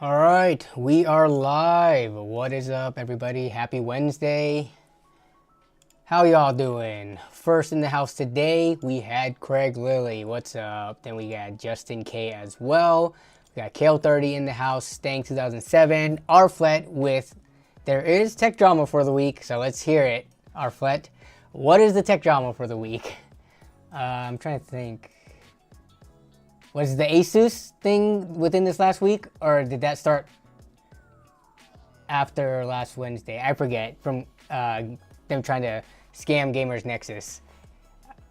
All right, we are live. What is up, everybody? Happy Wednesday. How y'all doing? First in the house today, we had Craig Lilly. What's up? Then we got Justin K as well. We got Kale30 in the house, Stang 2007. Arflet with, there is tech drama for the week, so let's hear it. Arflet, what is the tech drama for the week? I'm trying to think. Was the Asus thing within this last week, or did that start after last Wednesday? I forget, from them trying to scam Gamers Nexus.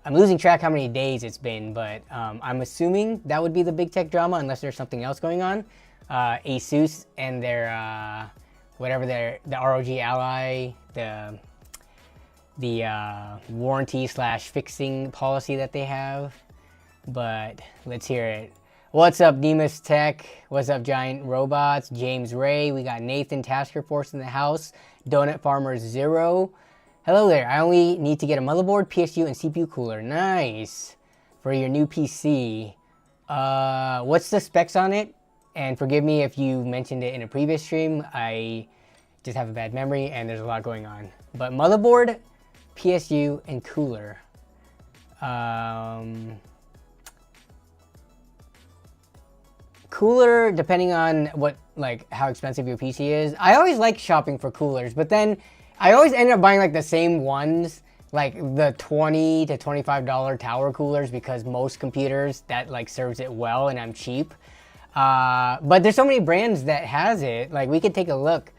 I'm losing track how many days it's been, but I'm assuming that would be the big tech drama unless there's something else going on. Asus and their, whatever the ROG Ally, the warranty / fixing policy that they have. But let's hear it. What's up, Demus Tech? What's up, Giant Robots? James Ray. We got Nathan Tasker Force in the house. Donut Farmer 0. Hello there. I only need to get a motherboard, PSU, and CPU cooler. Nice. For your new PC. What's the specs on it? And forgive me if you mentioned it in a previous stream. I just have a bad memory and there's a lot going on. But motherboard, PSU, and cooler. Cooler, depending on what, like, how expensive your PC is. I always like shopping for coolers, but then I always end up buying like the same ones, like the $20 to $25 tower coolers, because most computers that like serves it well and I'm cheap. But there's so many brands that has it. Like, we could take a look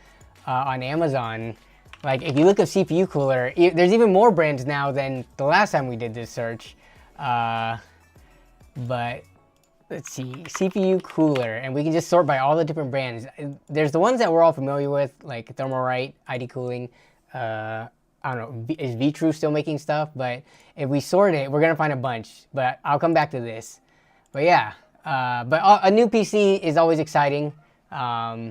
on Amazon. Like, if you look up CPU cooler, there's even more brands now than the last time we did this search. But let's see, CPU cooler, and we can just sort by all the different brands. There's the ones that we're all familiar with, like Thermalright, ID Cooling. I don't know, is Vtru still making stuff? But if we sort it, we're gonna find a bunch. But I'll come back to this. But yeah, but a new PC is always exciting. Power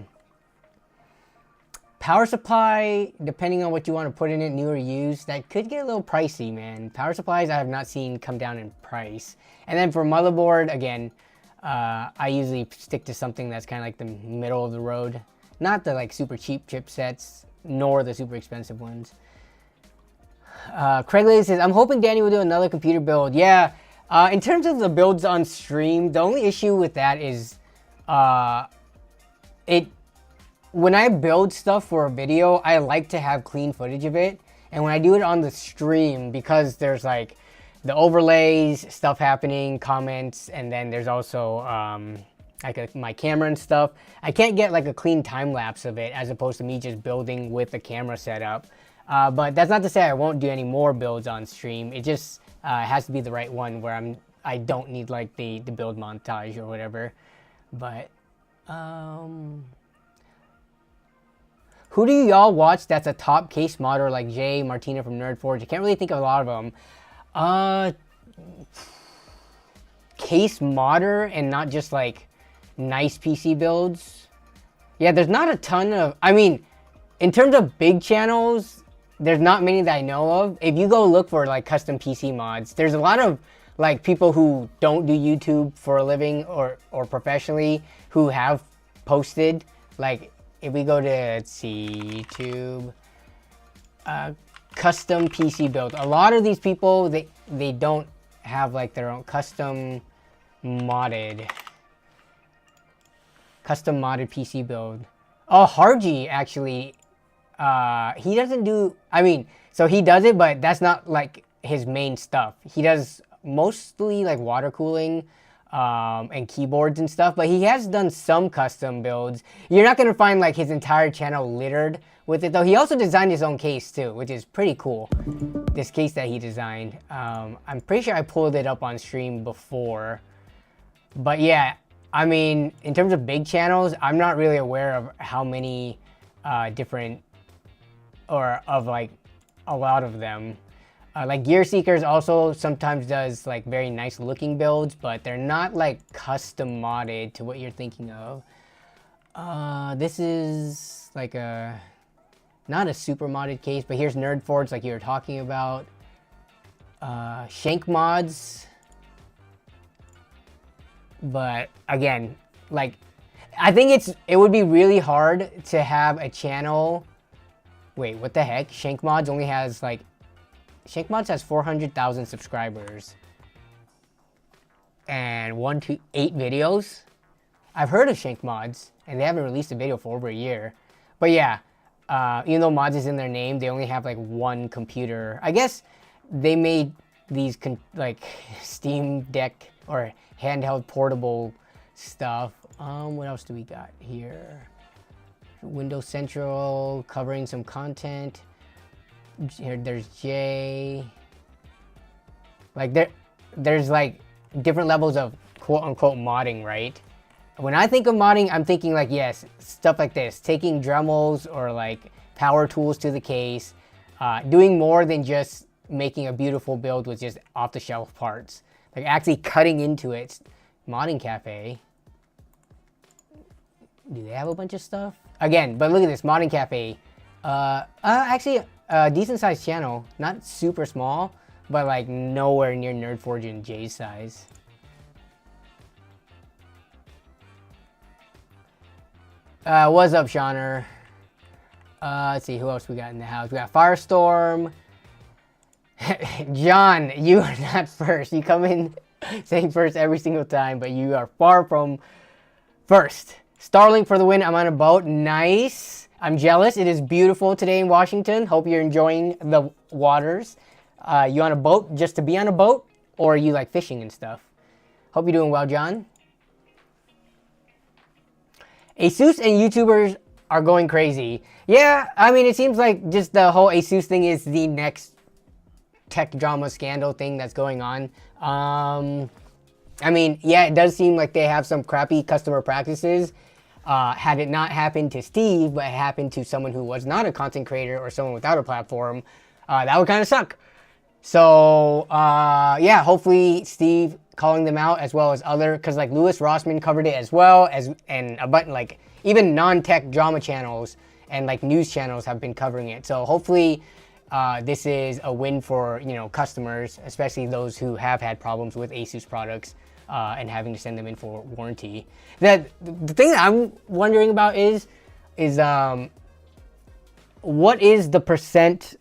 supply, depending on what you want to put in it, new or used, that could get a little pricey, man. Power supplies I have not seen come down in price. And then for motherboard, again, I usually stick to something that's kind of like the middle of the road. Not the like super cheap chipsets, nor the super expensive ones. Craig Lady says, I'm hoping Danny will do another computer build. Yeah, in terms of the builds on stream, the only issue with that is when I build stuff for a video, I like to have clean footage of it. And when I do it on the stream, because there's like the overlays, stuff happening, comments, and then there's also like my camera and stuff, I can't get like a clean time lapse of it as opposed to me just building with the camera setup. But that's not to say I won't do any more builds on stream. It just has to be the right one where I don't need like the build montage or whatever. But who do y'all watch that's a top case modder like Jay, Martina from Nerdforge? I can't really think of a lot of them. Case modder and not just like nice PC builds. Yeah, there's not a ton of, I mean, in terms of big channels, there's not many that I know of. If you go look for like custom PC mods, there's a lot of like people who don't do YouTube for a living or professionally who have posted. Like, if we go to, let's see, YouTube, custom PC build. A lot of these people, they don't have like their own custom modded PC build. Oh, Harji actually, he doesn't do, I mean, so he does it, but that's not like his main stuff. He does mostly like water cooling and keyboards and stuff, but he has done some custom builds. You're not going to find like his entire channel littered with it though. He also designed his own case too, which is pretty cool. This case that he designed. I'm pretty sure I pulled it up on stream before. But yeah, I mean, in terms of big channels, I'm not really aware of how many different, or of like a lot of them. Like Gear Seekers also sometimes does like very nice looking builds, but they're not like custom modded to what you're thinking of. This is like not a super modded case, but here's Nerdforge like you were talking about. Shank mods. But again, like I think it would be really hard to have a channel. Wait, what the heck? Shank Mods only has like, Shank Mods has 400,000 subscribers and 1 to 8 videos. I've heard of Shank Mods, and they haven't released a video for over a year. But yeah, even though Mods is in their name, they only have like 1 computer. I guess they made these like Steam Deck or handheld portable stuff. What else do we got here? Windows Central covering some content. Here, there's Jay. Like there's like different levels of quote unquote modding, right? When I think of modding, I'm thinking like, yes, stuff like this, taking Dremels or like power tools to the case, doing more than just making a beautiful build with just off-the-shelf parts, like actually cutting into it. Modding Cafe. Do they have a bunch of stuff? Again, but look at this, Modding Cafe. Actually, a decent-sized channel. Not super small, but like nowhere near Nerdforge and Jay's size. What's up, Shauner? Let's see, who else we got in the house? We got Firestorm. John, you are not first. You come in saying first every single time, but you are far from first. Starlink for the win. I'm on a boat. Nice. I'm jealous. It is beautiful today in Washington. Hope you're enjoying the waters. You on a boat just to be on a boat? Or are you like fishing and stuff? Hope you're doing well, John. Asus and YouTubers are going crazy. Yeah, I mean, it seems like just the whole Asus thing is the next tech drama scandal thing that's going on. I mean, yeah, it does seem like they have some crappy customer practices. Had it not happened to Steve, but it happened to someone who was not a content creator or someone without a platform, that would kind of suck. So, yeah, hopefully Steve calling them out as well as other, because like Louis Rossman covered it as well, and a bunch, like even non-tech drama channels and like news channels have been covering it. So hopefully this is a win for, you know, customers, especially those who have had problems with Asus products and having to send them in for warranty. The thing that I'm wondering about is what is the percent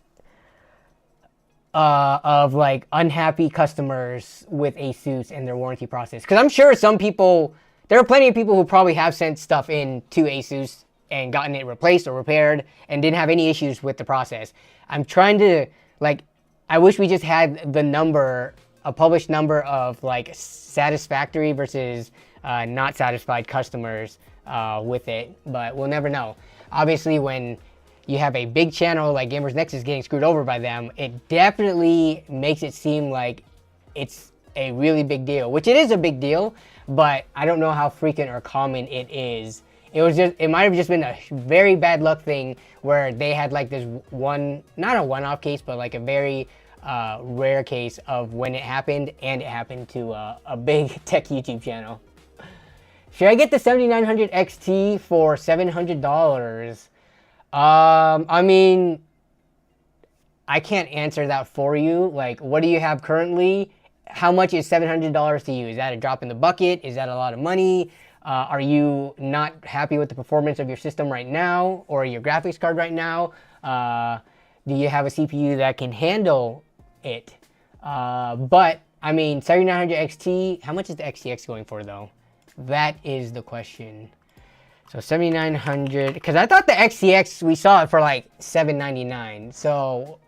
of like unhappy customers with Asus and their warranty process? Because I'm sure some people, there are plenty of people who probably have sent stuff in to Asus and gotten it replaced or repaired and didn't have any issues with the process. I'm trying to, like, I wish we just had the number, a published number of like satisfactory versus not satisfied customers with it, but we'll never know. Obviously, when you have a big channel like Gamers Nexus getting screwed over by them, it definitely makes it seem like it's a really big deal, which it is a big deal, but I don't know how frequent or common it is. It might have just been a very bad luck thing where they had like this one, not a one-off case, but like a very rare case of when it happened, and it happened to a big tech YouTube channel. Should I get the 7900 XT for $700? I mean, I can't answer that for you. Like, what do you have currently? How much is $700 to you? Is that a drop in the bucket? Is that a lot of money? Are you not happy with the performance of your system right now or your graphics card right now? Do you have a CPU that can handle it? But, I mean, 7900 XT, how much is the XTX going for though? That is the question. So 7900, because I thought the XTX, we saw it for like $799. So,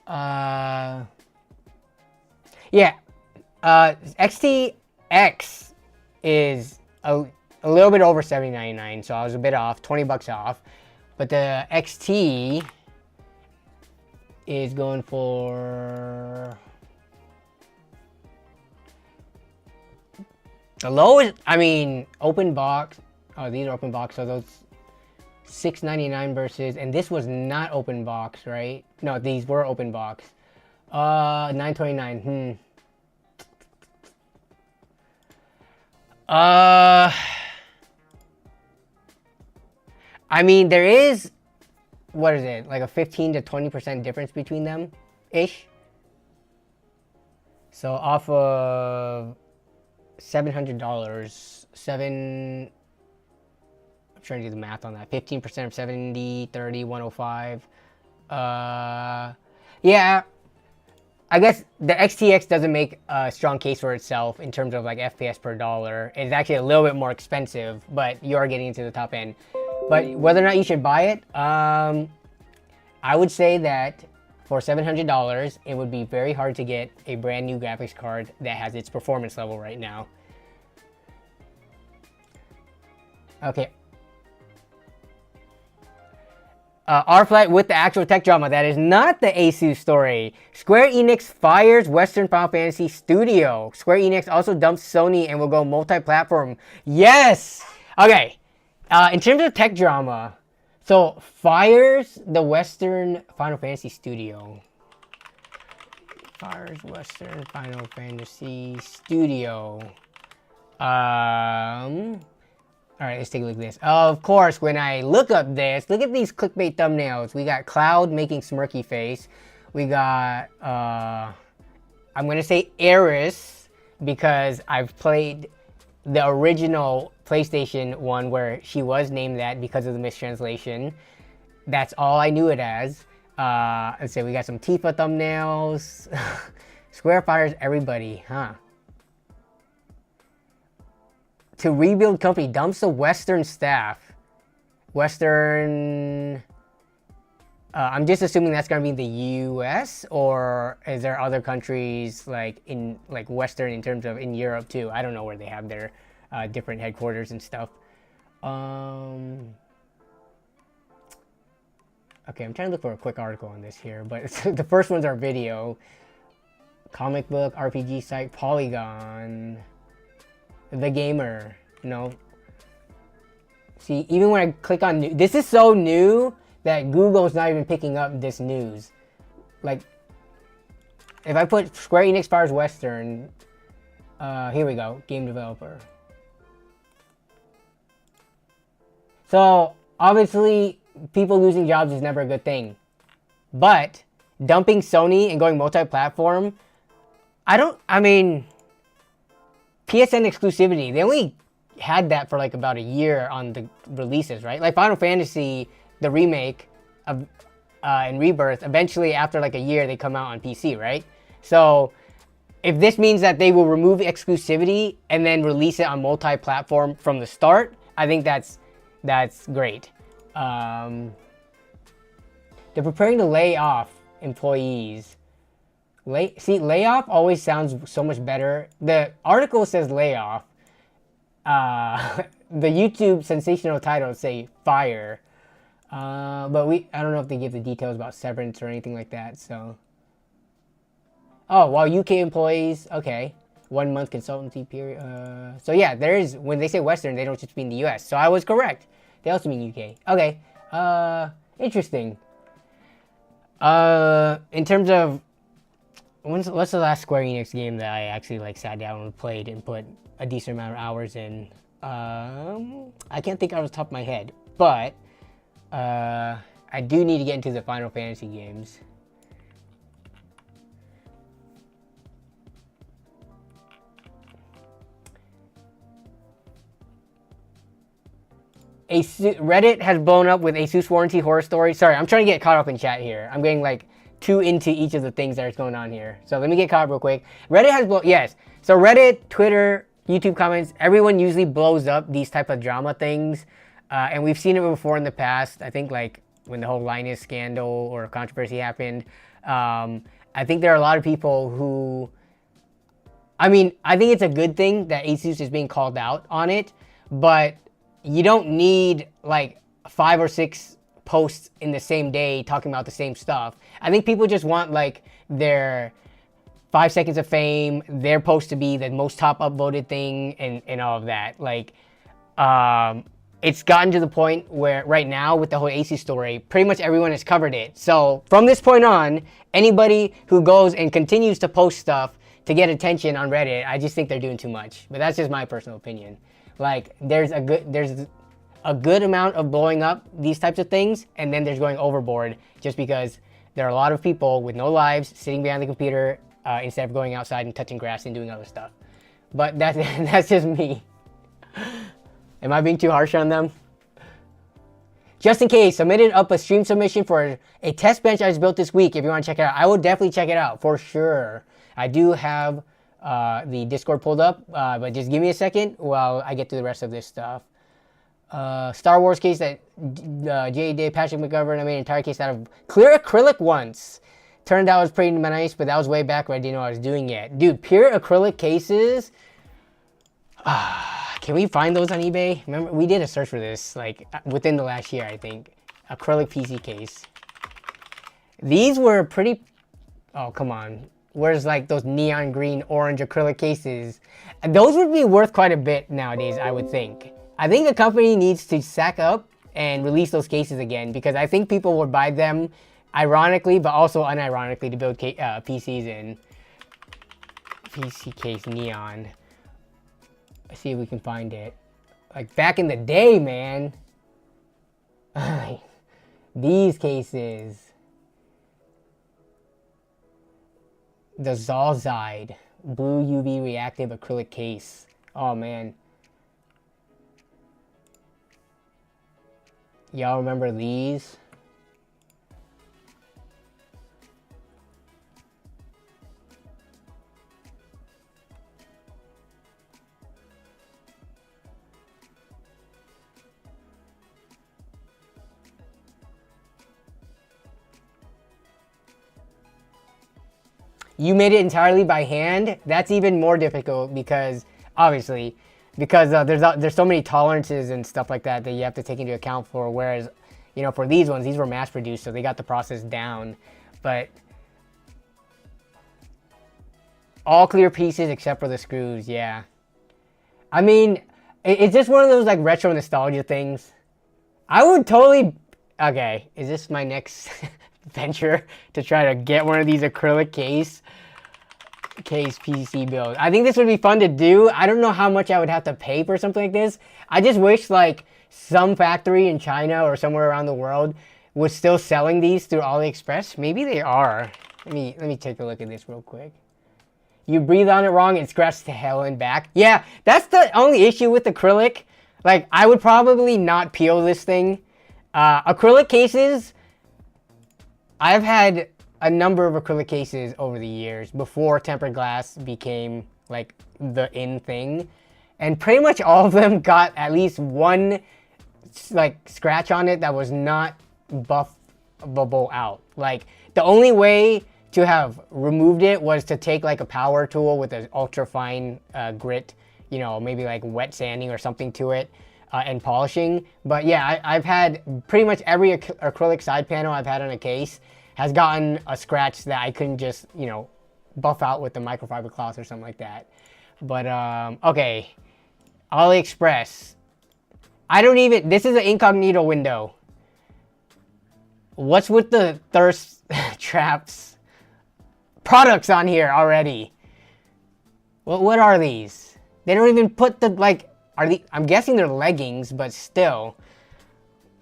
yeah, XTX is a little bit over $799, so I was a bit off, 20 bucks off. But the XT is going for the lowest, I mean, open box. Oh, these are open box, so those $699 versus, and this was not open box, right? No, these were open box. $929. I mean, there is, what is it, like a 15 to 20% difference between them, ish. So off of $700, I'm trying to do the math on that. 15% of 70, 30, 105. Yeah, I guess the XTX doesn't make a strong case for itself in terms of like FPS per dollar. It's actually a little bit more expensive, but you are getting into the top end. But whether or not you should buy it, I would say that for $700, it would be very hard to get a brand new graphics card that has its performance level right now. Okay. Our flight with the actual tech drama. That is not the ASUS story. Square Enix fires Western Final Fantasy studio. Square Enix also dumps Sony and will go multi-platform. Yes! Okay. In terms of tech drama, so fires the Western Final Fantasy studio. Fires Western Final Fantasy studio. Alright, let's take a look at this. Of course, when I look up this, look at these clickbait thumbnails. We got Cloud making smirky face. We got, I'm going to say Aorus, because I've played the original PlayStation one where she was named that because of the mistranslation. That's all I knew it as. Let's say we got some Tifa thumbnails. Square fires everybody, huh? To rebuild company dumps the Western staff. Western. I'm just assuming that's gonna be the U.S. or is there other countries like in Western in terms of in Europe too? I don't know where they have their different headquarters and stuff. Okay, I'm trying to look for a quick article on this here, but the first ones are video, comic book, RPG site, Polygon. The Gamer, no. See, even when I click on new, this is so new that Google's not even picking up this news. Like, if I put Square Enix fires Western, here we go, game developer. So, obviously, people losing jobs is never a good thing. But, dumping Sony and going multi-platform, I mean, PSN exclusivity, they only had that for like about a year on the releases, right? Like Final Fantasy, the remake of and Rebirth, eventually after like a year they come out on PC, right? So if this means that they will remove exclusivity and then release it on multi-platform from the start, I think that's great. They're preparing to lay off employees. Layoff always sounds so much better. The article says layoff. The YouTube sensational titles say fire. But I don't know if they give the details about severance or anything like that, so. Oh, while UK employees, okay. 1 month consultancy period. So yeah, when they say Western, they don't just mean the US. So I was correct. They also mean UK. Okay. Interesting. In terms of, what's the last Square Enix game that I actually like sat down and played and put a decent amount of hours in? I can't think off the top of my head, but I do need to get into the Final Fantasy games. Reddit has blown up with ASUS warranty horror story. Sorry, I'm trying to get caught up in chat here. I'm getting like too into each of the things that are going on here. So let me get caught up real quick. Reddit has yes. So Reddit, Twitter, YouTube comments, everyone usually blows up these type of drama things. And we've seen it before in the past. I think like when the whole Lynnwood scandal or controversy happened. I think there are a lot of people who, I mean, I think it's a good thing that ASUS is being called out on it, but you don't need like 5 or 6 posts in the same day talking about the same stuff. I think people just want like their 5 seconds of fame, their post to be the most top upvoted thing and all of that. Like, it's gotten to the point where right now with the whole ASUS story, pretty much everyone has covered it. So from this point on, anybody who goes and continues to post stuff to get attention on Reddit, I just think they're doing too much. But that's just my personal opinion. Like, there's a good amount of blowing up these types of things, and then there's going overboard just because there are a lot of people with no lives sitting behind the computer instead of going outside and touching grass and doing other stuff. But that's just me. Am I being too harsh on them? just in case, submitted up a stream submission for a test bench I just built this week. If you want to check it out, I will definitely check it out for sure. I do have the Discord pulled up, but just give me a second while I get to the rest of this stuff. Star Wars case that J did, Patrick McGovern. I made an entire case out of clear acrylic once. Turned out it was pretty nice, but that was way back when I didn't know I was doing it. Dude, pure acrylic cases. Can we find those on eBay? Remember, we did a search for this, like, within the last year, I think. Acrylic PC case. These were pretty... Oh, come on. Where's, like, those neon green, orange acrylic cases? Those would be worth quite a bit nowadays, I would think. I think the company needs to sack up and release those cases again, because I think people would buy them, ironically, but also unironically, to build PCs in. PC case neon. Let's see if we can find it. Like back in the day, man. These cases. The Zalzide blue UV reactive acrylic case. Oh man. Y'all remember these? You made it entirely by hand. That's even more difficult because, obviously, because there's so many tolerances and stuff like that that you have to take into account for. Whereas, you know, for these ones, these were mass produced, so they got the process down. But all clear pieces except for the screws, yeah. I mean, it's just one of those like retro nostalgia things. I would totally. Okay, is this my next venture to try to get one of these acrylic case PC builds? I think this would be fun to do. I don't know how much I would have to pay for something like this. I just wish like some factory in China or somewhere around the world was still selling these through Aliexpress. Maybe they are. Let me take a look at this real quick. You breathe on it wrong and scratch to hell and back. Yeah, that's the only issue with acrylic. Like, I would probably not peel this thing. Acrylic cases, I've had a number of acrylic cases over the years before tempered glass became like the in thing. And pretty much all of them got at least one like scratch on it that was not buffable out. Like, the only way to have removed it was to take like a power tool with an ultra fine grit, you know, maybe like wet sanding or something to it and polishing. But yeah, I've had pretty much every acrylic side panel I've had on a case has gotten a scratch that I couldn't just, you know, buff out with the microfiber cloth or something like that. But okay, Aliexpress. I don't even, this is an incognito window. What's with the thirst traps products on here already? What are these? They don't even put the, like, I'm guessing they're leggings, but still.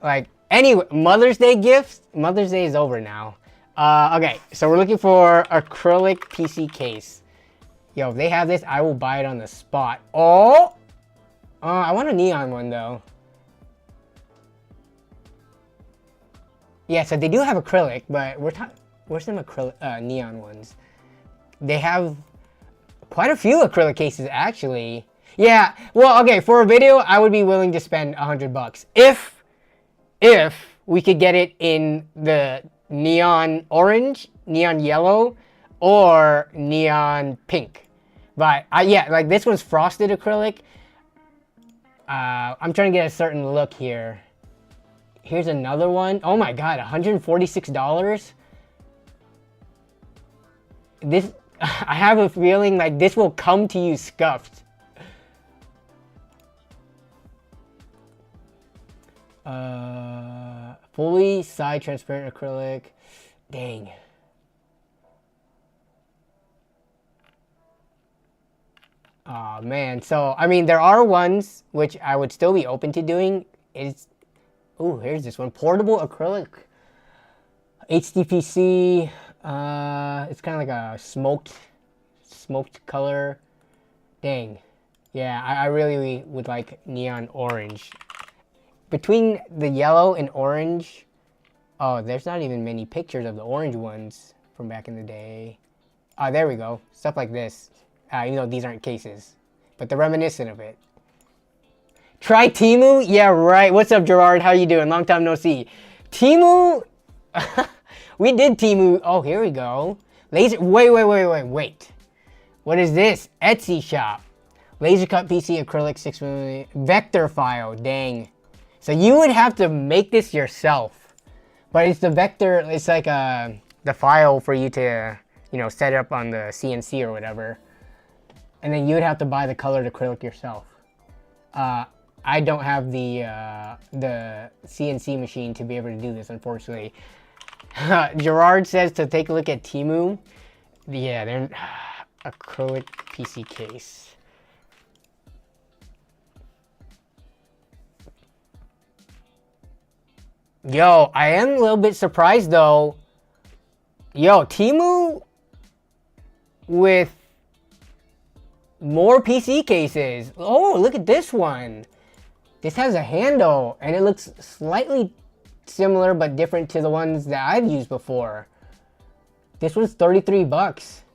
Like, anyway, Mother's Day gifts? Mother's Day is over now. Okay, so we're looking for acrylic PC case. Yo, if they have this, I will buy it on the spot. Oh! I want a neon one, though. Yeah, so they do have acrylic, but where's some acrylic, neon ones? They have quite a few acrylic cases, actually. Yeah, well, okay, for a video, I would be willing to spend $100 if we could get it in the neon orange, neon yellow, or neon pink. But yeah, like this one's frosted acrylic. I'm trying to get a certain look here. Here's another one. Oh my god, $146? This, I have a feeling like this will come to you scuffed. Fully side transparent acrylic. Dang. Oh man, so I mean there are ones which I would still be open to doing. It's, oh, here's this one, portable acrylic, HDPC. It's kind of like a smoked color. Dang, yeah, I really would like neon orange. between the yellow and orange, oh, there's not even many pictures of the orange ones from back in the day. Oh, there we go. Stuff like this. Even though these aren't cases, but they're reminiscent of it. Try Teemu? Yeah, right. What's up, Gerard? How you doing? Long time no see. Teemu? We did Teemu. Oh, here we go. Laser. Wait. What is this? Etsy shop. Laser cut PC acrylic 6mm vector file. Dang. So you would have to make this yourself, but it's the vector. It's like the file for you to, you know, set it up on the CNC or whatever, and then you would have to buy the colored acrylic yourself. I don't have the CNC machine to be able to do this, unfortunately. Gerard says to take a look at Teemu. Yeah, they're acrylic PC case. Yo, I am a little bit surprised though. Yo, Teemu with more PC cases. Oh, look at this one. This has a handle and it looks slightly similar but different to the ones that I've used before. This one's 33 bucks.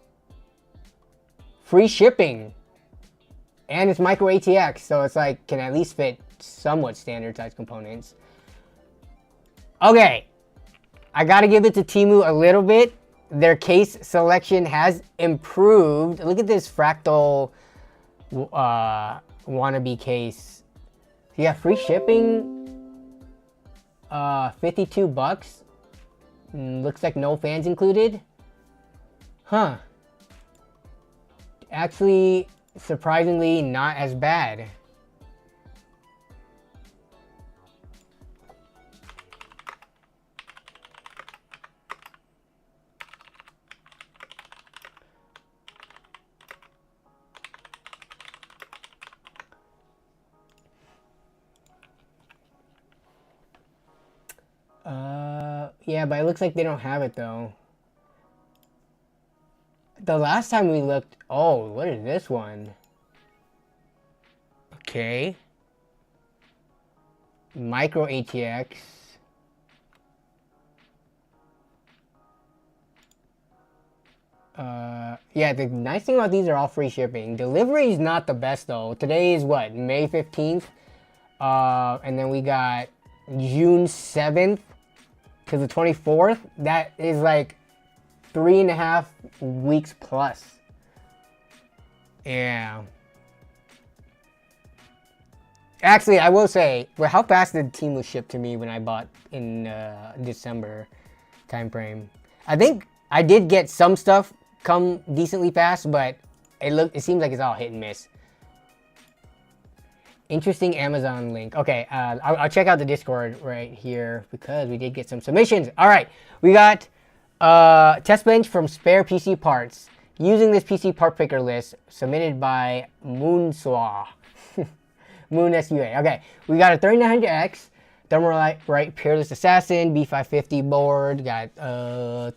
Free shipping. And it's micro ATX, so it's like can at least fit somewhat standard size components. Okay, I gotta give it to Teemu a little bit. Their case selection has improved. Look at this fractal wannabe case. Yeah, free shipping. 52 bucks. Looks like no fans included. Huh. Actually, surprisingly, not as bad. Yeah, but it looks like they don't have it though. The last time we looked, oh, what is this one? Okay. Micro ATX. Yeah, the nice thing about these are all free shipping. Delivery is not the best though. Today is what, May 15th? And then we got June 7th to the 24th. That is like 3.5 weeks plus. Yeah. Actually, I will say, well, how fast did Teemu ship to me when I bought in December time frame? I think I did get some stuff come decently fast, but it seems like it's all hit and miss. Interesting Amazon link. Okay, I'll check out the Discord right here because we did get some submissions. All right, we got test bench from Spare PC Parts. Using this PC part picker list submitted by Moonswa. Moon SUA. Okay, we got a 3900X, Thermalite Peerless Assassin, B550 board, got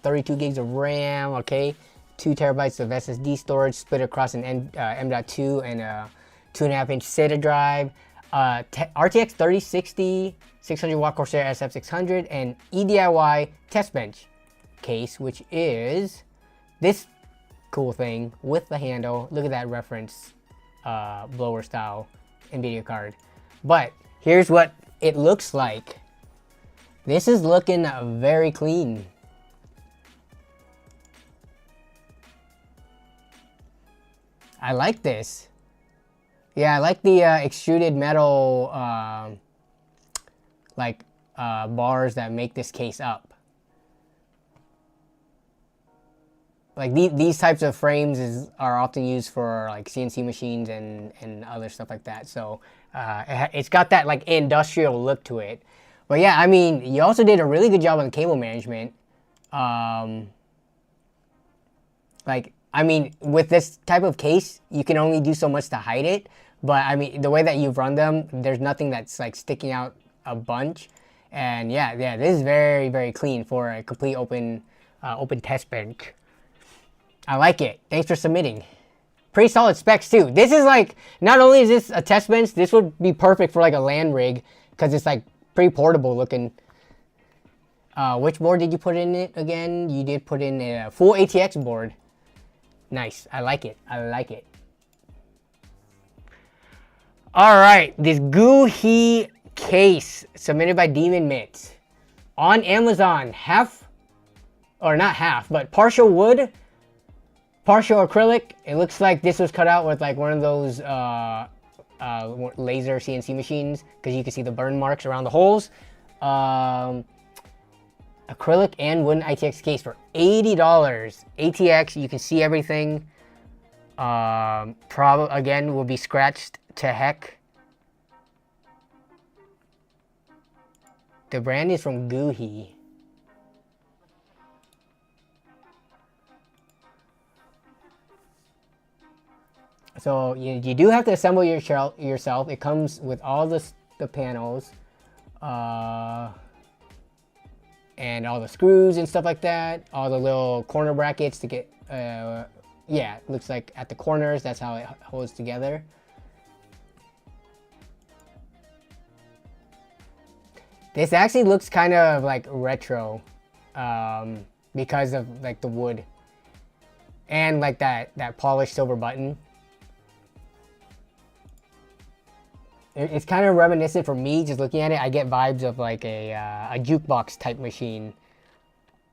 32 gigs of RAM, okay, 2 terabytes of SSD storage split across an M.2 and a 2.5-inch SATA drive, RTX 3060, 600 watt Corsair SF600, and EDIY test bench case, which is this cool thing with the handle. Look at that reference blower style NVIDIA card. But here's what it looks like. This is looking very clean. I like this. Yeah, I like the extruded metal bars that make this case up. Like these types of frames are often used for like CNC machines and other stuff like that. So it's got that like industrial look to it. But yeah, I mean, you also did a really good job on cable management. I mean, with this type of case, you can only do so much to hide it. But I mean, the way that you've run them, there's nothing that's like sticking out a bunch. And yeah, this is very, very clean for a complete open test bench. I like it. Thanks for submitting. Pretty solid specs too. This is like, not only is this a test bench, this would be perfect for like a LAN rig because it's like pretty portable looking. Which board did you put in it again? You did put in a full ATX board. Nice. I like it. I like it. All right. This Goohee case submitted by Demon Mint on Amazon. But partial wood, partial acrylic. It looks like this was cut out with like one of those laser CNC machines because you can see the burn marks around the holes. Acrylic and wooden ITX case for $80. ATX, you can see everything. Probably again will be scratched to heck. The brand is from Goohee. So you do have to assemble yourself. It comes with all the panels. And all the screws and stuff like that, all the little corner brackets to get, yeah, it looks like at the corners, that's how it holds together. This actually looks kind of like retro, because of like the wood and like that polished silver button. It's kind of reminiscent for me, just looking at it. I get vibes of like a jukebox type machine,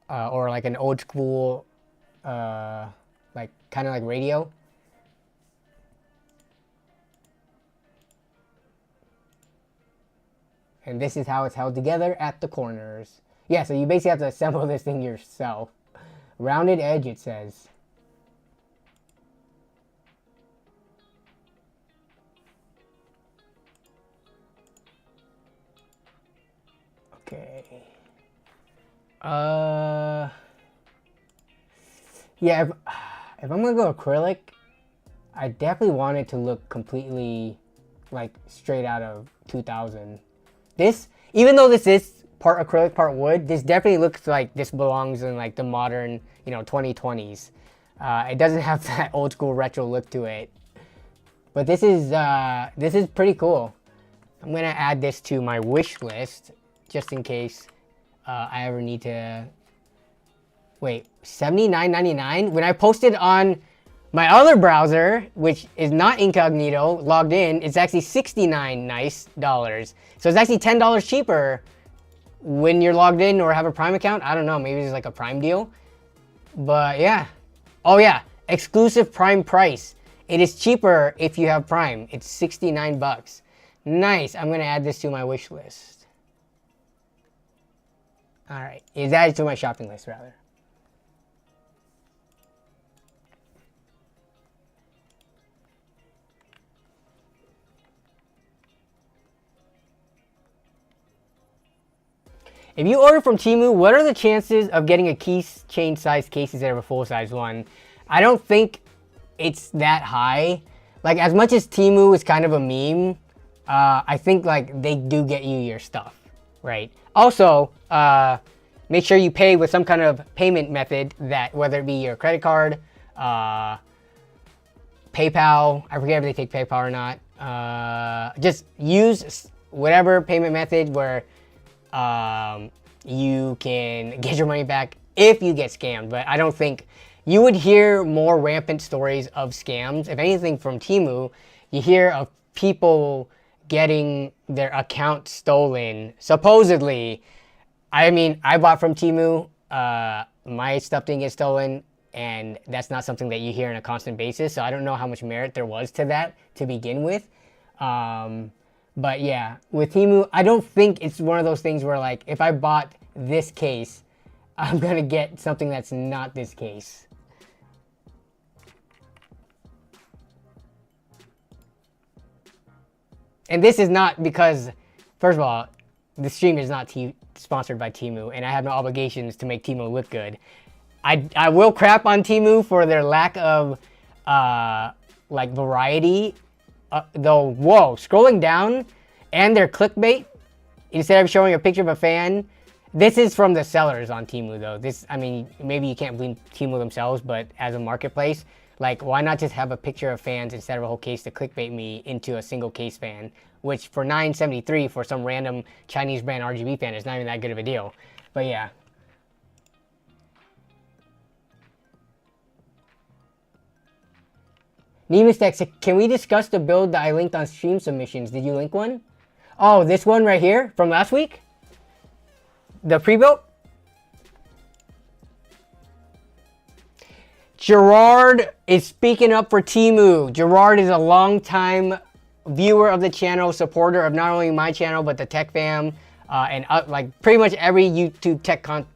or like an old school, like kind of like radio. And this is how it's held together at the corners. Yeah, so you basically have to assemble this thing yourself. Rounded edge, it says. Okay. Yeah, if I'm gonna go acrylic, I definitely want it to look completely like straight out of 2000. This, even though this is part acrylic, part wood, this definitely looks like this belongs in like the modern, 2020s. It doesn't have that old school retro look to it. But this is pretty cool. I'm gonna add this to my wish list just in case I ever need to. Wait, $79.99? When I posted on my other browser, which is not incognito, logged in, it's actually $69 nice dollars. So it's actually $10 cheaper when you're logged in or have a Prime account. I don't know, maybe it's like a Prime deal. But yeah. Oh yeah, exclusive Prime price. It is cheaper if you have Prime. It's 69 bucks. Nice, I'm gonna add this to my wish list. All right, it's added to my shopping list rather. If you order from Temu, what are the chances of getting a keychain size case instead of a full size one? I don't think it's that high. Like, as much as Temu is kind of a meme, I think like they do get you your stuff, right? Also, make sure you pay with some kind of payment method, that whether it be your credit card, PayPal, I forget if they take PayPal or not. Just use whatever payment method where you can get your money back if you get scammed. But I don't think you would hear more rampant stories of scams. If anything, from Temu, you hear of people getting their account stolen, supposedly. I mean, I bought from Temu, my stuff didn't get stolen, and that's not something that you hear on a constant basis, so I don't know how much merit there was to that to begin with. But yeah, with Temu, I don't think it's one of those things where like, if I bought this case, I'm gonna get something that's not this case. And this is not because, first of all, the stream is not sponsored by Temu, and I have no obligations to make Temu look good. I will crap on Temu for their lack of like variety. Though, whoa, scrolling down, and their clickbait, instead of showing a picture of a fan, this is from the sellers on Temu though. This, I mean, maybe you can't blame Temu themselves, but as a marketplace, Like, why not just have a picture of fans instead of a whole case to clickbait me into a single case fan, which for $973 for some random Chinese brand RGB fan is not even that good of a deal. But yeah. Nemistex, can we discuss the build that I linked on stream submissions? Did you link one? Oh, this one right here from last week? The pre-built? Gerard is speaking up for Teemu. Gerard is a long-time viewer of the channel, supporter of not only my channel, but the Tech Fam, and like pretty much every YouTube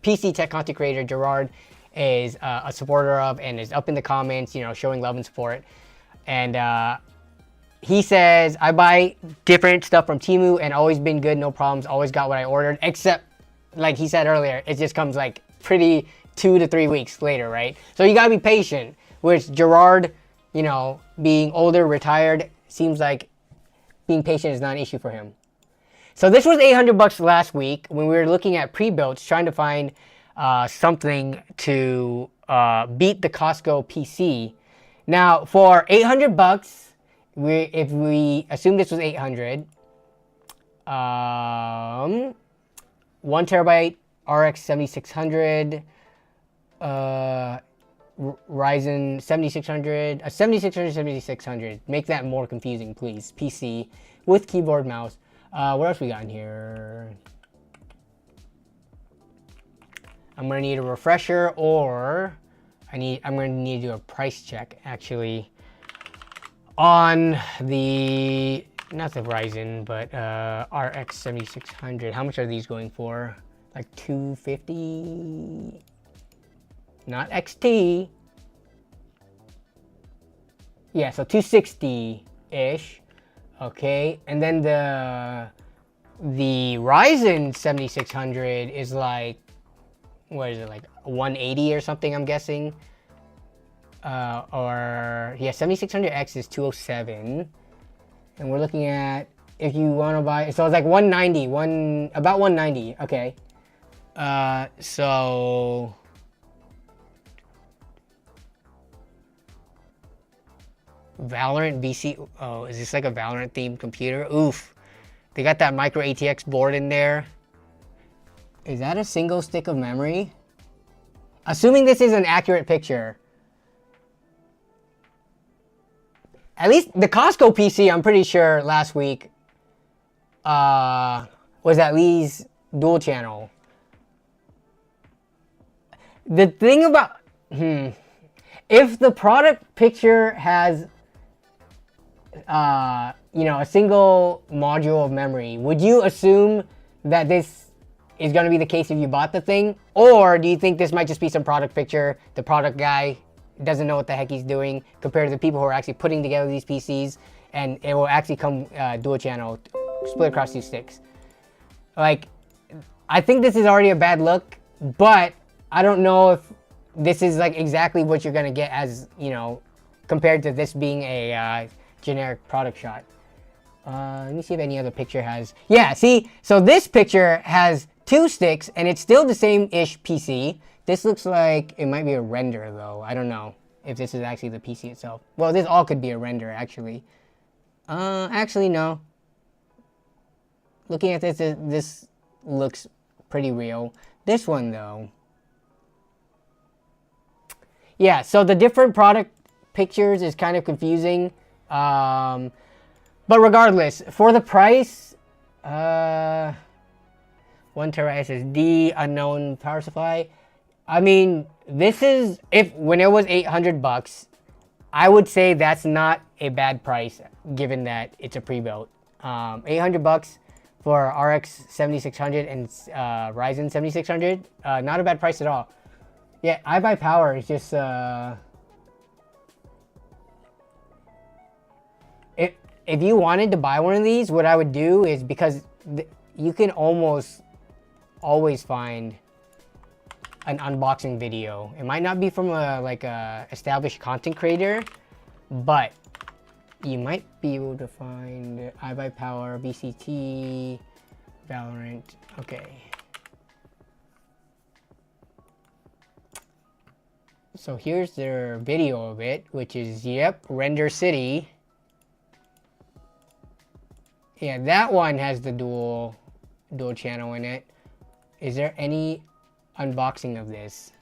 PC tech content creator, Gerard is a supporter of and is up in the comments, you know, showing love and support. And he says, I buy different stuff from Teemu and always been good, no problems, always got what I ordered, except, like he said earlier, it just comes like pretty 2 to 3 weeks later, right? So you gotta be patient, which Gerard, you know, being older, retired, seems like being patient is not an issue for him. So this was $800 last week when we were looking at pre-builts, trying to find something to beat the Costco PC. Now, for $800, if we assume this was 800, 1 terabyte RX 7600, Ryzen 7600, 7600. Make that more confusing, please. PC with keyboard, mouse. What else we got in here? I'm gonna need a refresher, or I'm gonna need to do a price check actually on the, not the Ryzen, but RX 7600. How much are these going for? Like $250. Not XT. Yeah, so $260-ish. Okay, and then the Ryzen 7600 is like, what is it, like $180 or something, I'm guessing. Or yeah, 7600X is $207. And we're looking at, if you want to buy, so it's like $190, about $190. Okay. So Valorant VC. Oh, is this like a Valorant themed computer? Oof. They got that micro ATX board in there. Is that a single stick of memory? Assuming this is an accurate picture. At least the Costco PC, I'm pretty sure last week was at least dual channel. The thing about, if the product picture has, you know, a single module of memory, would you assume that this is going to be the case if you bought the thing? Or do you think this might just be some product picture, the product guy doesn't know what the heck he's doing, compared to the people who are actually putting together these PCs, and it will actually come dual channel, split across 2 sticks? Like, I think this is already a bad look, but I don't know if this is like exactly what you're gonna get, as, you know, compared to this being a generic product shot. Let me see if any other picture has, yeah, see, so this picture has 2 sticks and it's still the same-ish PC. This looks like it might be a render though. I don't know if this is actually the PC itself. Well, this all could be a render actually. Actually no. Looking at this, this looks pretty real. This one though. Yeah, so the different product pictures is kind of confusing. But regardless, for the price, 1 terabyte SSD, unknown power supply. I mean, this is, when it was $800, I would say that's not a bad price given that it's a pre-built. $800 for RX 7600 and Ryzen 7600, not a bad price at all. Yeah, I buy power. It's just if you wanted to buy one of these, what I would do is, because you can almost always find an unboxing video. It might not be from a established content creator, but you might be able to find I buy power, BCT, Valorant. Okay. So here's their video of it, which is, yep, Render City. Yeah, that one has the dual channel in it. Is there any unboxing of this?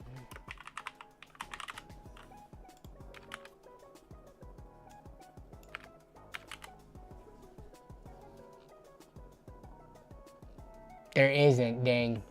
There isn't, dang.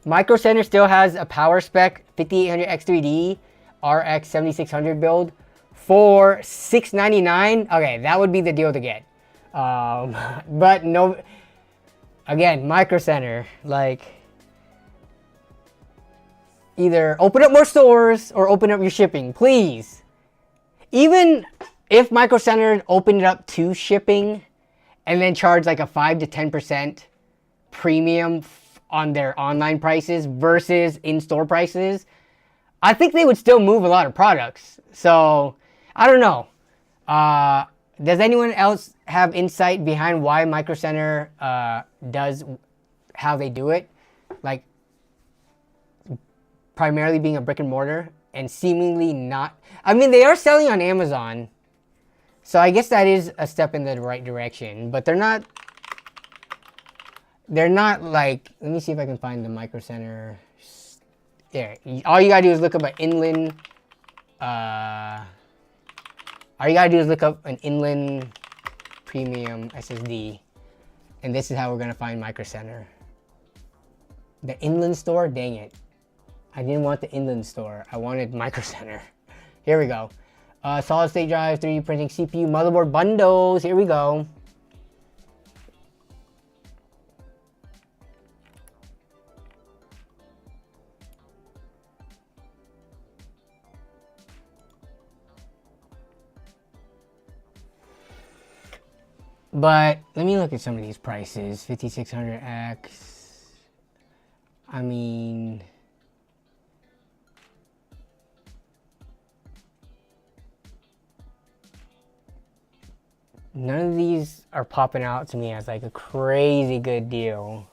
Micro Center still has a power spec 5800X3D RX 7600 build for $699. Okay, that would be the deal to get. But no, again, Micro Center, like, either open up more stores or open up your shipping, please. Even if Micro Center opened it up to shipping and then charge like a 5 to 10% premium on their online prices versus in-store prices, I think they would still move a lot of products. So, I don't know. Does anyone else have insight behind why Micro Center does how they do it? Like, primarily being a brick and mortar and seemingly not... I mean, they are selling on Amazon. So I guess that is a step in the right direction. But they're not... They're not like... Let me see if I can find the Micro Center. There. All you gotta do is look up an inland... all you gotta do is look up an inland premium SSD. And this is how we're gonna find Micro Center. The inland store? Dang it. I didn't want the inland store. I wanted Micro Center. Here we go. Solid state drive, 3D printing, CPU, motherboard bundles. Here we go. But let me look at some of these prices. 5600X. I mean... None of these are popping out to me as like a crazy good deal.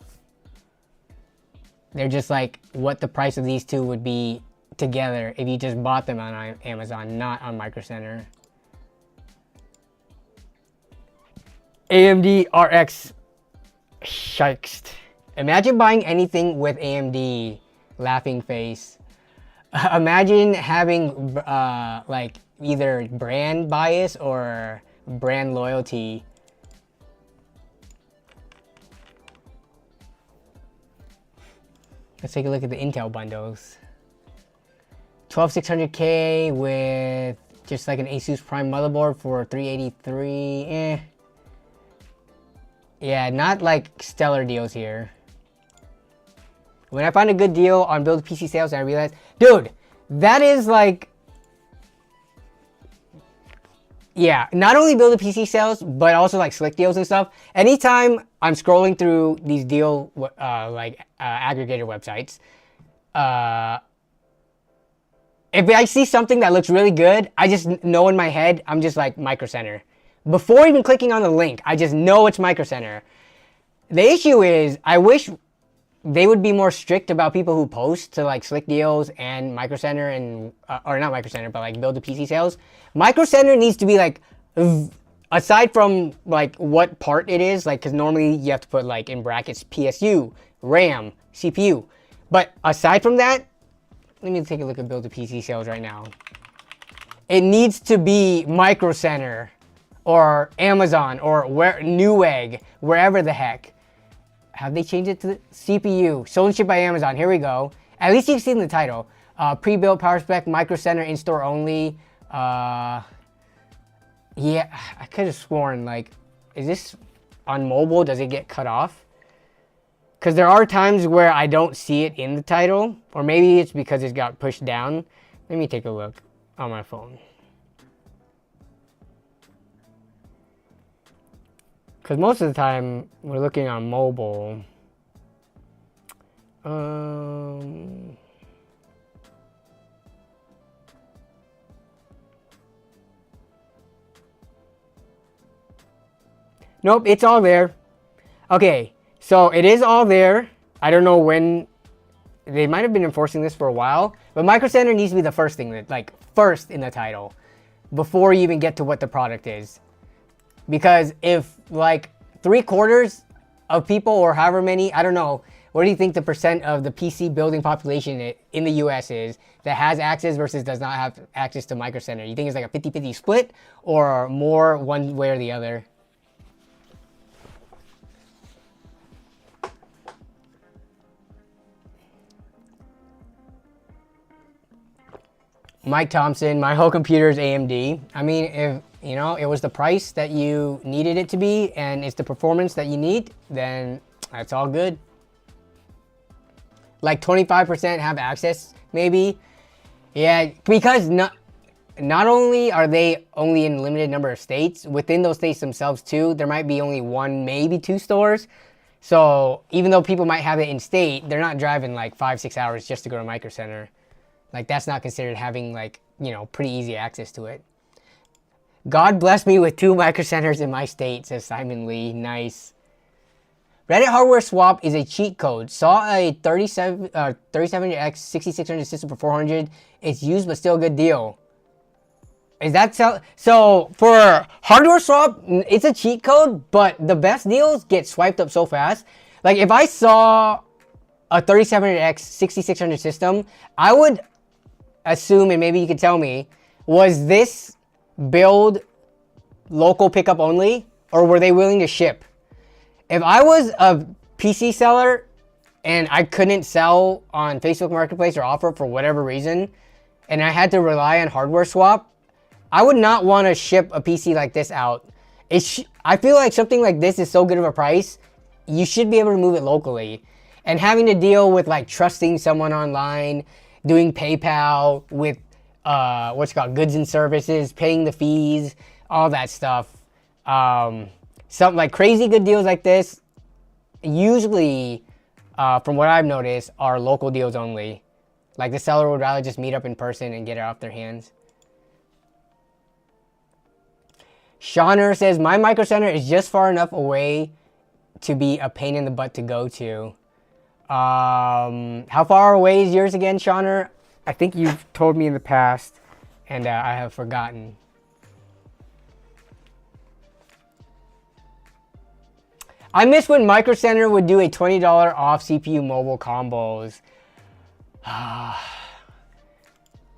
They're just like what the price of these two would be together if you just bought them on Amazon, not on Micro Center. AMD RX Shikes. Imagine buying anything with AMD. Laughing face. Imagine having like either brand bias or brand loyalty. Let's take a look at the Intel bundles. 12600K with just like an Asus Prime motherboard for 383. Eh. Yeah, not like stellar deals here. When I find a good deal on Build PC sales, I realize, dude, that is like... Yeah, not only Build a PC sales, but also like slick deals and stuff. Anytime I'm scrolling through these deal aggregator websites, if I see something that looks really good, I just know in my head, I'm just like Micro Center. Before even clicking on the link, I just know it's Micro Center. The issue is, I wish they would be more strict about people who post to like Slick Deals and Micro Center and, or not Micro Center, but like Build a PC sales. Micro Center needs to be like, aside from like what part it is, like, cause normally you have to put like in brackets PSU, RAM, CPU. But aside from that, let me take a look at Build a PC sales right now. It needs to be Micro Center or Amazon or Newegg, wherever the heck. Have they changed it to the CPU? Sold and shipped by Amazon. Here we go. At least you've seen the title. Pre-built power spec, Micro Center, in-store only. Yeah, I could have sworn, like, is this on mobile? Does it get cut off? Because there are times where I don't see it in the title. Or maybe it's because it got pushed down. Let me take a look on my phone. Because most of the time, we're looking on mobile. Nope, it's all there. Okay, so it is all there. I don't know when. They might have been enforcing this for a while, but Micro Center needs to be the first thing, that like first in the title, before you even get to what the product is. Because if like 3/4 of people, or however many, I don't know, what do you think the percent of the PC building population in the US is that has access versus does not have access to Micro Center? You think it's like a 50-50 split, or more one way or the other? Mike Thompson, my whole computer is AMD. I mean, if you know it was the price that you needed it to be and it's the performance that you need, then that's all good. Like 25% have access, maybe. Yeah, because not only are they only in a limited number of states, within those states themselves too, there might be only 1, maybe 2 stores. So even though people might have it in state, they're not driving like 5-6 hours just to go to Micro Center. Like, that's not considered having, like, you know, pretty easy access to it. God bless me with 2 Micro Centers in my state, says Simon Lee. Nice. Reddit hardware swap is a cheat code. Saw a 3700X 6600 system for 400. It's used, but still a good deal. Is that so for hardware swap, it's a cheat code, but the best deals get swiped up so fast. Like, if I saw a 3700X 6600 system, I would assume, and maybe you could tell me, was this build local pickup only, or were they willing to ship? If I was a PC seller and I couldn't sell on Facebook Marketplace or offer for whatever reason, and I had to rely on hardware swap, I would not want to ship a PC like this out. I feel like something like this is so good of a price, you should be able to move it locally. And having to deal with like trusting someone online, doing PayPal with what's it called, goods and services, paying the fees, all that stuff. Something like crazy good deals like this, usually, from what I've noticed, are local deals only. Like the seller would rather just meet up in person and get it off their hands. Shauner says, my Micro Center is just far enough away to be a pain in the butt to go to. How far away is yours again, Shauner? I think you've told me in the past, and I have forgotten. I miss when Micro Center would do a $20 off CPU mobile combos.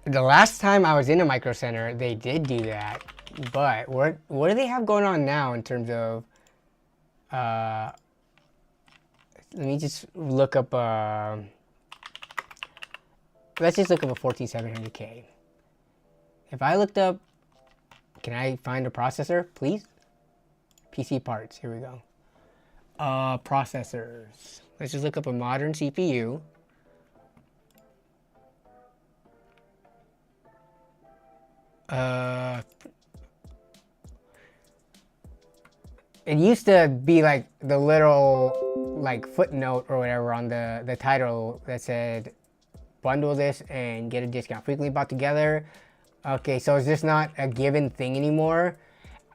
The last time I was in a Micro Center, they did do that. But what do they have going on now in terms of... let me just look up... let's just look up a 14700K. If I looked up... Can I find a processor, please? PC parts, here we go. Processors. Let's just look up a modern CPU. It used to be like the little like footnote or whatever on the title that said bundle this and get a discount. Frequently bought together. Okay, so is this not a given thing anymore?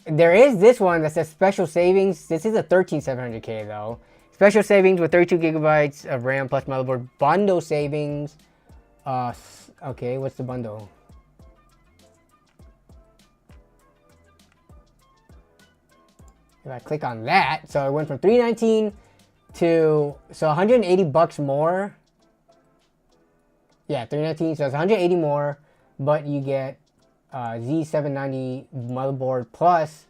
There is this one that says special savings. This is a 13700K though. Special savings with 32 gigabytes of RAM plus motherboard. Bundle savings. Okay, what's the bundle? If I click on that, so it went from $319 to, so 180 bucks more. Yeah, $319, so it's 180 more, but you get Z790 motherboard plus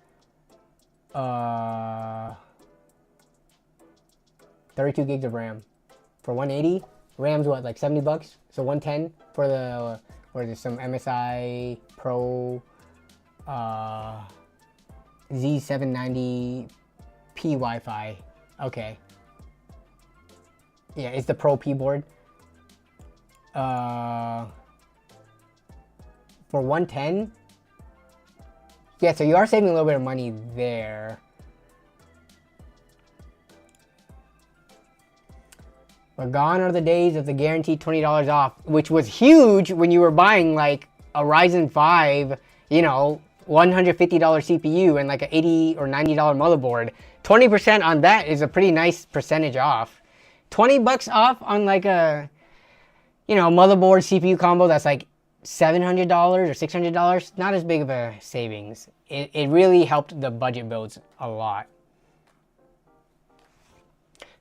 32 gigs of RAM for 180. RAM's what, like 70 bucks? So 110 for the, or there's some MSI Pro Z790 P Wi-Fi. Okay. Yeah, it's the Pro P board. For 110. Yeah, so you are saving a little bit of money there. But gone are the days of the guaranteed $20 off, which was huge when you were buying like a Ryzen 5, you know, $150 CPU and like an $80 or $90 motherboard, 20% on that is a pretty nice percentage off. 20 bucks off on like a, you know, motherboard CPU combo that's like $700 or $600, not as big of a savings. It really helped the budget builds a lot.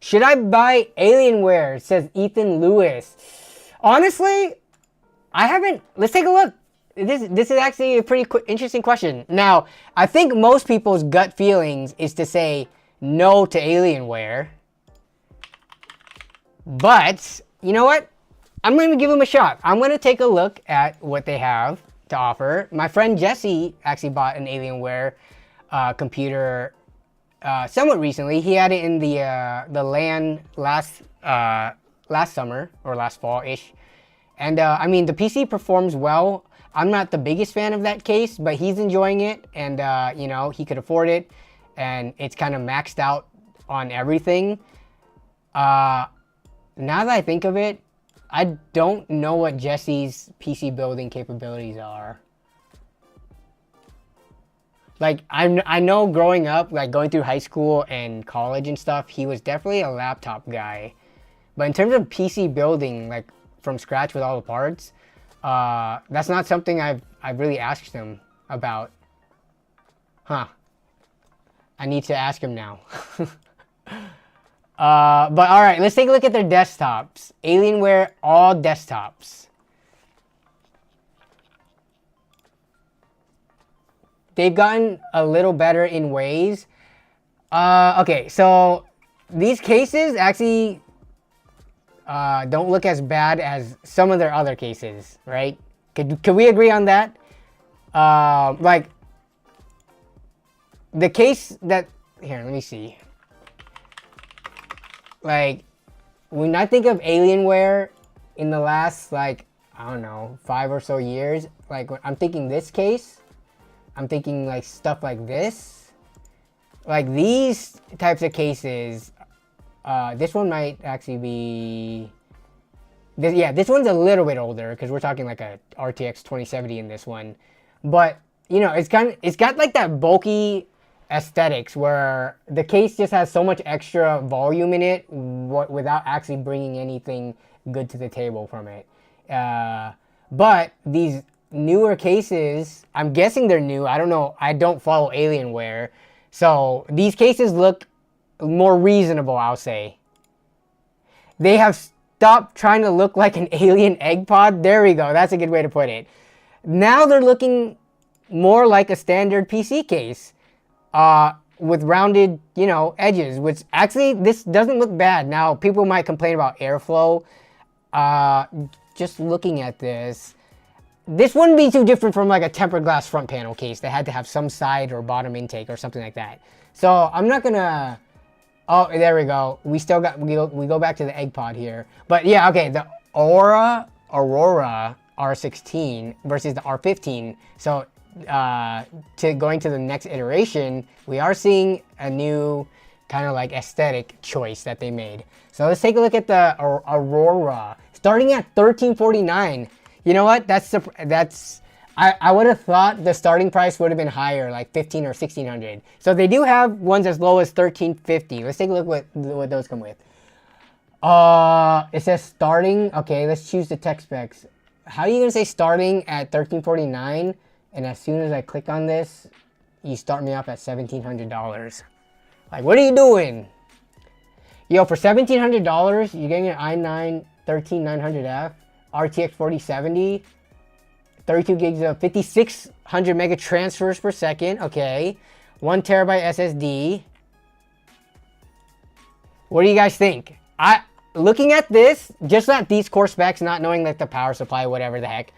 Should I buy Alienware? Says Ethan Lewis. Honestly, I haven't. Let's take a look. This is actually a pretty interesting question. Now, I think most people's gut feelings is to say no to Alienware. But, you know what? I'm going to give them a shot. I'm going to take a look at what they have to offer. My friend Jesse actually bought an Alienware computer somewhat recently. He had it in the LAN last summer or last fall-ish. And I mean, the PC performs well. I'm not the biggest fan of that case, but he's enjoying it, and you know, he could afford it, and it's kind of maxed out on everything. Now that I think of it, I don't know what Jesse's PC building capabilities are. Like, I know growing up, like going through high school and college and stuff, he was definitely a laptop guy. But in terms of PC building, like from scratch with all the parts, that's not something I've really asked him about. Huh. I need to ask him now. But all right, let's take a look at their desktops. Alienware all desktops. They've gotten a little better in ways. Okay, so these cases actually don't look as bad as some of their other cases, right? Could we agree on that? Like, the case that... Here, let me see. Like, when I think of Alienware in the last, like, I don't know, 5 or so years, like, I'm thinking this case, I'm thinking, like, stuff like this. Like, these types of cases, this one might actually be... yeah, this one's a little bit older, because we're talking, like, a RTX 2070 in this one. But, you know, it's got, like, that bulky aesthetics where the case just has so much extra volume in it without actually bringing anything good to the table from it. But these newer cases, I'm guessing they're new. I don't know. I don't follow Alienware. So these cases look more reasonable, I'll say. They have stopped trying to look like an alien egg pod. There we go. That's a good way to put it. Now they're looking more like a standard PC case. With rounded, you know, edges, which actually, this doesn't look bad. Now, people might complain about airflow. Just looking at this wouldn't be too different from like a tempered glass front panel case that had to have some side or bottom intake or something like that. So I'm not gonna, oh, there we go. We still got, we go back to the egg pod here. But yeah, okay, the Aurora R16 versus the R15. So going to the next iteration, we are seeing a new kind of like aesthetic choice that they made. So let's take a look at the Aurora, starting at $1349. You know what? I would have thought the starting price would have been higher, like $1,500 or $1,600. So they do have ones as low as $1350. Let's take a look what those come with. It says starting. Okay, let's choose the tech specs. How are you gonna say starting at $1349? And as soon as I click on this, you start me off at $1,700. Like, what are you doing? Yo, for $1,700, you're getting an i9 13900F, RTX 4070, 32 gigs of 5600 mega transfers per second. Okay, 1 terabyte SSD. What do you guys think? Looking at this, just at these core specs, not knowing like the power supply, whatever the heck.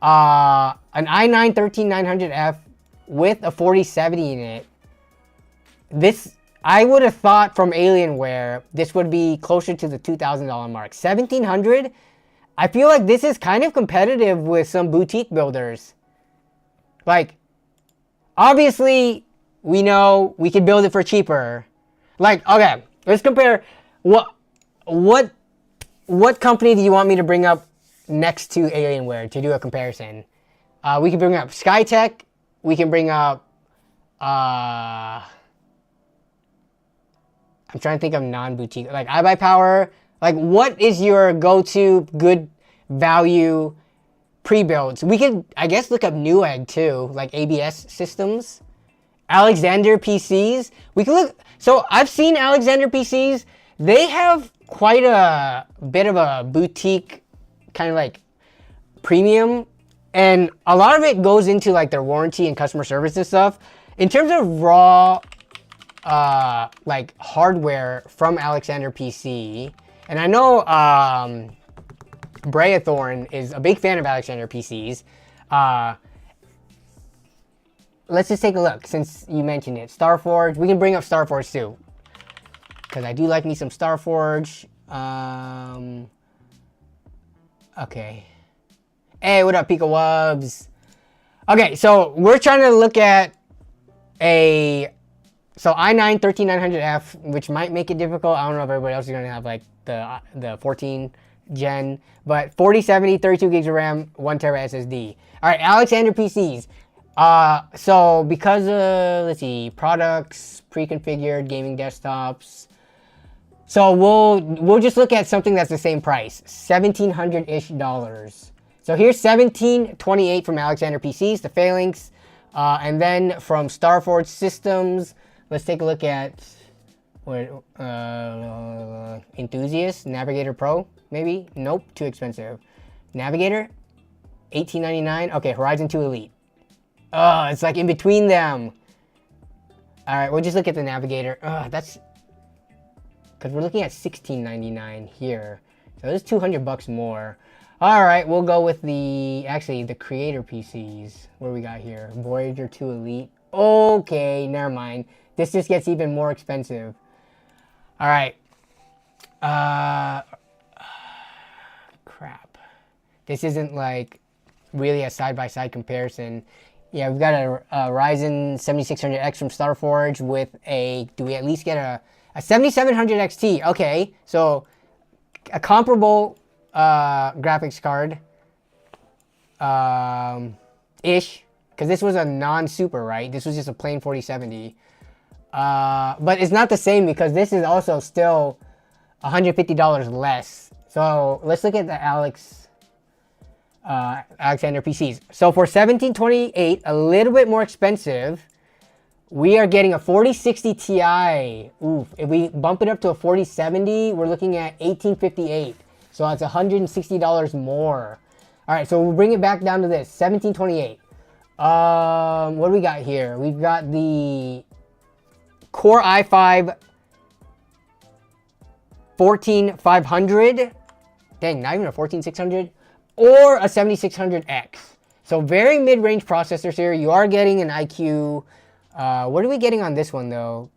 An i9 13900F with a 4070 in it. This, I would have thought from Alienware, this would be closer to the $2,000 mark. $1,700? I feel like this is kind of competitive with some boutique builders. Like, obviously, we know we can build it for cheaper. Like, okay, let's compare. What company do you want me to bring up next to Alienware to do a comparison? We can bring up Skytech we can bring up, I'm trying to think of non-boutique, like iBuyPower. Like, what is your go-to good value pre-builds? We could, I guess, look up Newegg too, like ABS systems. Alexander PCs. We can look. So I've seen Alexander PCs. They have quite a bit of a boutique kind of like premium, and a lot of it goes into like their warranty and customer service and stuff. In terms of raw like hardware from Alexander PC, and I know Breathorn is a big fan of Alexander PCs. Let's just take a look since you mentioned it. Starforge. We can bring up Starforge too, because I do like me some Starforge. Okay. Hey, what up, Pika Wubs? Okay, so we're trying to look at i9 13900F, which might make it difficult. I don't know if everybody else is gonna have like the 14 gen, but 4070, 32 gigs of RAM, 1 terabyte SSD. All right, Alexander PCs. So because of, let's see, products, pre-configured gaming desktops. So we'll just look at something that's the same price, $1,700-ish. So here's 1728 from Alexander PCs, the Phalanx, and then from Starforge Systems, let's take a look at what Enthusiast, Navigator Pro, maybe? Nope, too expensive. Navigator, $1899. Okay, Horizon 2 Elite. Oh, it's like in between them. All right, we'll just look at the Navigator. That's because we're looking at $1699 here, so it's $200 more. All right, we'll go with the Creator PCs. What do we got here? Voyager 2 Elite. Okay, never mind. This just gets even more expensive. All right. Crap. This isn't like really a side-by-side comparison. Yeah, we've got a Ryzen 7600X from Starforge with a, do we at least get a 7700 XT? Okay, so a comparable graphics card ish, because this was a non-super, right? This was just a plain 4070. But it's not the same because this is also still $150 less. So let's look at the Alexander PCs. So for $1,728, a little bit more expensive, we are getting a 4060 Ti. Oof. If we bump it up to a 4070, we're looking at $1,858. So that's $160 more. All right, so we'll bring it back down to this, $1,728. What do we got here? We've got the Core i5 14500. Dang, not even a 14600. Or a 7600X. So very mid-range processors here. You are getting an IQ. What are we getting on this one though?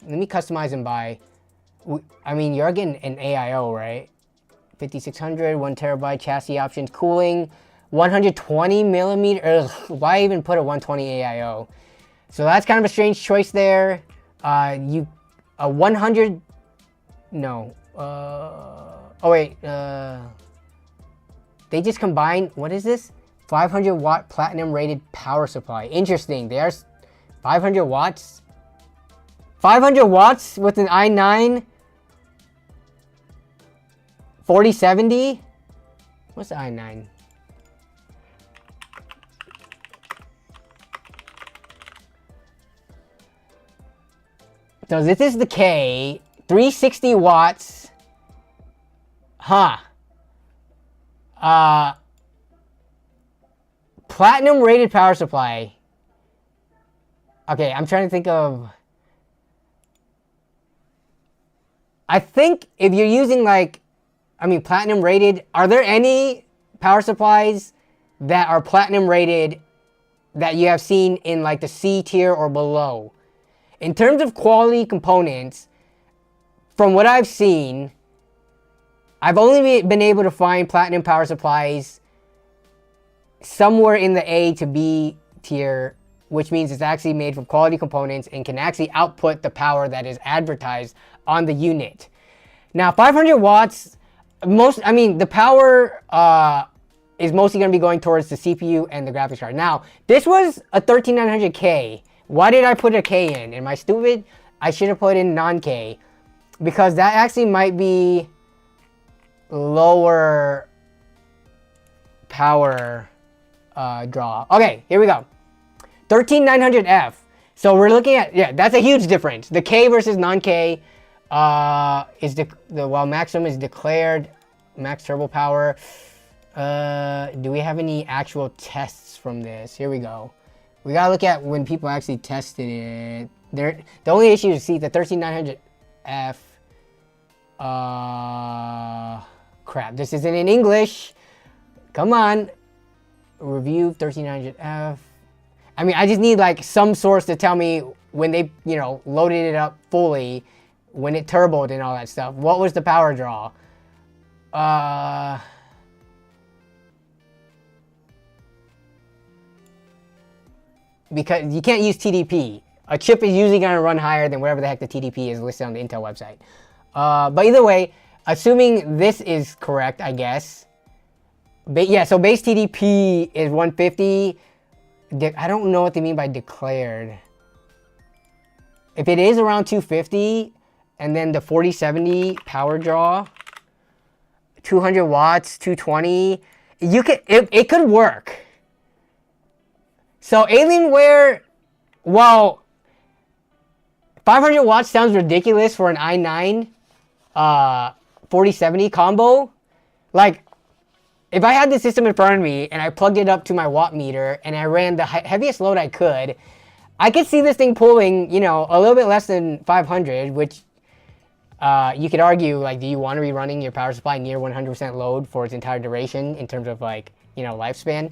Let me customize and buy. I mean, you're getting an AIO, right? 5600, 1 terabyte chassis options, cooling, 120 millimeter. Ugh, why even put a 120 AIO? So that's kind of a strange choice there. A 100. No. Oh wait. They just combined, what is this? 500 watt platinum rated power supply. Interesting. They are 500 watts. 500 watts with an i9 4070. What's the i9? So this is the K. 360 watts. Huh. Platinum rated power supply. Okay, I'm trying to think of. I think if you're using like, I mean, platinum rated, are there any power supplies that are platinum rated that you have seen in like the C tier or below? In terms of quality components, from what I've seen, I've only been able to find platinum power supplies somewhere in the A to B tier, which means it's actually made from quality components and can actually output the power that is advertised on the unit. Now, 500 watts, the power is mostly going to be going towards the CPU and the graphics card. Now, this was a 13900K. Why did I put a K in? Am I stupid? I should have put in non-K, because that actually might be lower power draw. Okay, here we go. 13900F. So we're looking at, yeah, that's a huge difference. The K versus non-K is while maximum is declared max turbo power. Do we have any actual tests from this? Here we go. We gotta look at when people actually tested it. The only issue is, see, the 13900F. Crap, this isn't in English. Come on. Review 13900F. I mean, I just need like some source to tell me when they, you know, loaded it up fully, when it turboed and all that stuff. What was the power draw? Because you can't use TDP. A chip is usually going to run higher than whatever the heck the TDP is listed on the Intel website. But either way, assuming this is correct, I guess. Yeah, so base TDP is 150. I don't know what they mean by declared. If it is around 250, and then the 4070 power draw, 200 watts, 220, it could work. So Alienware, well, 500 watts sounds ridiculous for an i9 4070 combo. Like, if I had the system in front of me and I plugged it up to my watt meter and I ran the heaviest load I could see this thing pulling, you know, a little bit less than 500, which you could argue, like, do you want to be running your power supply near 100% load for its entire duration in terms of, like, you know, lifespan?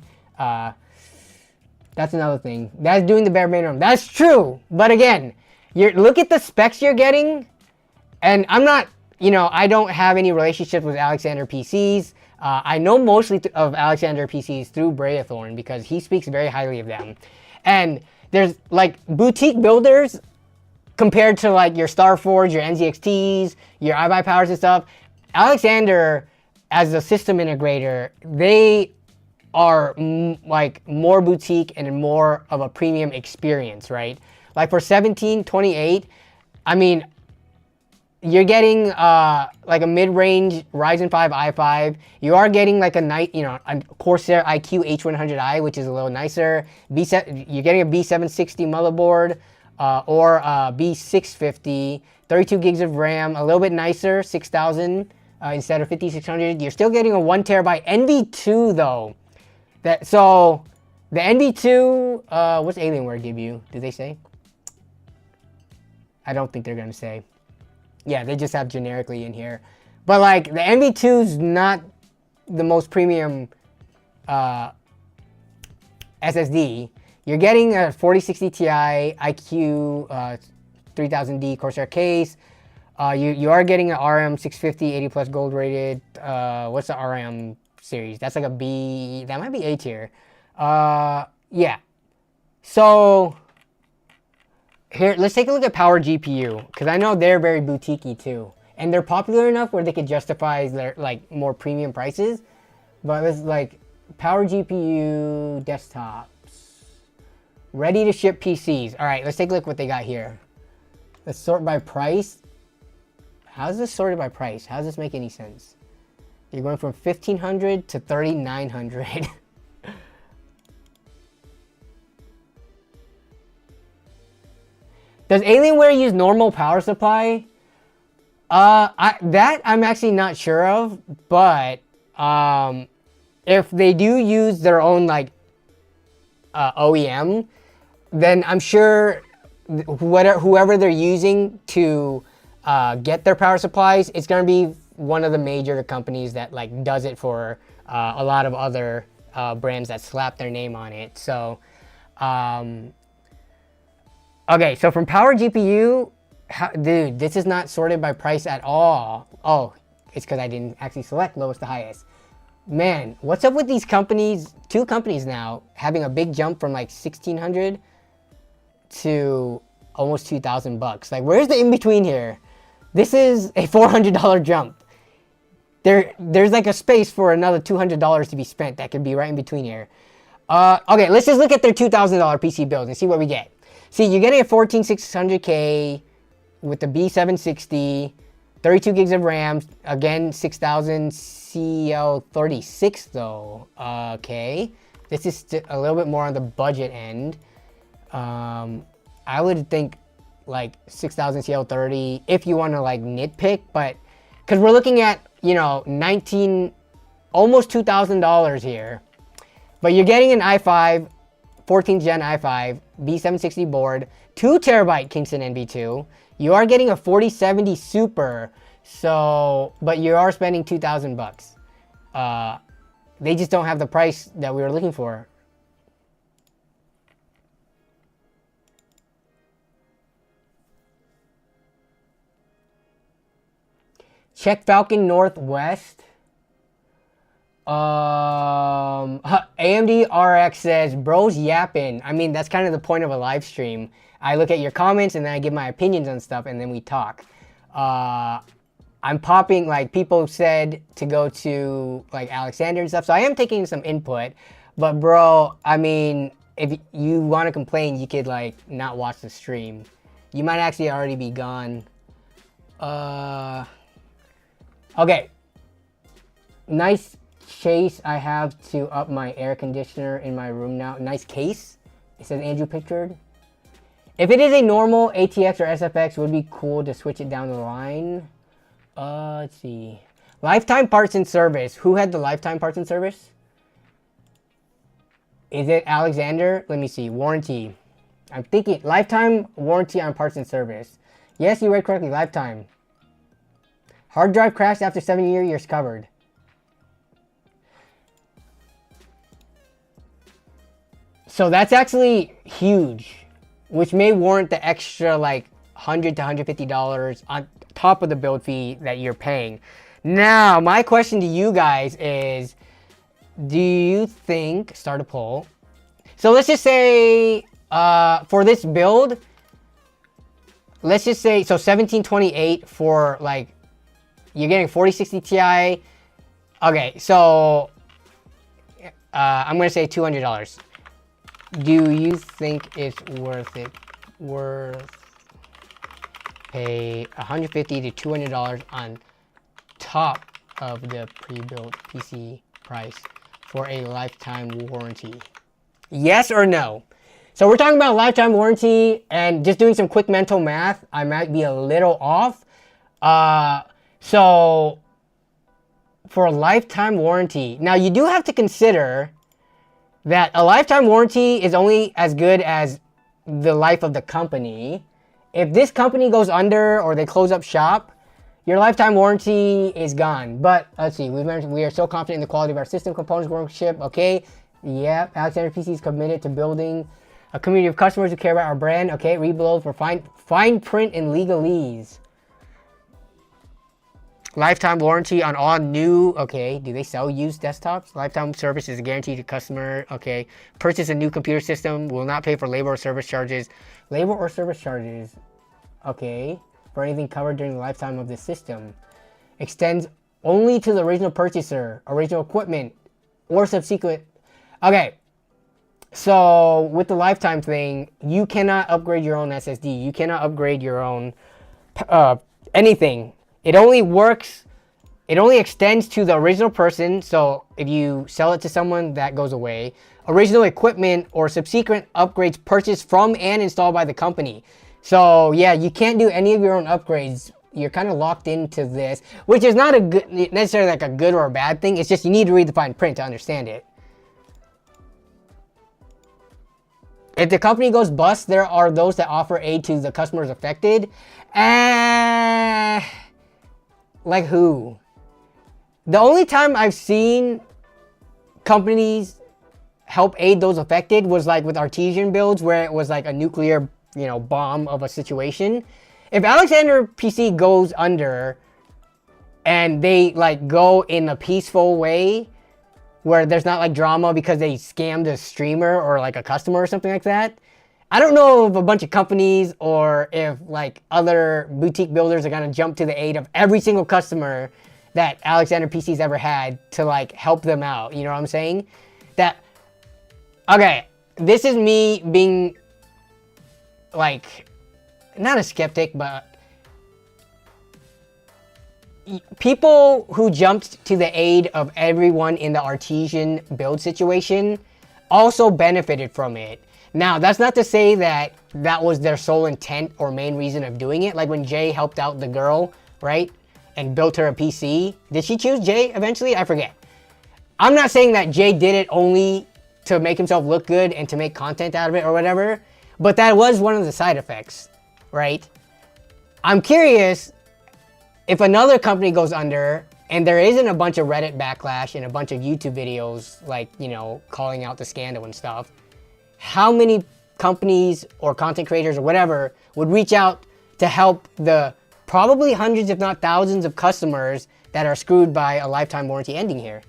That's another thing. That's doing the bare minimum. That's true. But again, look at the specs you're getting. And I'm not, you know, I don't have any relationship with Alexander PCs. I know mostly of Alexander PCs through Brayathorn because he speaks very highly of them. And there's like boutique builders compared to like your Starforge, your NZXTs, your iBuyPowers and stuff. Alexander, as a system integrator, they are like more boutique and more of a premium experience, right? Like for 1728, I mean, you're getting like a mid-range Ryzen 5 i5. You are getting like a Corsair iQ H100i, which is a little nicer. You're getting a B760 motherboard or a B650, 32 gigs of RAM, a little bit nicer, 6,000 instead of 5,600. You're still getting a 1 terabyte NV2 though. So the NV2, what's Alienware give you? Did they say? I don't think they're gonna say. Yeah, they just have generically in here. But like the NV2's not the most premium SSD. You're getting a 4060 Ti iQ 3000D Corsair case. You are getting an RM 650 80 plus gold rated. What's the RM series? That's like a B. That might be A tier. Yeah. So here, let's take a look at Power GPU, because I know they're very boutique-y too. And they're popular enough where they could justify their like more premium prices. But let's like Power GPU desktops. Ready to ship PCs. Alright, let's take a look what they got here. Let's sort by price. How is this sorted by price? How does this make any sense? You're going from 1,500 to 3,900. Does Alienware use normal power supply? That I'm actually not sure of, but if they do use their own like OEM, then I'm sure whoever they're using to get their power supplies, it's gonna be one of the major companies that like does it for a lot of other brands that slap their name on it. So. Okay, so from Power GPU, dude, this is not sorted by price at all. Oh, it's because I didn't actually select lowest to highest. Man, what's up with these companies, 2 companies now, having a big jump from like 1,600 to almost 2,000 bucks? Like, where's the in-between here? This is a $400 jump. there's like a space for another $200 to be spent that could be right in between here. Okay, let's just look at their $2,000 PC build and see what we get. See, you're getting a 14600K with the B760, 32 gigs of RAM, again 6000 CL36 though. Okay, this is a little bit more on the budget end. I would think like 6000 CL30 if you want to like nitpick, but because we're looking at, you know, almost $2,000 here. But you're getting an i5, 14th gen i5, B760 board, 2 terabyte Kingston NV2. You are getting a 4070 Super, so, but you are spending 2,000 bucks. They just don't have the price that we were looking for. Check Falcon Northwest. AMD RX says, bro's yapping. I mean, that's kind of the point of a live stream. I look at your comments and then I give my opinions on stuff and then we talk. I'm popping, like people said to go to like Alexander and stuff. So I am taking some input, but bro, I mean, if you want to complain, you could like not watch the stream. You might actually already be gone. Okay. Nice chase I have to up my air conditioner in my room now. Nice case. It says Andrew Pictured. If it is a normal ATX or SFX, it would be cool to switch it down the line. Let's see. Lifetime parts and service. Who had the lifetime parts and service? Is it Alexander? Let me see. Warranty. I'm thinking lifetime warranty on parts and service. Yes, you read correctly. Lifetime. Hard drive crashed after 7 years covered. So that's actually huge, which may warrant the extra like $100 to $150 on top of the build fee that you're paying. Now, my question to you guys is, do you think, start a poll. So let's just say for this build, let's just say, so 1728 for like, you're getting 4060 Ti. Okay, so I'm gonna say $200. Do you think it's worth it? Pay $150 to $200 on top of the pre-built PC price for a lifetime warranty? Yes or no? So we're talking about lifetime warranty, and just doing some quick mental math, I might be a little off. So for a lifetime warranty, now you do have to consider that a lifetime warranty is only as good as the life of the company. If this company goes under or they close up shop, your lifetime warranty is gone. But let's see, we are so confident in the quality of our system components workmanship. Okay, yep, Alexander PC is committed to building a community of customers who care about our brand. Okay, read below for fine print and legalese. Lifetime warranty on all new, okay, do they sell used desktops? Lifetime service is guaranteed to customer, okay. Purchase a new computer system, will not pay for labor or service charges. Labor or service charges, okay, for anything covered during the lifetime of the system. Extends only to the original purchaser, original equipment, or subsequent. Okay, so with the lifetime thing, you cannot upgrade your own SSD. You cannot upgrade your own anything. It only works, it only extends to the original person. So if you sell it to someone, that goes away. Original equipment or subsequent upgrades purchased from and installed by the company. So yeah, you can't do any of your own upgrades. You're kind of locked into this, which is not a good, necessarily like a good or a bad thing. It's just you need to read the fine print to understand it. If the company goes bust, there are those that offer aid to the customers affected. Like who? The only time I've seen companies help aid those affected was like with artesian builds, where it was like a nuclear, you know, bomb of a situation. If Alexander PC goes under and they like go in a peaceful way where there's not like drama because they scammed a streamer or like a customer or something like that, I don't know if a bunch of companies or if like other boutique builders are gonna jump to the aid of every single customer that Alexander PC's ever had to like help them out. You know what I'm saying? That, okay, this is me being like, not a skeptic, but people who jumped to the aid of everyone in the artisan build situation also benefited from it. Now, that's not to say that that was their sole intent or main reason of doing it. Like when Jay helped out the girl, right? And built her a PC. Did she choose Jay eventually? I forget. I'm not saying that Jay did it only to make himself look good and to make content out of it or whatever, but that was one of the side effects, right? I'm curious if another company goes under and there isn't a bunch of Reddit backlash and a bunch of YouTube videos like, you know, calling out the scandal and stuff, how many companies or content creators or whatever would reach out to help the probably hundreds if not thousands of customers that are screwed by a lifetime warranty ending here?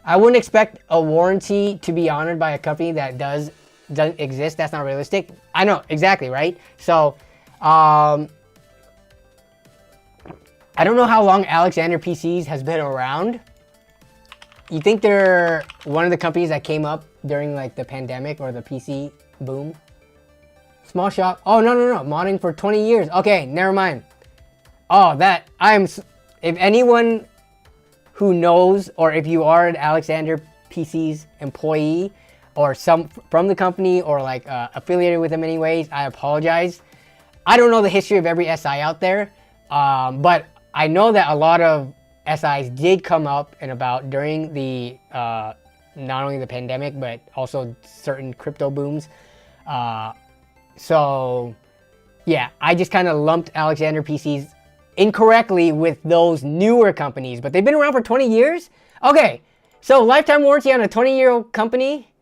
I wouldn't expect a warranty to be honored by a company that doesn't exist. That's not realistic. I know, exactly, right? So, I don't know how long Alexander PCs has been around. You think they're one of the companies that came up during like the pandemic or the PC boom? Small shop. Oh, no. Modding for 20 years. Okay, never mind. Oh, if anyone who knows, or if you are an Alexander PC's employee or some from the company or like affiliated with them anyways, I apologize. I don't know the history of every SI out there, but I know that a lot of SIs did come up and about during the, not only the pandemic, but also certain crypto booms. So yeah, I just kind of lumped Alexander PCs incorrectly with those newer companies, but they've been around for 20 years? Okay, so lifetime warranty on a 20-year-old company?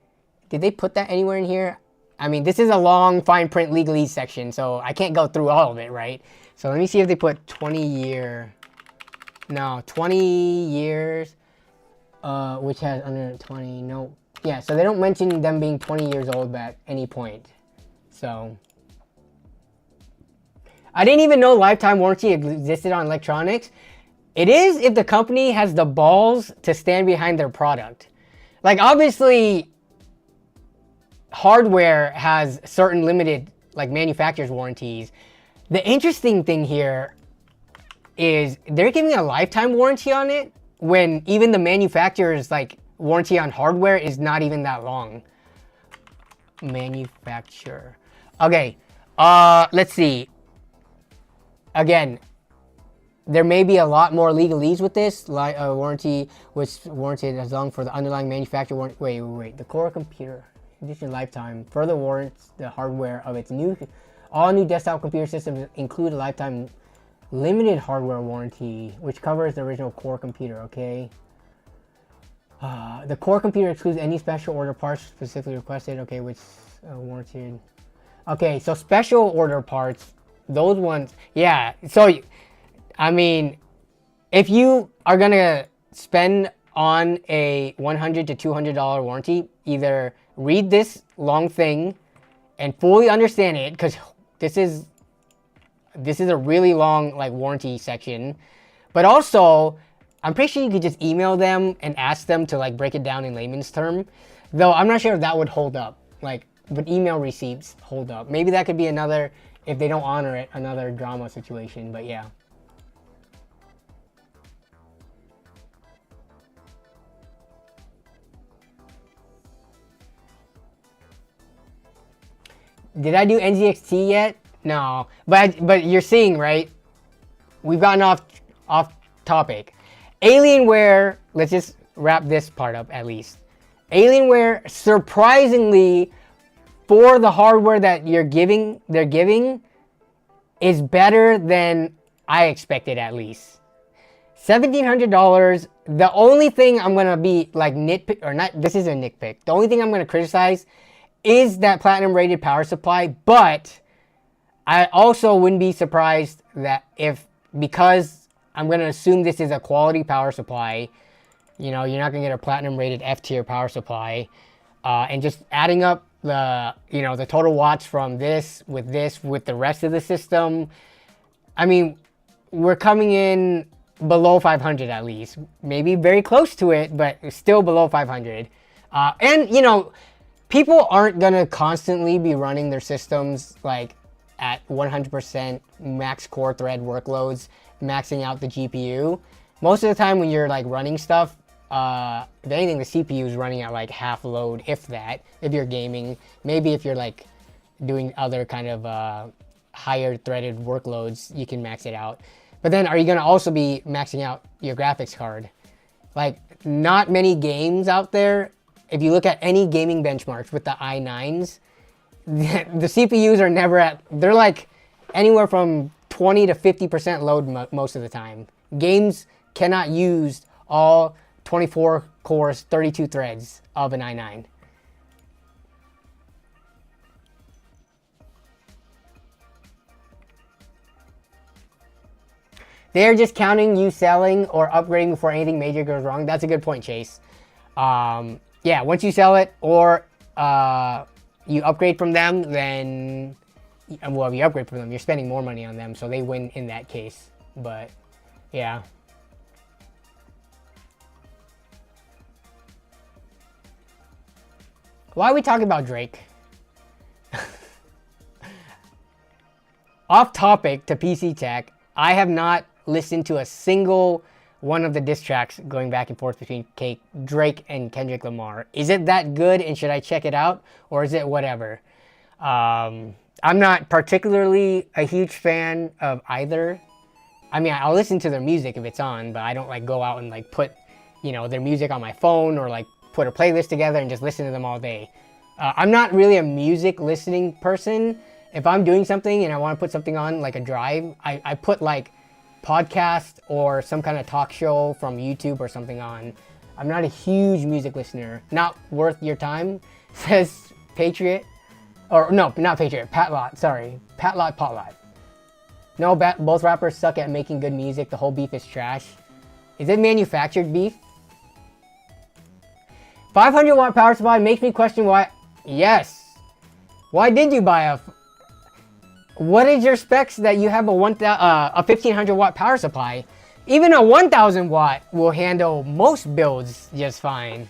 Did they put that anywhere in here? I mean, this is a long fine print legalese section, so I can't go through all of it, right? So let me see if they put 20 years, which has under 20, no. Yeah, so they don't mention them being 20 years old at any point. So I didn't even know lifetime warranty existed on electronics. It is if the company has the balls to stand behind their product. Like obviously, hardware has certain limited like manufacturer's warranties. The interesting thing here is they're giving a lifetime warranty on it when even the manufacturer's like warranty on hardware is not even that long. Manufacturer. Okay, let's see. Again, there may be a lot more legalese with this. Warranty which warranted as long for the underlying manufacturer. Wait. The core computer condition lifetime further warrants the hardware of its all new desktop computer systems include a lifetime limited hardware warranty, which covers the original core computer. Okay. The core computer excludes any special order parts specifically requested. Okay, which warranted. Okay, so special order parts, those ones, yeah. So, I mean, if you are gonna spend on a $100 to $200 warranty, either read this long thing and fully understand it, because this is a really long like warranty section, but also I'm pretty sure you could just email them and ask them to like break it down in layman's term, though I'm not sure if that would hold up. Like, but email receipts hold up. Maybe that could be another, if they don't honor it, another drama situation, but yeah. Did I do NZXT yet? No, but you're seeing, right? We've gotten off topic. Alienware, let's just wrap this part up at least. Alienware, surprisingly, for the hardware that they're giving, is better than I expected at least. $1,700. The only thing I'm gonna be like nitpick, or not, this is a nitpick. The only thing I'm gonna criticize is that platinum rated power supply, but I also wouldn't be surprised that because I'm going to assume this is a quality power supply, you know, you're not going to get a platinum rated F tier power supply, and just adding up the, you know, the total watts from this with the rest of the system. I mean, we're coming in below 500 at least. Maybe very close to it, but still below 500. And, you know, people aren't going to constantly be running their systems like at 100% max core thread workloads, maxing out the GPU. Most of the time when you're like running stuff, if anything, the CPU is running at like half load, if that, if you're gaming. Maybe if you're like doing other kind of higher threaded workloads, you can max it out. But then are you going to also be maxing out your graphics card? Like, not many games out there, if you look at any gaming benchmarks with the i9s, the CPUs are never at, they're like anywhere from 20 to 50% load most of the time. Games cannot use all 24 cores, 32 threads of an i9. They're just counting you selling or upgrading before anything major goes wrong. That's a good point, Chase. Yeah, once you sell it or you upgrade from them, then, well, if you upgrade from them, you're spending more money on them, so they win in that case. But, yeah. Why are we talking about Drake? Off topic to PC Tech, I have not listened to a single one of the diss tracks going back and forth between Drake and Kendrick Lamar. Is it that good and should I check it out? Or is it whatever? I'm not particularly a huge fan of either. I mean, I'll listen to their music if it's on, but I don't like go out and like put, you know, their music on my phone or like put a playlist together and just listen to them all day. I'm not really a music listening person. If I'm doing something and I want to put something on like a drive, I put like podcast or some kind of talk show from YouTube or something on. I'm not a huge music listener. Not worth your time, says Patriot. Or no, not Patriot, Patlot, sorry. Patlot Potlot. No, both rappers suck at making good music. The whole beef is trash. Is it manufactured beef? 500 watt power supply makes me question why. Yes. Why did you buy a... What is your specs that you have a 1500 watt power supply? Even a 1000 watt will handle most builds just fine.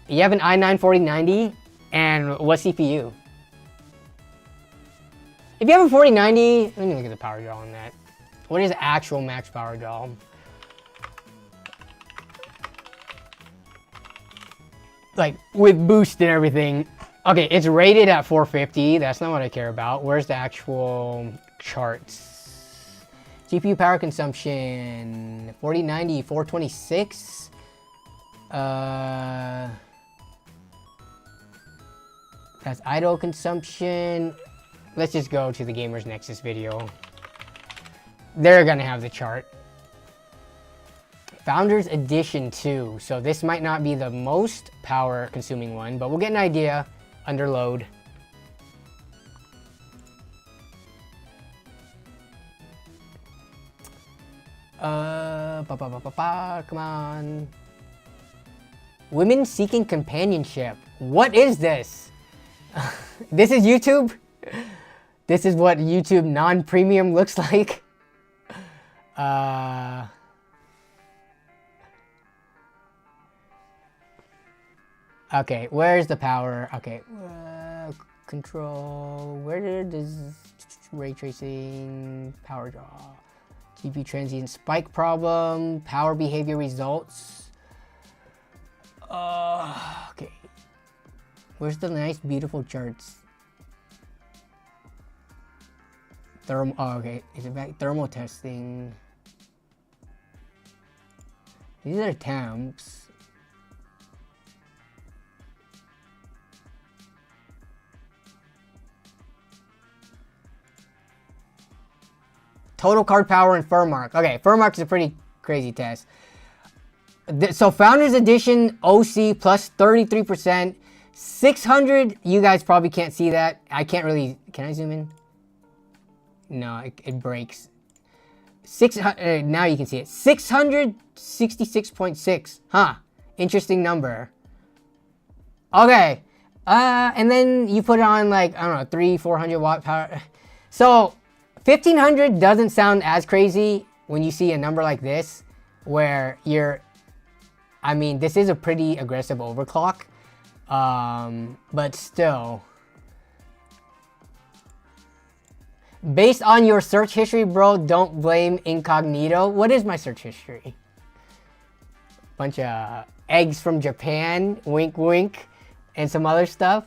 You have an i9 4090 and what CPU? If you have a 4090, let me look at the power draw on that. What is actual max power draw? Like with boost and everything. Okay, it's rated at 450. That's not what I care about. Where's the actual charts? GPU power consumption 4090, 426. That's idle consumption. Let's just go to the Gamers Nexus video. They're gonna have the chart. Founders Edition 2. So this might not be the most power consuming one, but we'll get an idea under load. Come on. Women seeking companionship. What is this? This is YouTube? This is what YouTube non-premium looks like? Okay, where's the power? Okay, control. Where does ray tracing, power draw, GPU transient spike problem, power behavior results. Okay, where's the nice, beautiful charts? Okay, is it back? Thermal testing. These are temps. Total card power and Furmark. Okay, Furmark is a pretty crazy test. So Founders Edition OC plus 33%. 600, you guys probably can't see that. I can't really, can I zoom in? No, it breaks. 600, now you can see it. 666.6, huh? Interesting number. Okay. And then you put it on like, I don't know, 400 watt power. So 1500 doesn't sound as crazy when you see a number like this, where I mean, this is a pretty aggressive overclock. But still, based on your search history, bro, don't blame incognito. What is my search history? Bunch of eggs from Japan, wink wink, and some other stuff.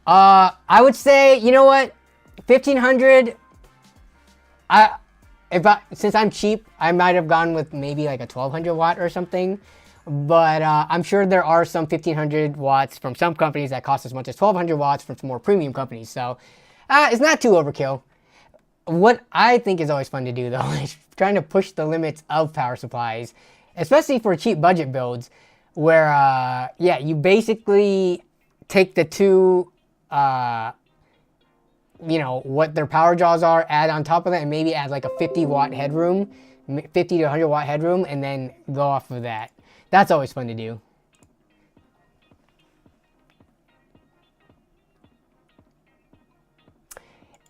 I would say, you know what, 1500. Since I'm cheap, I might have gone with maybe like a 1200 watt or something. But I'm sure there are some 1500 watts from some companies that cost as much as 1200 watts from some more premium companies. So it's not too overkill. What I think is always fun to do, though, is trying to push the limits of power supplies, especially for cheap budget builds, where, yeah, you basically take the two, you know, what their power jaws are, add on top of that, and maybe add like a 50 watt headroom, 50 to 100 watt headroom, and then go off of that. That's always fun to do.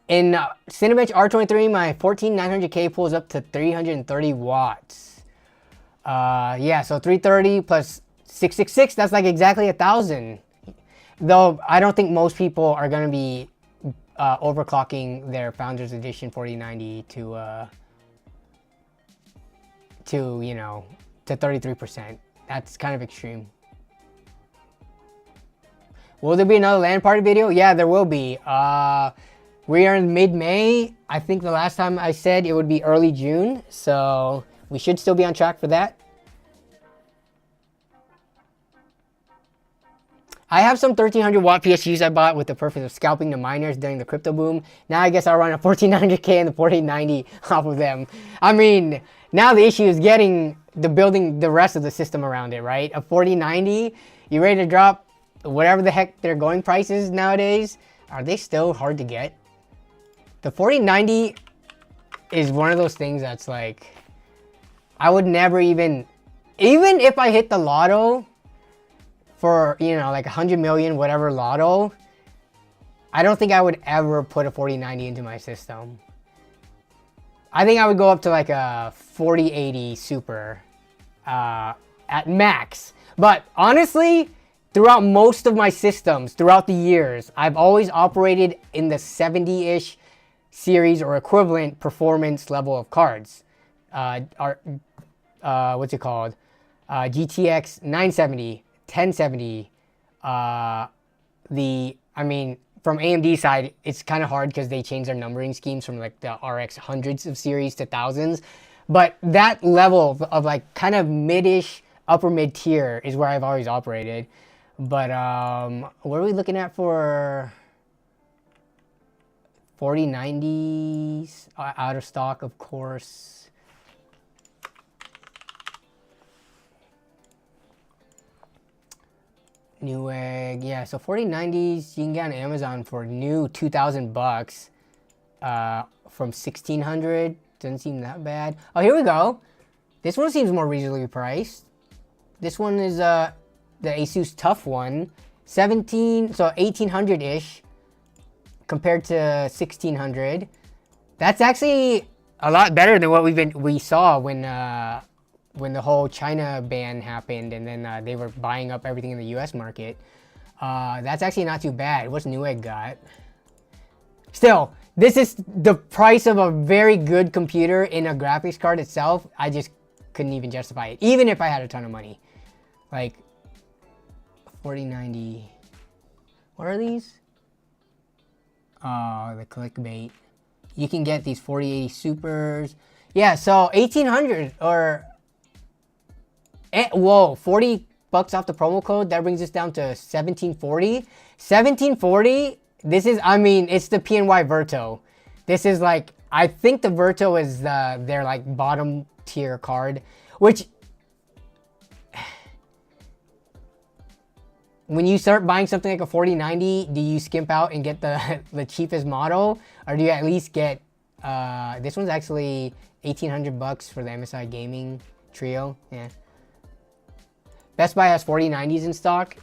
In Cinebench R23, my 14900K pulls up to 330 watts. Yeah, so 330 plus 666, that's like exactly 1,000. Though I don't think most people are going to be overclocking their Founders Edition 4090 to, you know, to 33%. That's kind of extreme. Will there be another LAN party video? Yeah, there will be. We are in mid-May. I think the last time I said it would be early June, so we should still be on track for that. I have some 1300 watt PSUs I bought with the purpose of scalping the miners during the crypto boom. Now I guess I'll run a 1400K and the 4890 off of them. I mean, now the issue is building the rest of the system around it, right? A 4090, you ready to drop whatever the heck their going prices nowadays? Are they still hard to get? The 4090 is one of those things that's like, I would never even if I hit the lotto for, you know, like 100 million, whatever lotto, I don't think I would ever put a 4090 into my system. I think I would go up to like a 4080 Super at max. But honestly, throughout most of my systems, throughout the years, I've always operated in the 70-ish series or equivalent performance level of cards. What's it called? GTX 970, 1070. I mean, from AMD side, it's kind of hard because they change their numbering schemes from like the RX hundreds of series to thousands. But that level of like kind of mid-ish, upper mid tier is where I've always operated. But what are we looking at for 4090s? Out of stock, of course. Newegg, yeah. So 4090s you can get on Amazon for new 2,000 bucks. From 1,600, doesn't seem that bad. Oh, here we go. This one seems more reasonably priced. This one is the Asus Tough one, 1800-ish compared to 1600. That's actually a lot better than what we saw when the whole China ban happened and then they were buying up everything in the US market. That's actually not too bad. What's Newegg got? Still, this is the price of a very good computer in a graphics card itself. I just couldn't even justify it, even if I had a ton of money. Like 4090. What are these? Oh, the clickbait. You can get these 4080 Supers. Yeah, so 1,800 or whoa, 40 bucks off the promo code. That brings us down to 1740. 1740. This is, I mean, it's the PNY Verto. This is like, I think the Verto is their like bottom tier card, which when you start buying something like a 4090, do you skimp out and get the cheapest model, or do you at least get this one's actually 1,800 bucks for the MSI Gaming Trio? Yeah. Best Buy has 4090s in stock.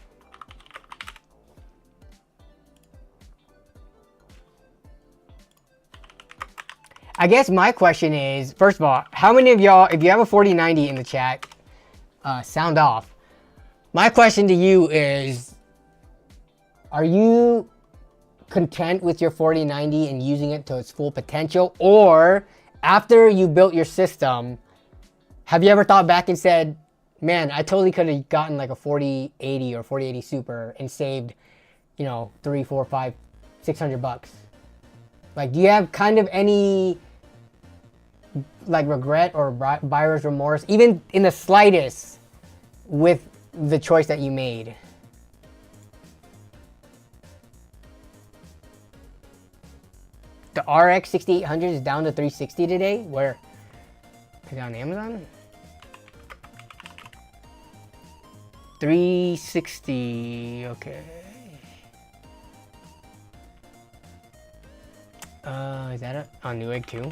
I guess my question is, first of all, how many of y'all, if you have a 4090 in the chat, sound off. My question to you is, are you content with your 4090 and using it to its full potential? Or after you built your system, have you ever thought back and said, man, I totally could have gotten like a 4080 or 4080 Super and saved, you know, 3, 4, 5, 600 bucks? Like, do you have kind of any like regret or buyer's remorse, even in the slightest, with the choice that you made? The RX 6800 is down to 360 today. Where? Is it on Amazon? 360. Okay. Is that on Newegg too?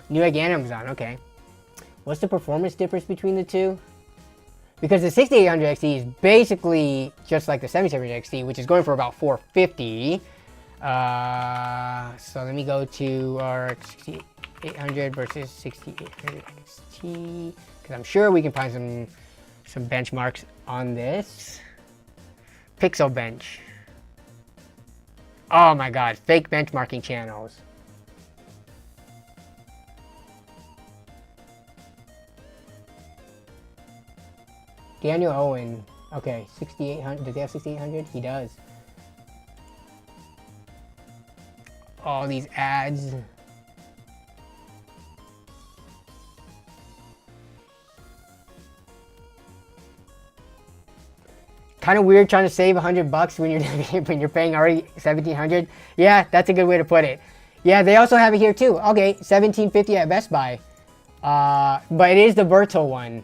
Newegg and Amazon. Okay. What's the performance difference between the two? Because the 6800 XT is basically just like the 7700 XT, which is going for about $450. So let me go to our 6800 versus 6800 XT, because I'm sure we can find some benchmarks on this. Pixel Bench. Oh my god, fake benchmarking channels. Daniel Owen. Okay, 6800. Does he have 6800? He does. All these ads. Kind of weird trying to save $100 when you're paying already $1,700. Yeah, that's a good way to put it. Yeah, they also have it here too. Okay, $1,750 at Best Buy. But it is the Virtual one.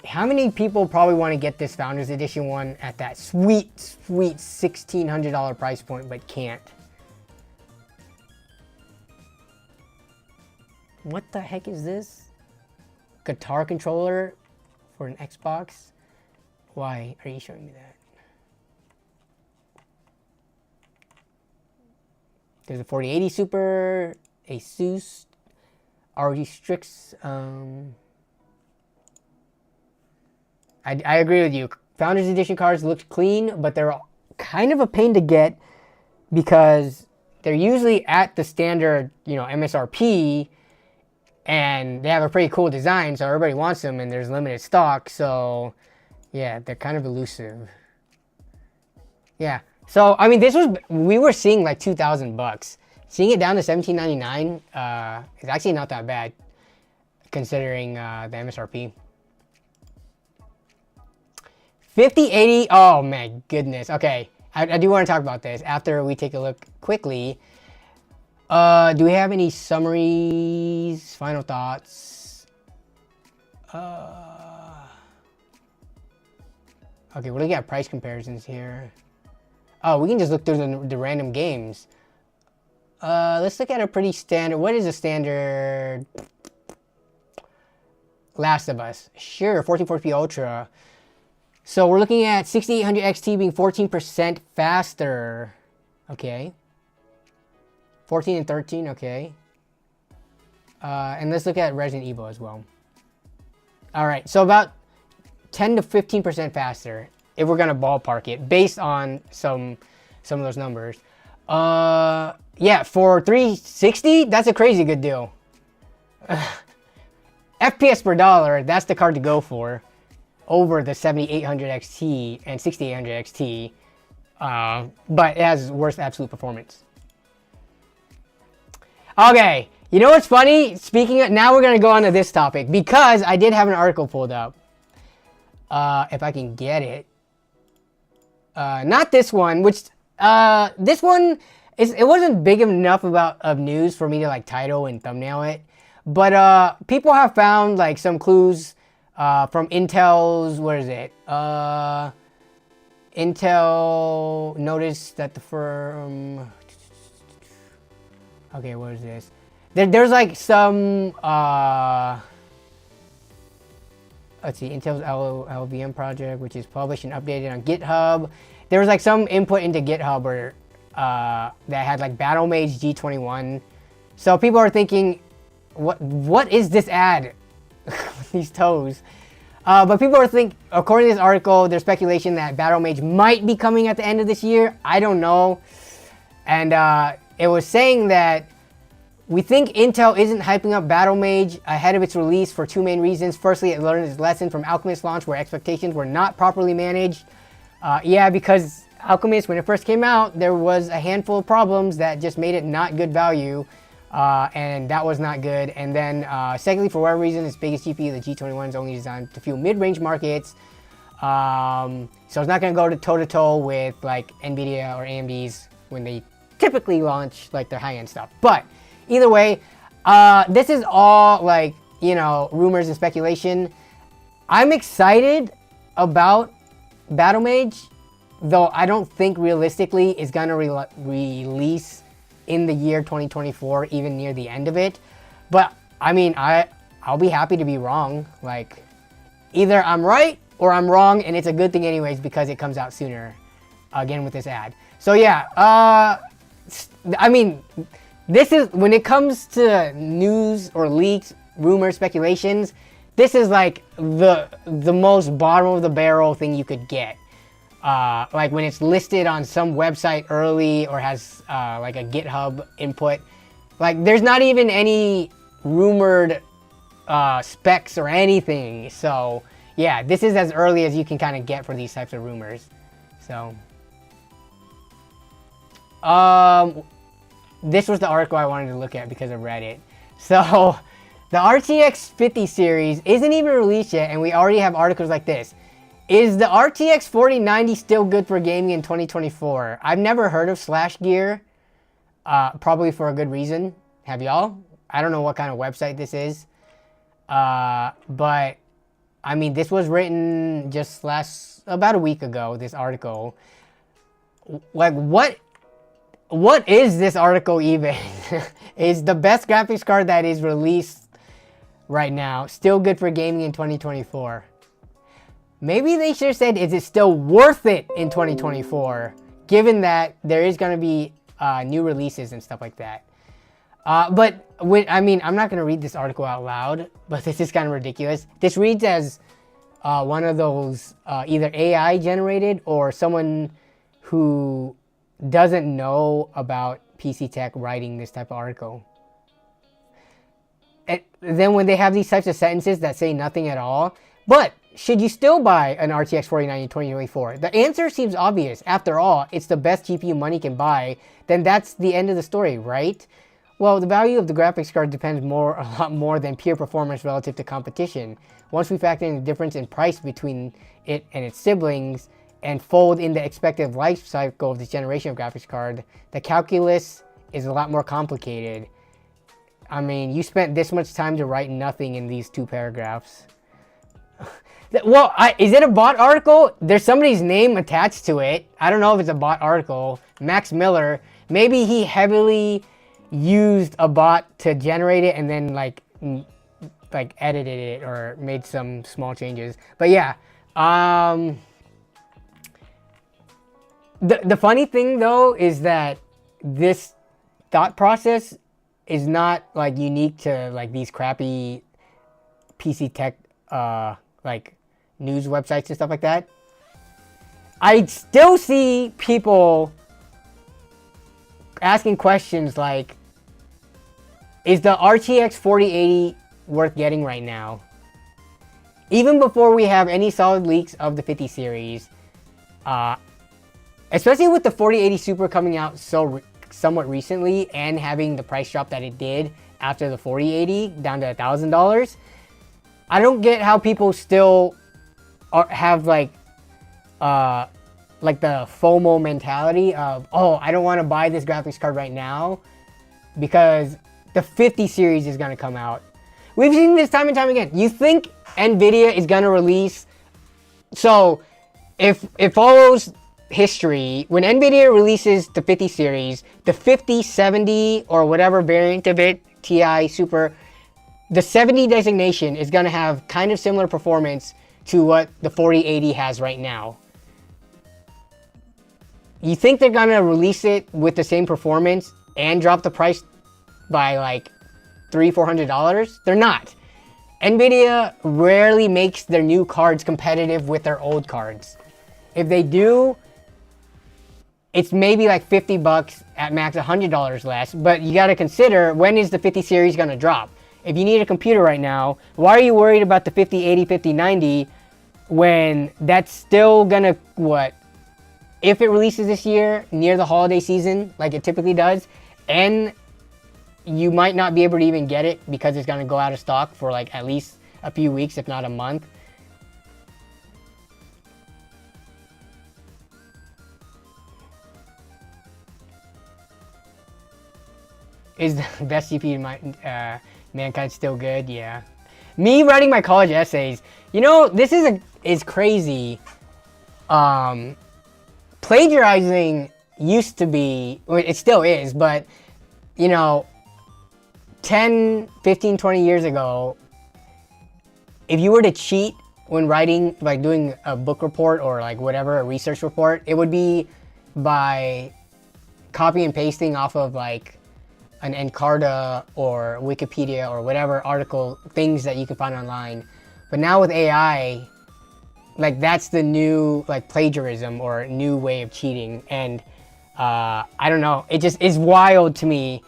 How many people probably want to get this Founders Edition one at that sweet, sweet $1,600 price point, but can't? What the heck is this? Guitar controller for an Xbox? Why are you showing me that? There's a 4080 Super, Asus, ROG Strix. I agree with you. Founders Edition cards look clean, but they're kind of a pain to get because they're usually at the standard, you know, MSRP, and they have a pretty cool design, so everybody wants them, and there's limited stock. So, yeah, they're kind of elusive. Yeah. So, I mean, we were seeing like $2,000. Seeing it down to $1,799 is actually not that bad, considering the MSRP. 5080, oh my goodness. Okay, I do want to talk about this after we take a look quickly. Do we have any summaries, final thoughts? Okay, we're looking at price comparisons here. Oh, we can just look through the random games. Let's look at a pretty standard, what is a standard? Last of Us, sure, 1440p Ultra. So we're looking at 6800 XT being 14% faster. Okay. 14 and 13, okay. And let's look at Resident Evil as well. All right, so about 10 to 15% faster, if we're gonna ballpark it, based on some of those numbers. Yeah, for 360, that's a crazy good deal. FPS per dollar, that's the card to go for, over the 7800 XT and 6800 XT, but it has worse absolute performance. Okay, you know what's funny? Speaking of, now we're gonna go on to this topic because I did have an article pulled up. If I can get it. Not this one, which this one it wasn't big enough of news for me to like title and thumbnail it, but people have found like some clues. From Intel's, where is it? Intel noticed that the firm. Okay, what is this? There's like some let's see, Intel's LLVM project, which is published and updated on GitHub. There was like some input into GitHub where that had like Battlemage G21. So people are thinking, what is this ad? These toes. But people are according to this article, there's speculation that Battlemage might be coming at the end of this year. I don't know. And it was saying that we think Intel isn't hyping up Battlemage ahead of its release for two main reasons. Firstly, it learned its lesson from Alchemist launch where expectations were not properly managed. Yeah, because Alchemist, when it first came out, there was a handful of problems that just made it not good value. And that was not good. And then secondly, for whatever reason, its biggest GPU, the G21, is only designed to fuel mid-range markets. So it's not going to go toe-to-toe with like NVIDIA or AMD's when they typically launch like their high-end stuff. But either way, this is all like, you know, rumors and speculation. I'm excited about Battlemage, though I don't think realistically it's going to release in the year 2024, even near the end of it. But I mean, I'll be happy to be wrong. Like, either I'm right or I'm wrong, and it's a good thing anyways because it comes out sooner. Again with this ad. So yeah, I mean, this is, when it comes to news or leaks, rumors, speculations, this is like the most bottom of the barrel thing you could get. Like when it's listed on some website early or has like a GitHub input. Like there's not even any rumored specs or anything. So yeah, this is as early as you can kind of get for these types of rumors. So this was the article I wanted to look at because I read it. So the RTX 50 series isn't even released yet, and we already have articles like this. Is the RTX 4090 still good for gaming in 2024? I've never heard of Slash Gear, probably for a good reason. Have y'all? I don't know what kind of website this is. But, I mean, this was written just about a week ago, this article. Like, what is this article even? Is the best graphics card that is released right now still good for gaming in 2024? Maybe they should have said, is it still worth it in 2024? Given that there is going to be new releases and stuff like that. But, I mean, I'm not going to read this article out loud, but this is kind of ridiculous. This reads as one of those either AI generated or someone who doesn't know about PC tech writing this type of article. And then when they have these types of sentences that say nothing at all, but should you still buy an RTX 4090 in 2024? The answer seems obvious. After all, it's the best GPU money can buy. Then that's the end of the story, right? Well, the value of the graphics card depends a lot more than pure performance relative to competition. Once we factor in the difference in price between it and its siblings and fold in the expected life cycle of this generation of graphics card, the calculus is a lot more complicated. I mean, you spent this much time to write nothing in these 2 paragraphs. Well, is it a bot article? There's somebody's name attached to it. I don't know if it's a bot article. Max Miller. Maybe he heavily used a bot to generate it and then like edited it or made some small changes. But yeah. The funny thing though is that this thought process is not like unique to like these crappy PC tech like news websites and stuff like that. I still see people asking questions like, is the RTX 4080 worth getting right now? Even before we have any solid leaks of the 50 series, especially with the 4080 Super coming out somewhat recently and having the price drop that it did after the 4080 down to $1,000, I don't get how people still have like the FOMO mentality of, oh, I don't want to buy this graphics card right now because the 50 series is going to come out. We've seen this time and time again. You think NVIDIA is going to release... So, if it follows history, when NVIDIA releases the 50 series, the 5070 or whatever variant of it, Ti, Super, the 70 designation is going to have kind of similar performance to what the 4080 has right now. You think they're going to release it with the same performance and drop the price by like $300-$400? They're not. NVIDIA rarely makes their new cards competitive with their old cards. If they do, it's maybe like 50 bucks at max, $100 less. But you got to consider, when is the 50 series going to drop? If you need a computer right now, why are you worried about the 5080, 5090 when that's still going to, what? If it releases this year near the holiday season, like it typically does, and you might not be able to even get it because it's going to go out of stock for like at least a few weeks, if not a month. Is the best CPU in mankind still good? Yeah. Me writing my college essays, you know, this is crazy. Plagiarizing used to be, well, it still is, but you know, 10, 15, 20 years ago, if you were to cheat when writing, like doing a book report or like whatever, a research report, it would be by copy and pasting off of like an Encarta or Wikipedia or whatever article, things that you can find online. But now with AI, like that's the new like plagiarism or new way of cheating. And I don't know, it just is wild to me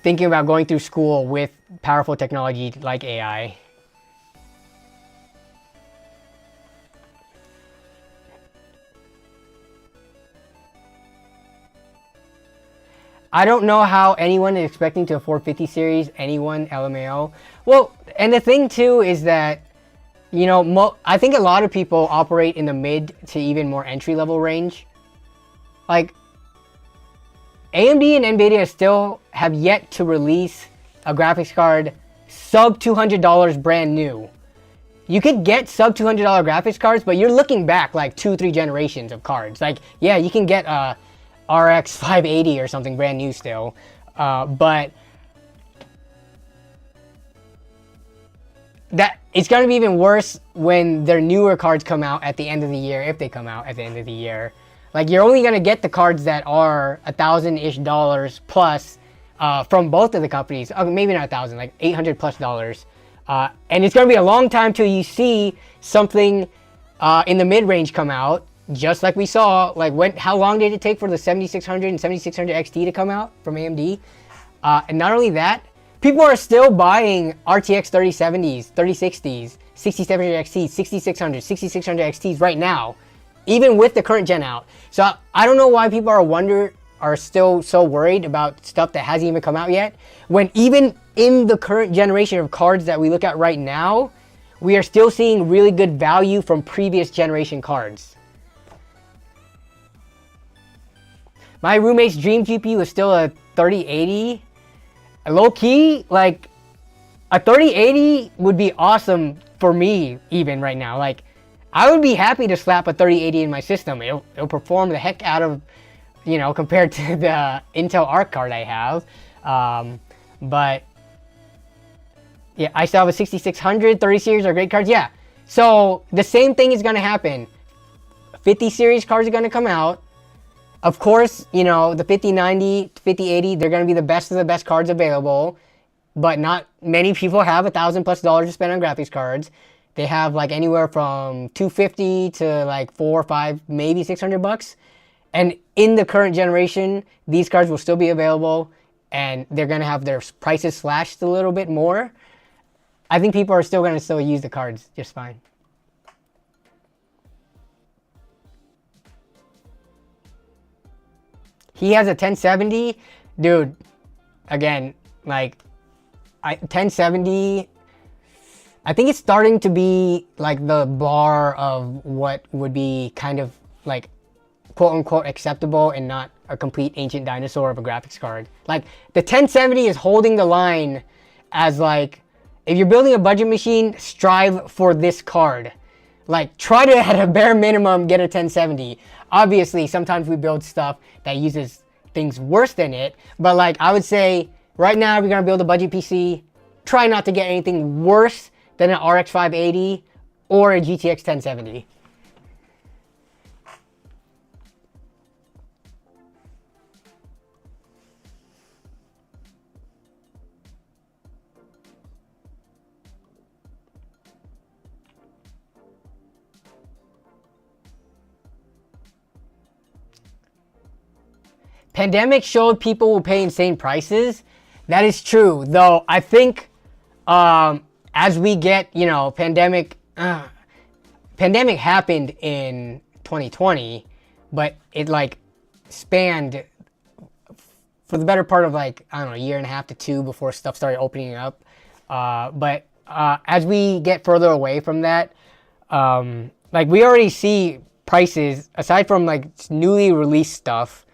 thinking about going through school with powerful technology like AI. I don't know how anyone is expecting to afford 50 series, anyone, LMAO. Well, and the thing too is that, you know, I think a lot of people operate in the mid to even more entry level range. Like, AMD and NVIDIA still have yet to release a graphics card sub $200 brand new. You could get sub $200 graphics cards, but you're looking back like 2-3 generations of cards. Like, yeah, you can get a RX 580 or something brand new still, but that it's going to be even worse when their newer cards come out at the end of the year, if they come out at the end of the year. Like, you're only going to get the cards that are $1,000-ish plus from both of the companies. Maybe not 1,000, like $800+ and it's going to be a long time till you see something in the mid-range come out. Just like we saw, like how long did it take for the 7600 and 7600 XT to come out from AMD? And not only that, people are still buying RTX 3070s, 3060s, 6700 XTs, 6600, 6600 XTs right now, even with the current gen out. So I don't know why people are still so worried about stuff that hasn't even come out yet, when even in the current generation of cards that we look at right now, we are still seeing really good value from previous generation cards. My roommate's dream GPU is still a 3080. Low key, like a 3080 would be awesome for me even right now. Like, I would be happy to slap a 3080 in my system. It'll perform the heck out of, you know, compared to the Intel Arc card I have. But yeah, I still have a 6600, 30 series are great cards. Yeah, so the same thing is going to happen. 50 series cards are going to come out. Of course, you know, the 5090, 5080, they're going to be the best of the best cards available, but not many people have $1,000+ to spend on graphics cards. They have like anywhere from $250 to like $400 or $500, maybe $600. And in the current generation, these cards will still be available and they're going to have their prices slashed a little bit more. I think people are still going to use the cards just fine. He has a 1070, dude. Again, like 1070. I think it's starting to be like the bar of what would be kind of like quote unquote acceptable and not a complete ancient dinosaur of a graphics card. Like the 1070 is holding the line as like, if you're building a budget machine, strive for this card. Like, try to, at a bare minimum, get a 1070. Obviously, sometimes we build stuff that uses things worse than it. But, like, I would say, right now, if you're going to build a budget PC, try not to get anything worse than an RX 580 or a GTX 1070. Pandemic showed people will pay insane prices. That is true, though. I think as we get, you know, pandemic happened in 2020, but it like spanned for the better part of like, I don't know, a year and a half to two before stuff started opening up. But as we get further away from that, like we already see prices aside from like newly released stuff.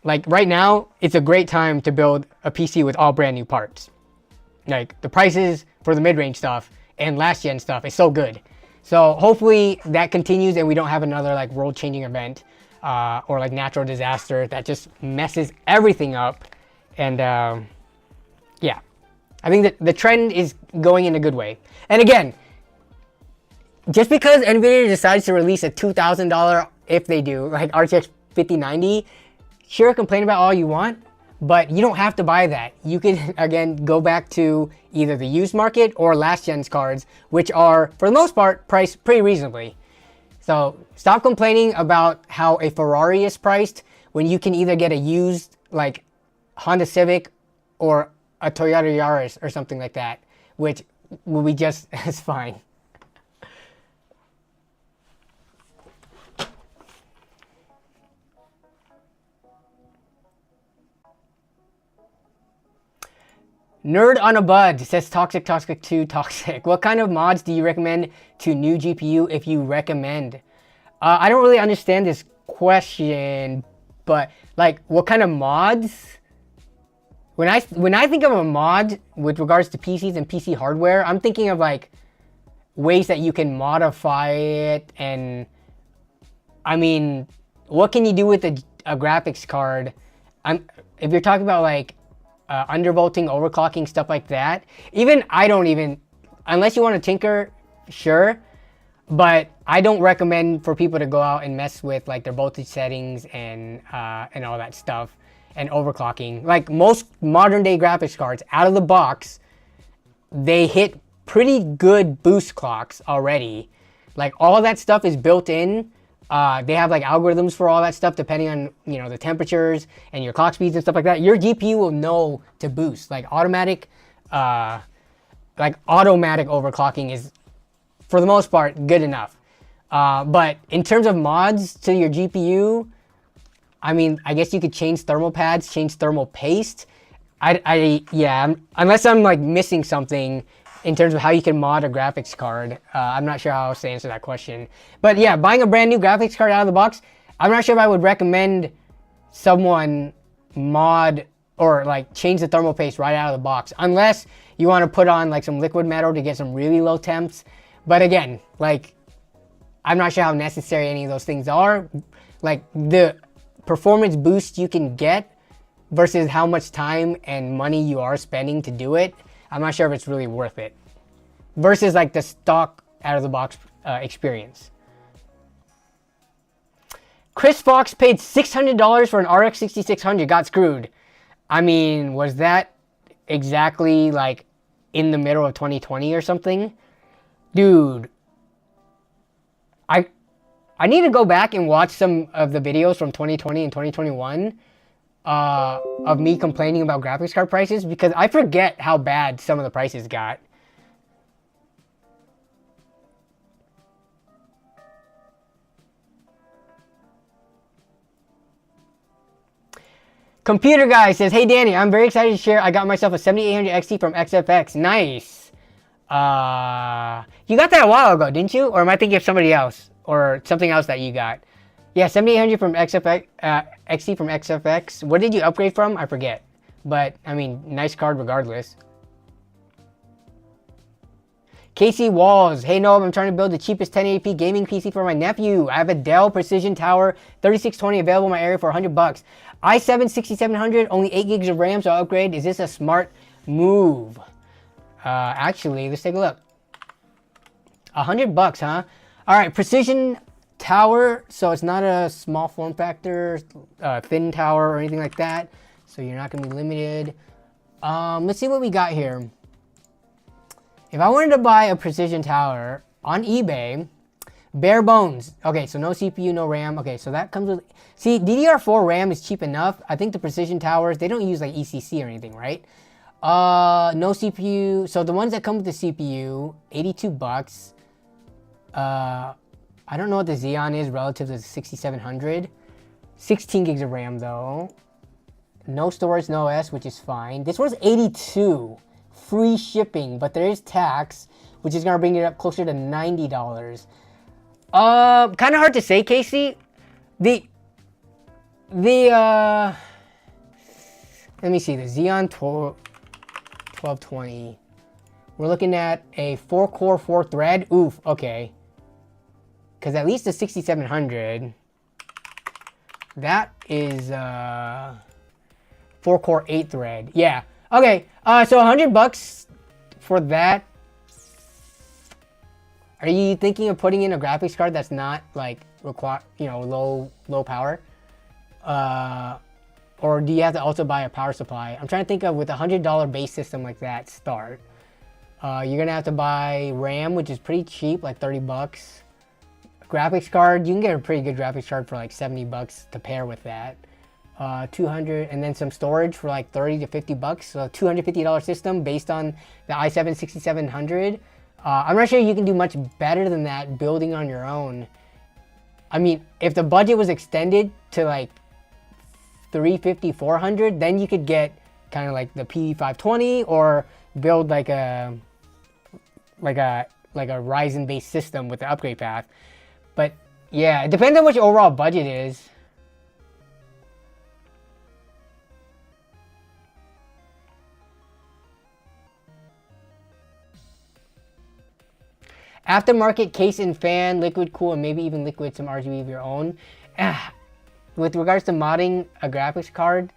Like right now, it's a great time to build a PC with all brand new parts. Like the prices for the mid-range stuff and last gen stuff is so good. So hopefully that continues and we don't have another like world-changing event or like natural disaster that just messes everything up. And yeah, I think that the trend is going in a good way. And again, just because NVIDIA decides to release a $2,000, if they do, like RTX 5090, sure, complain about all you want, but you don't have to buy that. You can, again, go back to either the used market or last gen's cards, which are, for the most part, priced pretty reasonably. So stop complaining about how a Ferrari is priced when you can either get a used, like, Honda Civic or a Toyota Yaris or something like that, which will be just as fine. Nerd on a Bud says toxic 2 toxic. What kind of mods do you recommend to new GPU if you recommend? I don't really understand this question, but like what kind of mods? When I think of a mod with regards to PCs and PC hardware, I'm thinking of like ways that you can modify it. And I mean, what can you do with a graphics card? If you're talking about like undervolting, overclocking, stuff like that. Unless you want to tinker, sure. But I don't recommend for people to go out and mess with like their voltage settings and all that stuff and overclocking. Like most modern day graphics cards out of the box, they hit pretty good boost clocks already. Like all that stuff is built in. They have like algorithms for all that stuff depending on, you know, the temperatures and your clock speeds and stuff like that. Your GPU will know to boost. Like automatic overclocking is, for the most part, good enough. But in terms of mods to your GPU, I mean, I guess you could change thermal pads, change thermal paste. Unless I'm like missing something in terms of how you can mod a graphics card. I'm not sure how else to answer that question. But yeah, buying a brand new graphics card out of the box, I'm not sure if I would recommend someone mod or like change the thermal paste right out of the box, unless you want to put on like some liquid metal to get some really low temps. But again, like, I'm not sure how necessary any of those things are. Like the performance boost you can get versus how much time and money you are spending to do it, I'm not sure if it's really worth it versus like the stock out of the box experience. Chris Fox paid $600 for an RX 6600, got screwed. I mean, was that exactly like in the middle of 2020 or something? Dude, I need to go back and watch some of the videos from 2020 and 2021 of me complaining about graphics card prices, because I forget how bad some of the prices got. Computer Guy says, hey Danny, I'm very excited to share I got myself a 7800 XT from XFX. Nice. You got that a while ago, didn't you? Or am I thinking of somebody else? Or something else that you got? Yeah, 7800 from XFX, XT from XFX. What did you upgrade from? I forget. But, I mean, nice card regardless. Casey Walls. Hey Noam, I'm trying to build the cheapest 1080p gaming PC for my nephew. I have a Dell Precision Tower 3620 available in my area for $100. i7 6700, only 8 gigs of RAM, so I'll upgrade. Is this a smart move. Actually, let's take a look. $100, huh? All right, precision tower. So it's not a small form factor, thin tower or anything like that. So you're not gonna be limited. Let's see what we got here. If I wanted to buy a precision tower on eBay, bare bones. Okay, so no CPU, no RAM. Okay, so that comes with... See, DDR4 RAM is cheap enough. I think the precision towers, they don't use like ECC or anything, right? No CPU. So the ones that come with the CPU, $82. I don't know what the Xeon is relative to the 6700. 16 gigs of RAM though. No storage, no OS, which is fine. This one's $82. Free shipping, but there is tax, which is gonna bring it up closer to $90. Kind of hard to say, Casey. Let me see, the Xeon 1220. We're looking at a 4-core, 4-thread. Oof, okay. Because at least the 6700, that is 4-core, 8-thread. Yeah. Okay. So $100 for that. Are you thinking of putting in a graphics card that's not like low power? Or do you have to also buy a power supply? I'm trying to think of with a $100 base system like that start. You're gonna have to buy RAM, which is pretty cheap, like $30. Graphics card, you can get a pretty good graphics card for like $70 to pair with that. 200, and then some storage for like $30 to $50. So $250 system based on the i7 6700. I'm not sure you can do much better than that building on your own. I mean, if the budget was extended to like $350, $400, then you could get kind of like the P520 or build like a Ryzen based system with the upgrade path. But yeah, it depends on what your overall budget is. Aftermarket case and fan, liquid cool, and maybe even liquid some RGB of your own. With regards to modding a graphics card,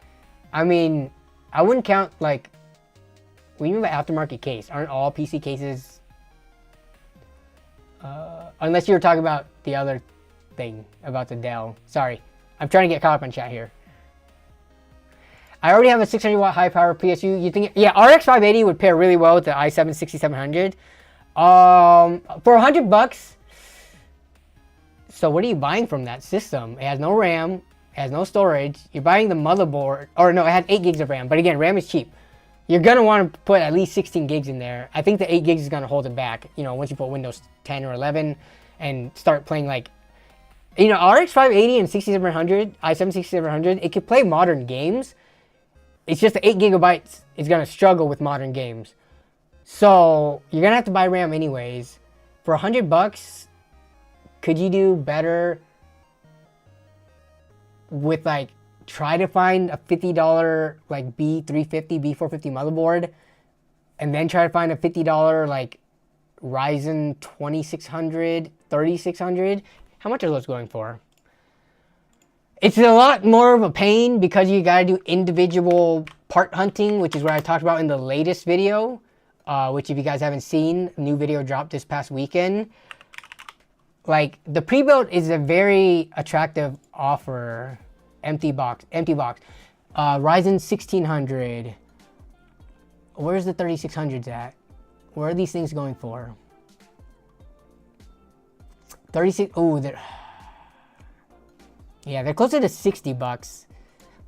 I mean, I wouldn't count like, what do you mean by aftermarket case? Aren't all PC cases, unless you were talking about the other thing, about the Dell. Sorry, I'm trying to get caught up on chat here. I already have a 600 watt high power PSU. You think, yeah, RX 580 would pair really well with the i7 6700. For $100, so what are you buying from that system? It has no RAM, it has no storage. You're buying the motherboard, or no, it has 8 gigs of RAM. But again, RAM is cheap. You're gonna want to put at least 16 gigs in there. I think the 8 gigs is gonna hold it back. You know, once you put Windows 10 or 11 and start playing like, you know, RX 580 and 6700, i7 6700, it could play modern games. It's just the 8 gigabytes is gonna struggle with modern games. So you're gonna have to buy RAM anyways. For $100, could you do better with like, try to find a $50 like B350, B450 motherboard, and then try to find a $50 like Ryzen 2600, 3600? How much are those going for? It's a lot more of a pain because you gotta do individual part hunting, which is what I talked about in the latest video. Which if you guys haven't seen, a new video dropped this past weekend. Like, the pre-built is a very attractive offer. Empty box. Ryzen 1600. Where's the 3600s at? Where are these things going for? 36, oh, yeah, they're closer to $60.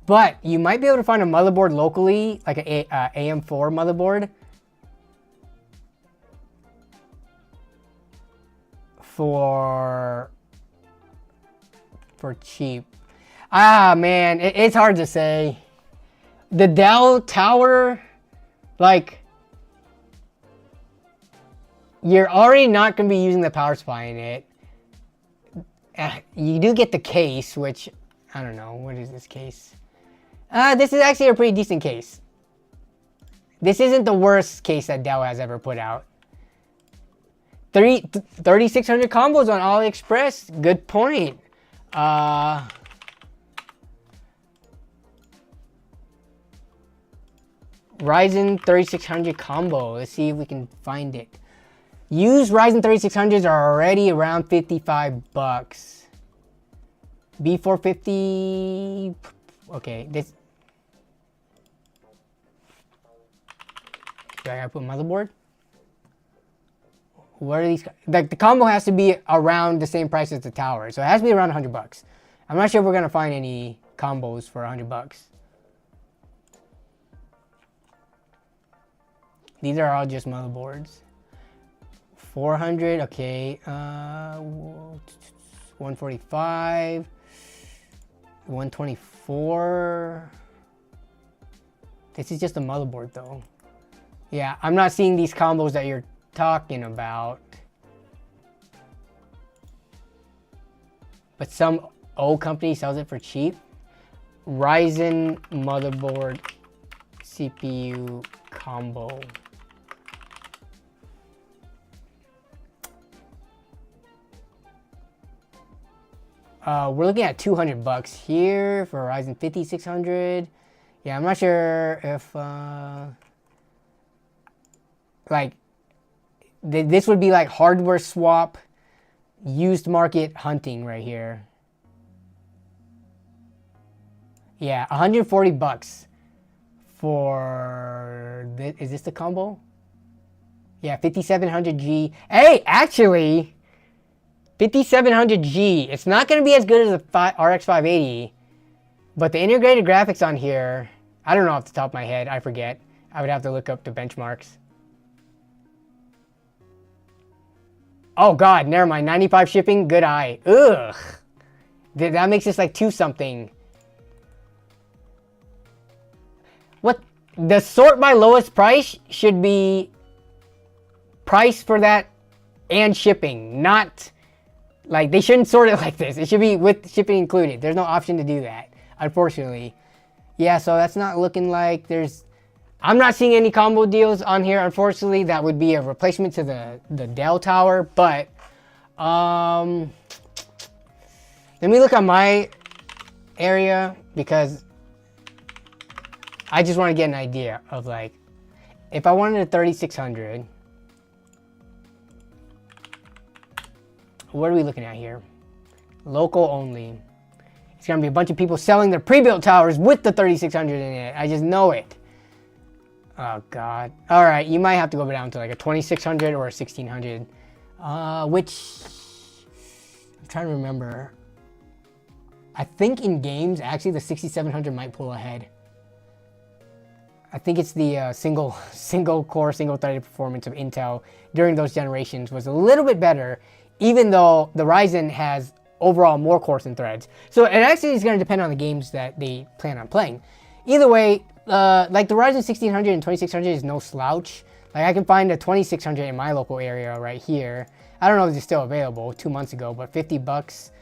But you might be able to find a motherboard locally, like an AM4 motherboard, for cheap. Ah, man, it's hard to say. The Dell Tower, like, you're already not going to be using the power supply in it. You do get the case, which, I don't know, what is this case? This is actually a pretty decent case. This isn't the worst case that Dell has ever put out. 3,600 combos on Aliexpress. Good point. Ryzen 3600 combo. Let's see if we can find it. Used Ryzen 3600s are already around 55 bucks. B450. Okay, this. Do I gotta put motherboard? What are these? Like the combo has to be around the same price as the tower, so it has to be around 100 bucks. I'm not sure if we're gonna find any combos for 100 bucks. These are all just motherboards. 400, okay. 145, 124. This is just a motherboard though. Yeah, I'm not seeing these combos that you're talking about. But some old company sells it for cheap. Ryzen motherboard CPU combo. We're looking at 200 bucks here for Ryzen 5600. Yeah, I'm not sure if like this would be like hardware swap, used market hunting right here. Yeah, 140 bucks for this. Is this the combo? Yeah, 5700G. Hey, actually, 5700G. It's not going to be as good as the RX 580, but the integrated graphics on here, I don't know off the top of my head. I forget. I would have to look up the benchmarks. Oh God, never mind. 95 shipping. Good eye. Ugh. That makes this like 2 something. What? The sort by lowest price should be price for that and shipping, not like they shouldn't sort it like this. It should be with shipping included. There's no option to do that, unfortunately. Yeah, so that's not looking like there's. I'm not seeing any combo deals on here, unfortunately. That would be a replacement to the Dell tower, but let me look on my area because I just want to get an idea of like if I wanted a 3600. What are we looking at here? Local only. It's gonna be a bunch of people selling their pre-built towers with the 3600 in it. I just know it. Oh God. All right, you might have to go down to like a 2600 or a 1600. Which I'm trying to remember. I think in games, actually the 6700 might pull ahead. I think it's the single core, single threaded performance of Intel during those generations was a little bit better, even though the Ryzen has overall more cores and threads. So it actually is going to depend on the games that they plan on playing. Either way, like the Ryzen 1600 and 2600 is no slouch. Like I can find a 2600 in my local area right here. I don't know if it's still available 2 months ago, but 50 bucks.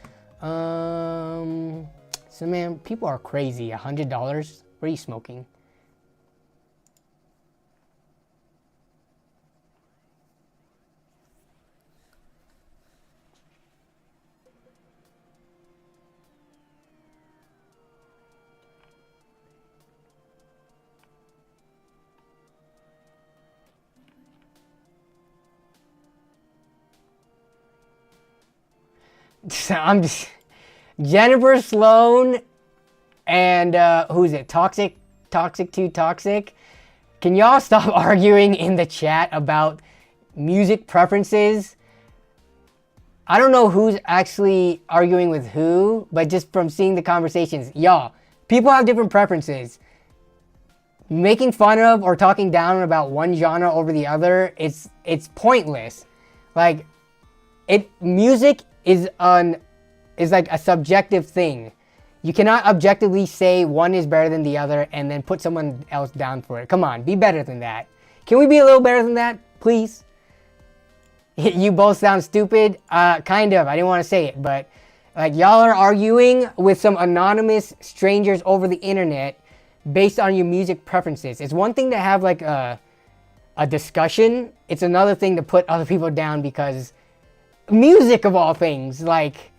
So man, people are crazy. $100? What are you smoking? I'm just Jennifer Sloan and who's it? Toxic 2 Toxic. Can y'all stop arguing in the chat about music preferences? I don't know who's actually arguing with who, but just from seeing the conversations, y'all, people have different preferences. Making fun of or talking down about one genre over the other, it's pointless. Like music is like a subjective thing. You cannot objectively say one is better than the other and then put someone else down for it. Come on, be better than that. Can we be a little better than that, please? You both sound stupid. Kind of. I didn't want to say it, but like y'all are arguing with some anonymous strangers over the internet based on your music preferences. It's one thing to have like a discussion. It's another thing to put other people down because music of all things, like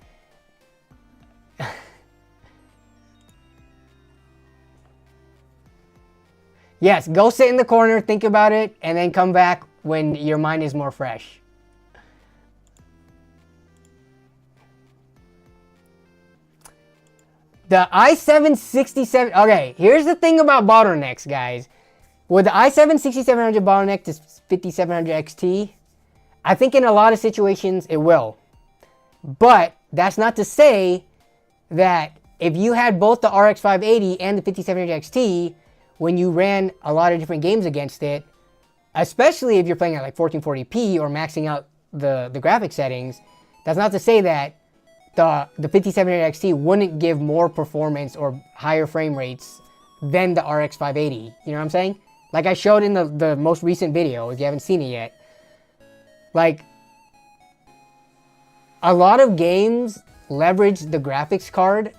Yes, go sit in the corner, think about it, and then come back when your mind is more fresh. The i7-67, okay, here's the thing about bottlenecks, guys. With the i7-6700 bottleneck to 5700 XT, I think in a lot of situations it will. But that's not to say that if you had both the RX 580 and the 5700 XT, when you ran a lot of different games against it, especially if you're playing at like 1440p or maxing out the graphic settings, that's not to say that the 5700 XT wouldn't give more performance or higher frame rates than the RX 580. You know what I'm saying? Like I showed in the most recent video, if you haven't seen it yet. Like, a lot of games leverage the graphics card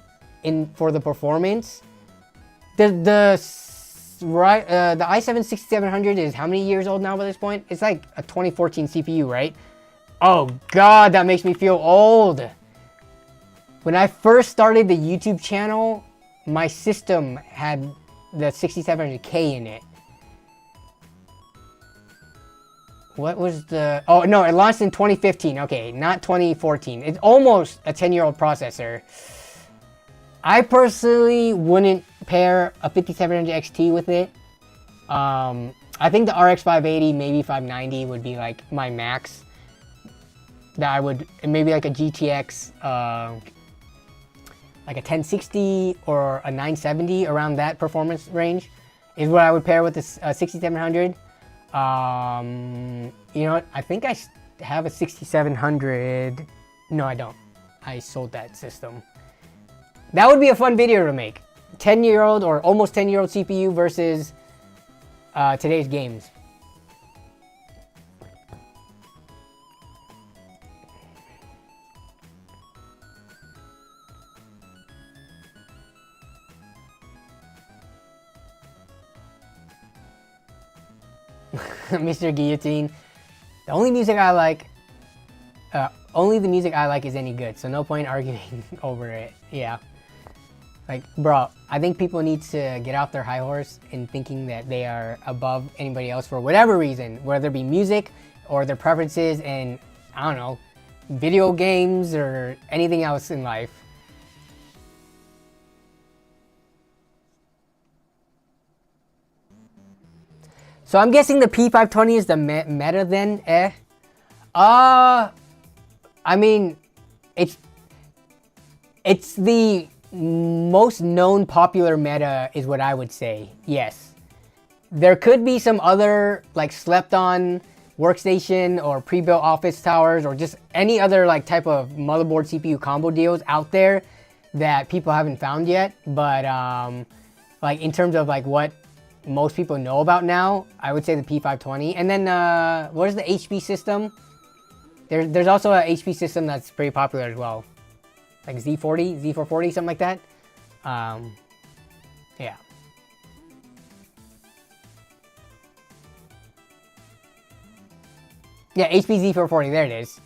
for the performance. The i7-6700 is how many years old now by this point? It's like a 2014 CPU, right? Oh God, that makes me feel old. When I first started the YouTube channel, my system had the 6700K in it. What was the... Oh, no, it launched in 2015. Okay, not 2014. It's almost a 10-year-old processor. I personally wouldn't pair a 5700 XT with it. I think the RX 580, maybe 590 would be like my max. That I would... Maybe like a GTX... like a 1060 or a 970, around that performance range is what I would pair with the 6700. You know what? I think I have a 6700. No, I don't. I sold that system. That would be a fun video to make. 10-year-old or almost 10-year-old CPU versus today's games. Mr. Guillotine. The only music I like, only the music I like is any good, so no point arguing over it. Yeah. Like, bro, I think people need to get off their high horse in thinking that they are above anybody else for whatever reason, whether it be music or their preferences in, I don't know, video games or anything else in life. So I'm guessing the P520 is the meta then, I mean, it's the most known popular meta is what I would say, yes. There could be some other like slept on workstation or pre-built office towers or just any other like type of motherboard CPU combo deals out there that people haven't found yet. But like in terms of like what most people know about now, I would say the P520. And then what is the HP system? There's also a HP system that's pretty popular as well, like Z40, Z440, something like that. Yeah. Yeah, HP Z440, there it is.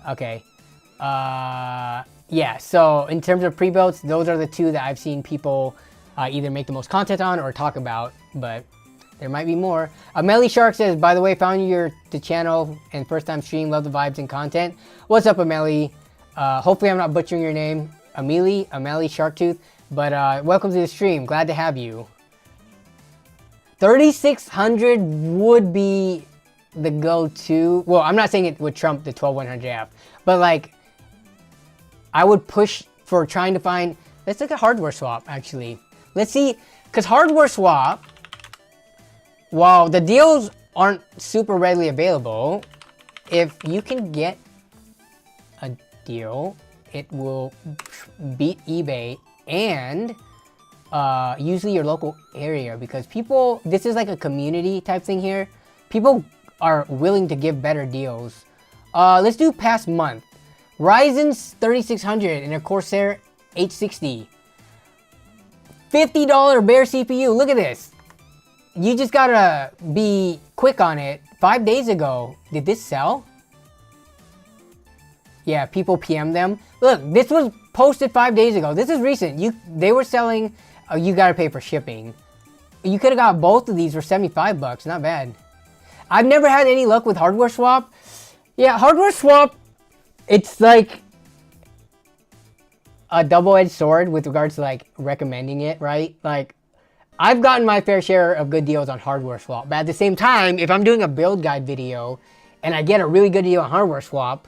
Okay. Yeah, so in terms of pre-builds, those are the two that I've seen people either make the most content on or talk about, but there might be more. Amelie Shark says, by the way, found the channel and first time stream, love the vibes and content. What's up, Amelie? Hopefully I'm not butchering your name. Amelie Sharktooth. But welcome to the stream, glad to have you. 3600 would be the go-to. Well, I'm not saying it would trump the 12100F, but like, I would push for trying to find, let's look at hardware swap actually. Let's see, because hardware swap, while the deals aren't super readily available, if you can get a deal, it will beat eBay and usually your local area, because people, this is like a community type thing here. People are willing to give better deals. Let's do past month. Ryzen's 3600 and a Corsair 860. $50 bare CPU. Look at this. You just gotta be quick on it. 5 days ago, did this sell? Yeah, people PM them. Look, this was posted 5 days ago. This is recent. They were selling. Oh, you gotta pay for shipping. you could have got both of these for 75 bucks. Not bad. I've never had any luck with hardware swap. Yeah, hardware swap, it's like a double-edged sword with regards to like recommending it, right? Like, I've gotten my fair share of good deals on hardware swap, but at the same time, if I'm doing a build guide video and I get a really good deal on hardware swap,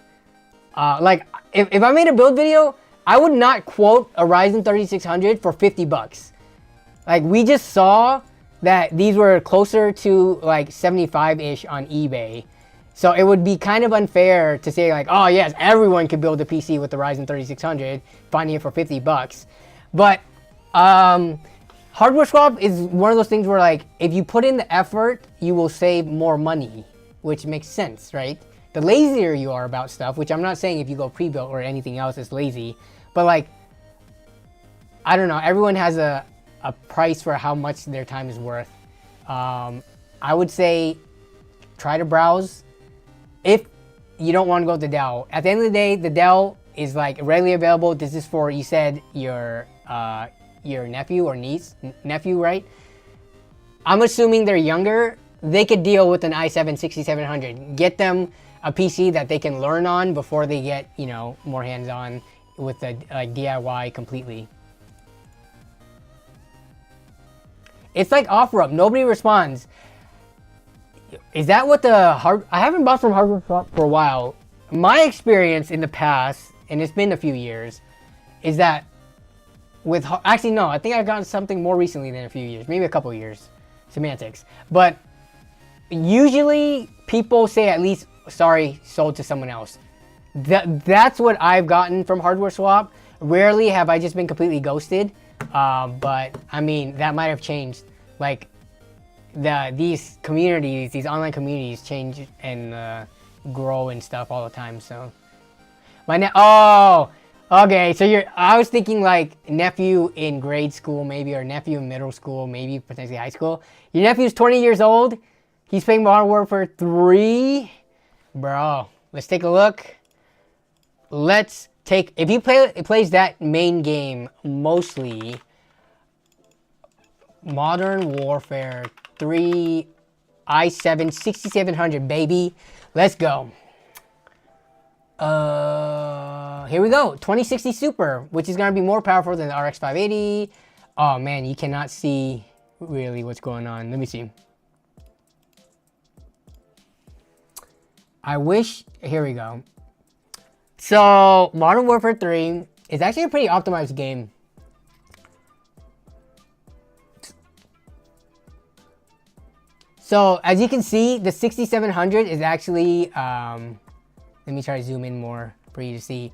like if I made a build video, I would not quote a Ryzen 3600 for 50 bucks. Like, we just saw that these were closer to like 75-ish on eBay. So it would be kind of unfair to say like, oh yes, everyone could build a PC with the Ryzen 3600, finding it for 50 bucks. But hardware swap is one of those things where like, if you put in the effort, you will save more money, which makes sense, right? The lazier you are about stuff, which I'm not saying if you go pre-built or anything else is lazy, but like, I don't know, everyone has a price for how much their time is worth. I would say try to browse if you don't want to go with the Dell. At the end of the day, the Dell is like readily available. This is for, you said, your nephew or niece, nephew, right? I'm assuming they're younger. They could deal with an i7 6700. Get them a PC that they can learn on before they get, you know, more hands-on with the DIY completely. It's like OfferUp. Nobody responds. Is that what the I haven't bought from hardware shop for a while. My experience in the past, and it's been a few years, is that with, actually no, I think I've gotten something more recently than a few years, maybe a couple years. Semantics. But usually people say at least, sorry, sold to someone else. That's what I've gotten from hardware swap. Rarely have I just been completely ghosted. But I mean, that might have changed. Like, these communities, these online communities change and grow and stuff all the time. So oh, okay. So I was thinking like nephew in grade school maybe, or nephew in middle school, maybe potentially high school. Your nephew's 20 years old. He's playing Modern Warfare 3. Bro, let's take a look. If he plays that main game mostly, Modern Warfare 3 i7 6700, baby. Let's go. Here we go. 2060 Super, which is going to be more powerful than the RX 580. Oh man, you cannot see really what's going on. Let me see. I wish, here we go. So, Modern Warfare 3 is actually a pretty optimized game. So, as you can see, the 6700 is actually, let me try to zoom in more for you to see.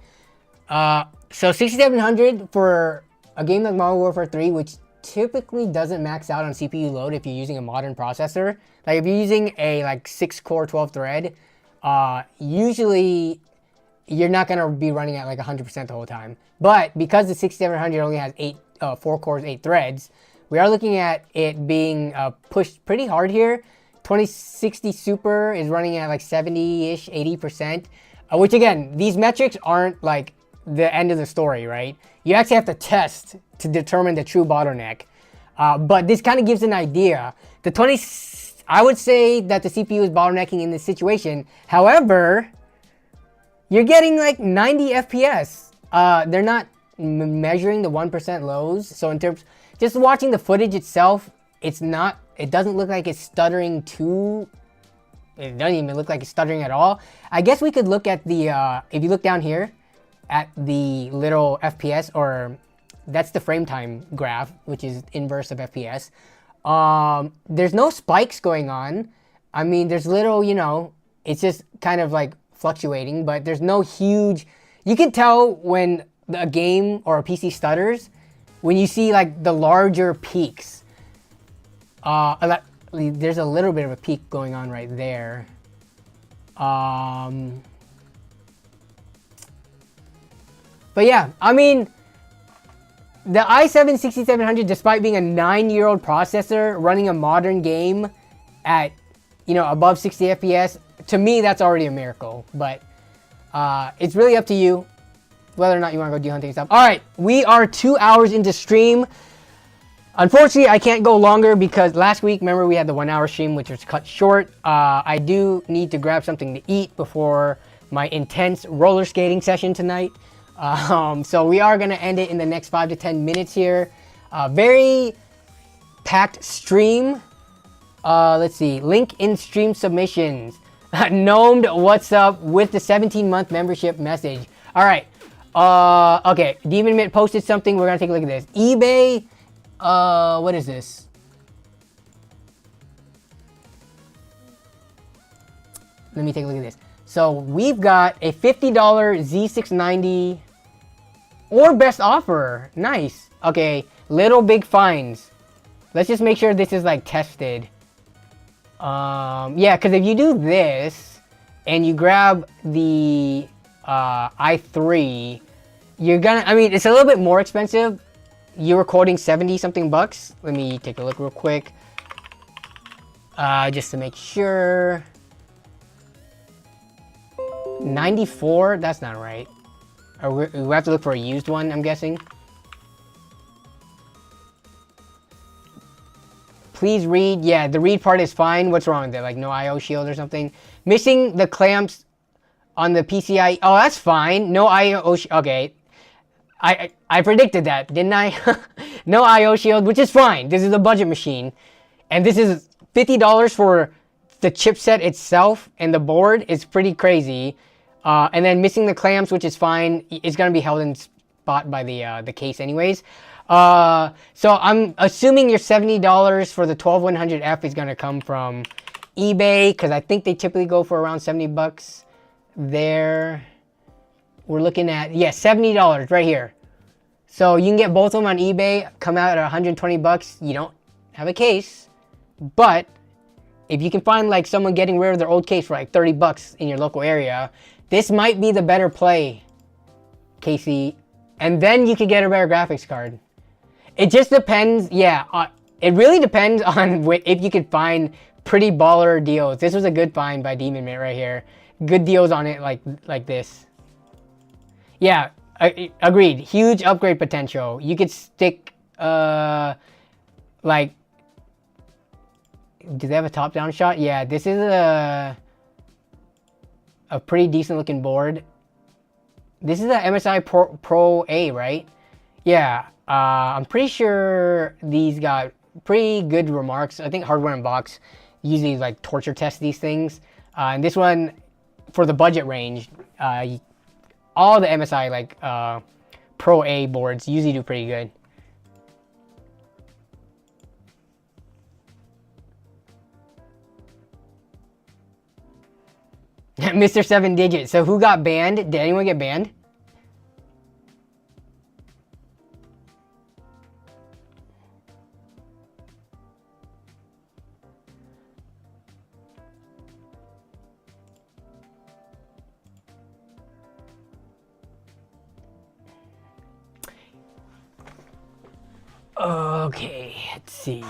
So, 6700 for a game like Modern Warfare 3, which typically doesn't max out on CPU load if you're using a modern processor. Like, if you're using a, like, 6-core, 12-thread, usually you're not going to be running at like 100% the whole time. But because the 6700 only has 4 cores, 8 threads, we are looking at it being pushed pretty hard here. 2060 Super is running at like 70-ish, 80%. Which again, these metrics aren't like the end of the story, right? You actually have to test to determine the true bottleneck. But this kind of gives an idea. I would say that the CPU is bottlenecking in this situation. However, you're getting like 90 FPS. They're not measuring the 1% lows. So in terms, just watching the footage itself, it doesn't look like it's stuttering it doesn't even look like it's stuttering at all. I guess we could look at the, if you look down here at the little FPS, or that's the frame time graph, which is inverse of FPS. There's no spikes going on. I mean, there's little, you know, it's just kind of like fluctuating, but there's no huge, you can tell when a game or a PC stutters when you see like the larger peaks. There's a little bit of a peak going on right there. But yeah, I mean, the i7 6700, despite being a 9-year-old processor running a modern game at, you know, above 60 FPS, to me, that's already a miracle. But it's really up to you whether or not you want to go deer hunting stuff. All right, we are 2 hours into stream. Unfortunately, I can't go longer because last week, remember, we had the 1 hour stream, which was cut short. I do need to grab something to eat before my intense roller skating session tonight. So we are going to end it in the next 5 to 10 minutes here. Very packed stream. Let's see. Link in stream submissions. Gnomed, what's up with the 17-month membership message? All right. Okay. Demon Mint posted something. We're going to take a look at this. eBay. What is this? Let me take a look at this. So we've got a $50 Z690 or best offer. Nice. Okay. Little big finds. Let's just make sure this is like tested. Yeah, because if you do this and you grab the i3, you're gonna, I mean, it's a little bit more expensive. You were quoting 70 something bucks. Let me take a look real quick. Just to make sure. 94? That's not right. Or we have to look for a used one, I'm guessing. Please read. Yeah, the read part is fine. What's wrong with it? Like no IO shield or something? Missing the clamps on the PCI. Oh, that's fine. No IO shield. Okay. I predicted that, didn't I? No IO shield, which is fine. This is a budget machine. And this is $50 for the chipset itself and the board is pretty crazy. And then missing the clamps, which is fine. It's going to be held in spot by the case anyways. So I'm assuming your $70 for the 12100F is going to come from eBay, because I think they typically go for around 70 bucks there. We're looking at, yeah, $70 right here. So you can get both of them on eBay, come out at 120 bucks. You don't have a case, but if you can find like someone getting rid of their old case for like 30 bucks in your local area, this might be the better play, Casey. And then you could get a rare graphics card. It just depends, yeah, it really depends on if you could find pretty baller deals. This was a good find by Demon Mint right here. Good deals on it like this. Yeah, agreed. Huge upgrade potential. You could stick, like, do they have a top-down shot? Yeah, this is a pretty decent looking board. This is a MSI Pro A, right? Yeah, I'm pretty sure these got pretty good remarks. I think Hardware Unbox usually like torture test these things. And this one, for the budget range, all the MSI like Pro A boards usually do pretty good. Mr. 7 Digit. So who got banned? Did anyone get banned? Okay, let's see.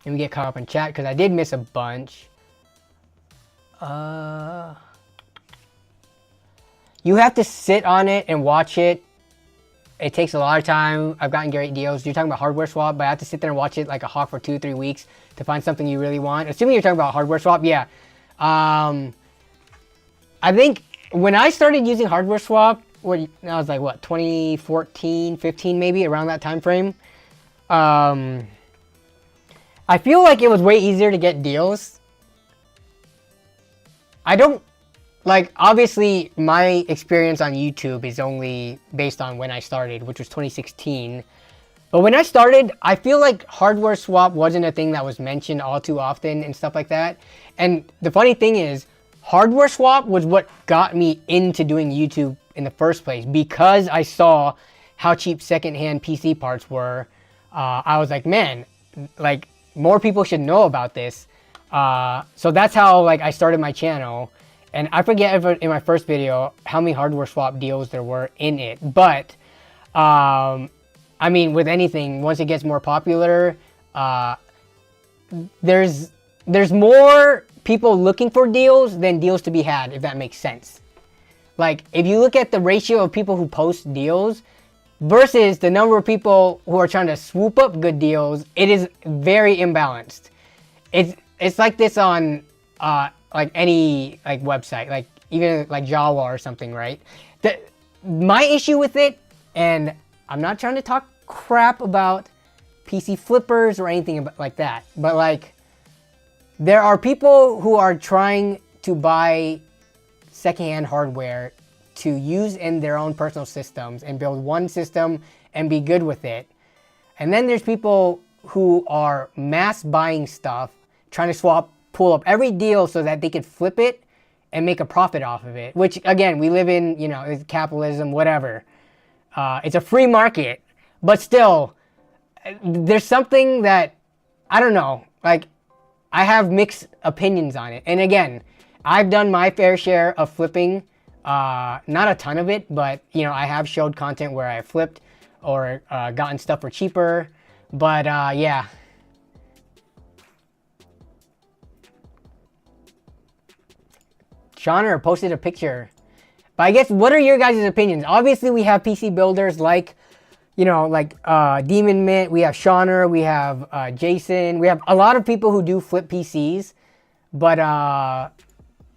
Let me get caught up in chat because I did miss a bunch. You have to sit on it and watch it. It takes a lot of time. I've gotten great deals. You're talking about hardware swap, but I have to sit there and watch it like a hawk for 2-3 weeks to find something you really want. Assuming you're talking about hardware swap, yeah. I think when I started using hardware swap, I was like, what, 2014, 15 maybe, around that time frame. I feel like it was way easier to get deals. I don't, like, obviously my experience on YouTube is only based on when I started, which was 2016. But when I started, I feel like hardware swap wasn't a thing that was mentioned all too often and stuff like that. And the funny thing is, hardware swap was what got me into doing YouTube in the first place, because I saw how cheap secondhand PC parts were. I was like, man, like, more people should know about this. So that's how like I started my channel. And I forget in my first video how many hardware swap deals there were in it. But I mean, with anything, once it gets more popular, there's more people looking for deals than deals to be had, if that makes sense. Like, if you look at the ratio of people who post deals, versus the number of people who are trying to swoop up good deals, it is very imbalanced. It's like this on like any like website, like even like Java or something, right? My issue with it, and I'm not trying to talk crap about PC flippers or anything like that, but like there are people who are trying to buy secondhand hardware to use in their own personal systems and build one system and be good with it. And then there's people who are mass buying stuff, trying to pull up every deal so that they could flip it and make a profit off of it. Which again, we live in, you know, it's capitalism, whatever. It's a free market, but still, there's something that, I don't know, like I have mixed opinions on it. And again, I've done my fair share of flipping. Not a ton of it, but you know, I have showed content where I flipped or gotten stuff for cheaper. But yeah. Shauner posted a picture. But I guess, what are your guys' opinions? Obviously, we have PC builders like, you know, like Demon Mint, we have Shauner, we have Jason, we have a lot of people who do flip PCs. But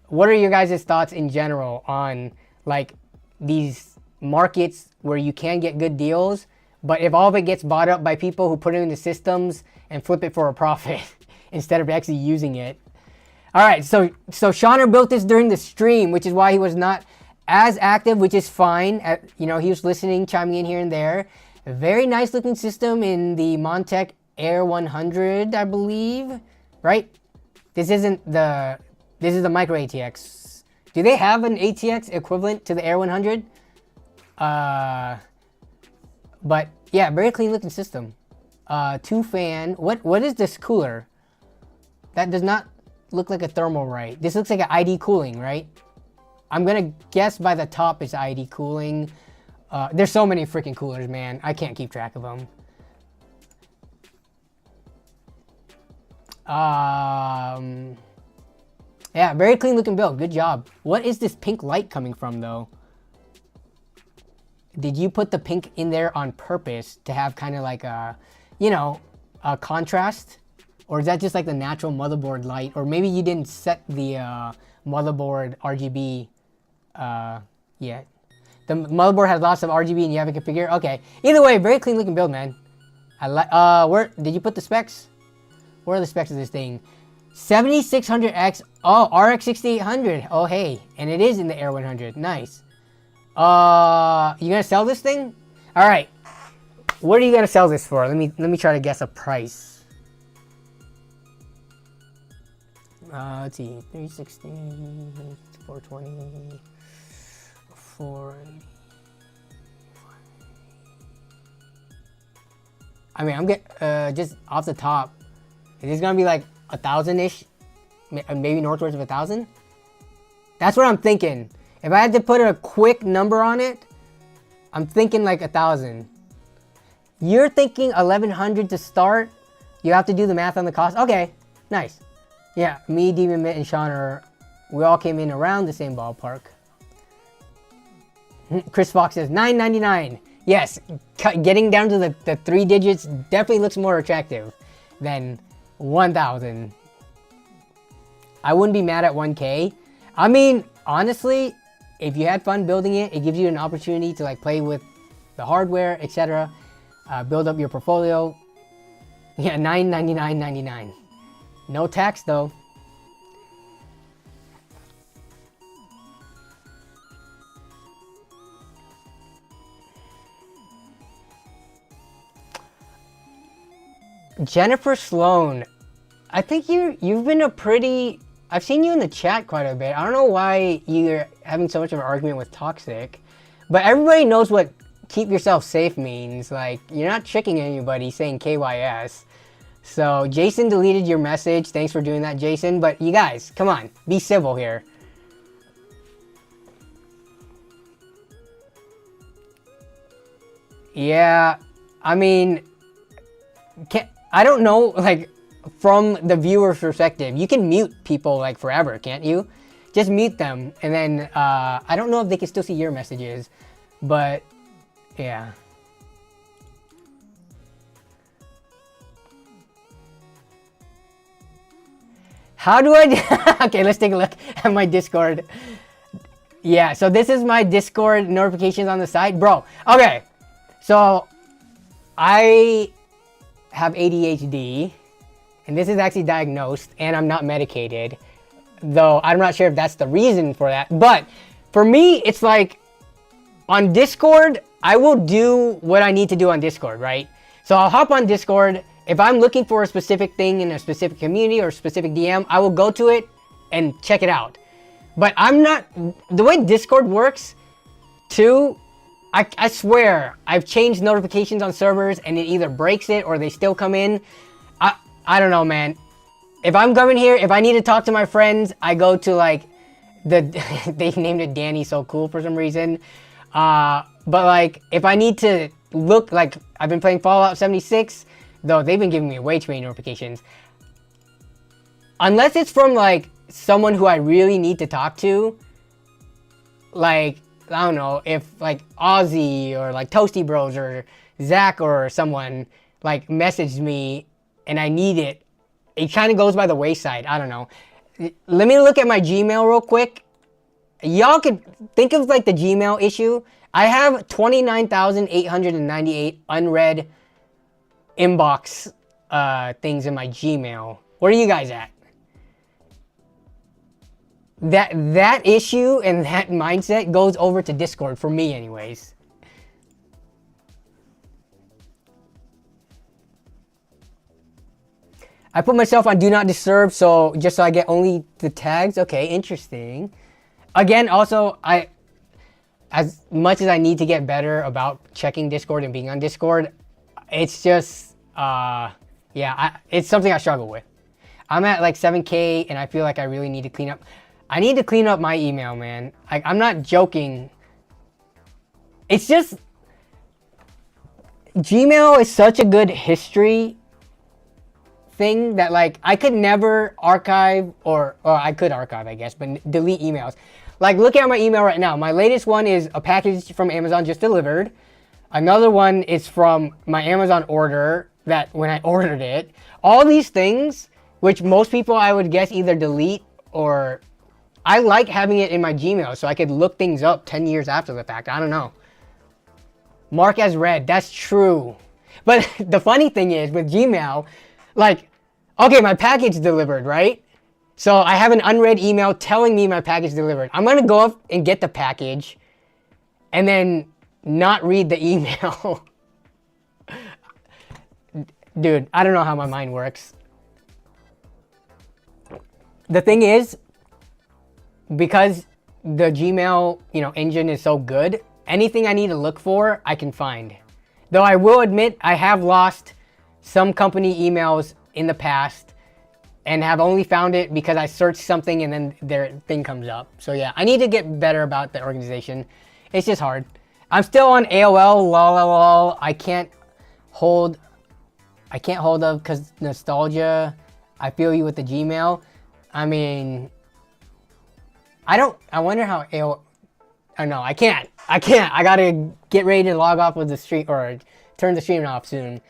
what are your guys' thoughts in general on like these markets where you can get good deals, but if all of it gets bought up by people who put it into systems and flip it for a profit instead of actually using it? All right, so Shauner built this during the stream, which is why he was not as active, which is fine. You know, he was listening, chiming in here and there. A very nice looking system in the Montech Air 100, I believe, right? This is the micro ATX. Do they have an ATX equivalent to the Air 100? But yeah, very clean looking system. 2 fan. What is this cooler? That does not look like a thermal, right? This looks like an ID cooling, right? I'm gonna guess by the top it's ID cooling. There's so many freaking coolers, man. I can't keep track of them. Yeah, very clean looking build. Good job. What is this pink light coming from though? Did you put the pink in there on purpose to have kind of like a, you know, a contrast? Or is that just like the natural motherboard light? Or maybe you didn't set the motherboard RGB yet. The motherboard has lots of RGB and you haven't configured? Okay. Either way, very clean looking build, man. I like, where, did you put the specs? Where are the specs of this thing? 7600X, oh, RX 6800. Oh, hey, and it is in the Air 100. Nice. You gonna sell this thing? All right. What are you gonna sell this for? Let me try to guess a price. Let's see, 360, 420, 4. I mean, I'm just off the top. Is this gonna be like 1,000-ish? Maybe northwards of 1,000? That's what I'm thinking. If I had to put a quick number on it, I'm thinking like 1,000. You're thinking 1,100 to start? You have to do the math on the cost? Okay, nice. Yeah, me, Demon Mint, and Shauner, we all came in around the same ballpark. Chris Fox says $9.99. Yes, getting down to the 3 digits definitely looks more attractive than 1,000. I wouldn't be mad at 1K. I mean, honestly, if you had fun building it, it gives you an opportunity to like play with the hardware, etc. Build up your portfolio. Yeah, $999.99. No tax though. Jennifer Sloan, I think you've been a pretty, I've seen you in the chat quite a bit. I don't know why you're having so much of an argument with Toxic, but everybody knows what keep yourself safe means. Like, you're not tricking anybody saying KYS. So Jason deleted your message. Thanks for doing that, Jason. But you guys, come on, be civil here. Yeah, I mean, I don't know, like, from the viewer's perspective, you can mute people like forever, can't you? Just mute them, and then I don't know if they can still see your messages, but yeah. How do I... Okay, let's take a look at my Discord. Yeah, so this is my Discord notifications on the side. Bro, okay. So, I have ADHD. And this is actually diagnosed. And I'm not medicated. Though, I'm not sure if that's the reason for that. But, for me, it's like... On Discord, I will do what I need to do on Discord, right? So, I'll hop on Discord... If I'm looking for a specific thing in a specific community or a specific DM, I will go to it and check it out. But I'm not... The way Discord works, too, I swear, I've changed notifications on servers and it either breaks it or they still come in. I don't know, man. If I'm coming here, if I need to talk to my friends, I go to like... They named it Danny So Cool for some reason. But like, if I need to look... Like, I've been playing Fallout 76... Though they've been giving me way too many notifications. Unless it's from like someone who I really need to talk to. Like, I don't know, if like Ozzy or like Toasty Bros or Zach or someone like messaged me and I need it. It kind of goes by the wayside. I don't know. Let me look at my Gmail real quick. Y'all could think of like the Gmail issue. I have 29,898 unread inbox things in my Gmail. Where are you guys at? That issue and that mindset goes over to Discord for me anyways. I put myself on Do Not Disturb so just so I get only the tags. Okay, interesting. Again, also as much as I need to get better about checking Discord and being on Discord, it's just it's something I struggle with. I'm at like 7K and I feel like I really need to clean up. I need to clean up my email, man. I'm not joking. It's just... Gmail is such a good history thing that like I could never archive or I could archive, I guess, but delete emails. Like, look at my email right now. My latest one is a package from Amazon just delivered. Another one is from my Amazon order that when I ordered it. All these things, which most people I would guess either delete or... I like having it in my Gmail so I could look things up 10 years after the fact. I don't know. Mark as read. That's true. But the funny thing is with Gmail, like, okay, my package delivered, right? So I have an unread email telling me my package delivered. I'm going to go up and get the package and then not read the email. Dude, I don't know how my mind works. The thing is, because the Gmail, engine is so good, anything I need to look for, I can find. Though I will admit, I have lost some company emails in the past and have only found it because I searched something and then their thing comes up. So yeah, I need to get better about the organization. It's just hard. I'm still on AOL, lol. I can't hold of because nostalgia. I feel you with the Gmail. I mean, I wonder how AOL, oh no, I can't. I gotta get ready to log off with the stream or turn the stream off soon.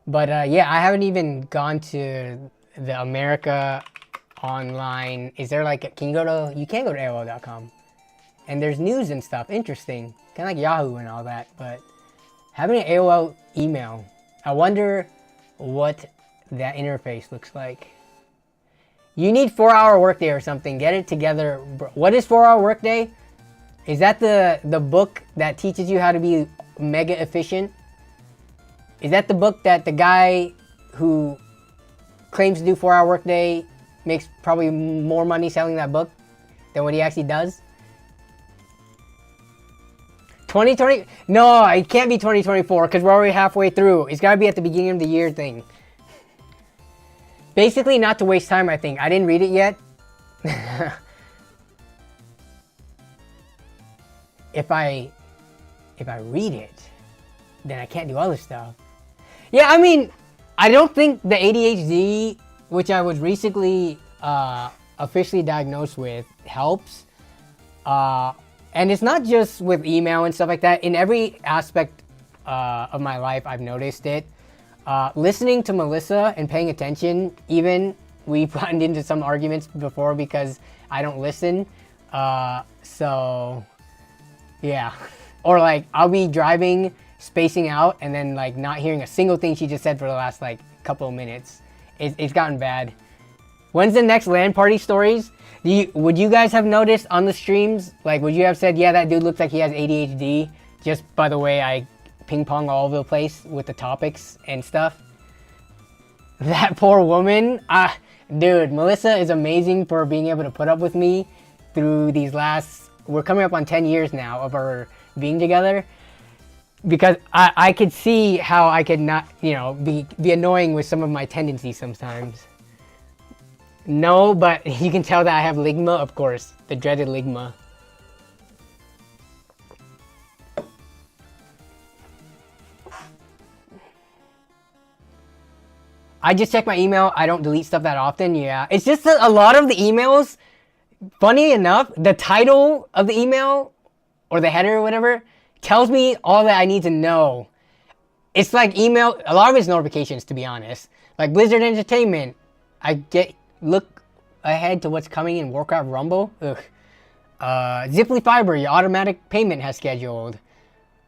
But yeah, I haven't even gone to the America Online. Is there like, you can go to AOL.com. And there's news and stuff, interesting. Kind of like Yahoo and all that, but having an AOL email, I wonder what that interface looks like. You need 4-hour workday or something. Get it together. What is 4-hour workday? Is that the book that teaches you how to be mega efficient? Is that the book that the guy who claims to do 4-hour workday makes probably more money selling that book than what he actually does? 2020? No, it can't be 2024 because we're already halfway through. It's got to be at the beginning of the year thing. Basically, not to waste time, I think. I didn't read it yet. If I read it, then I can't do other stuff. Yeah, I mean, I don't think the ADHD, which I was recently officially diagnosed with, helps. And it's not just with email and stuff like that. In every aspect of my life, I've noticed it. Listening to Melissa and paying attention, even we've gotten into some arguments before because I don't listen. So yeah. Or like I'll be driving, spacing out, and then like not hearing a single thing she just said for the last like couple of minutes. It's gotten bad. When's the next LAN party stories? Would you guys have noticed on the streams? Like, would you have said, yeah, that dude looks like he has ADHD? Just by the way I ping pong all over the place with the topics and stuff. That poor woman. Dude, Melissa is amazing for being able to put up with me through these last... We're coming up on 10 years now of our being together. Because I could see how I could not, you know, be annoying with some of my tendencies sometimes. No, but you can tell that I have ligma, of course. The dreaded ligma. I just check my email. I don't delete stuff that often, yeah. It's just that a lot of the emails, funny enough, the title of the email, or the header or whatever, tells me all that I need to know. It's like email, a lot of it's notifications, to be honest. Like Blizzard Entertainment, I look ahead to what's coming in Warcraft Rumble. Ugh. Ziply Fiber, your automatic payment has scheduled.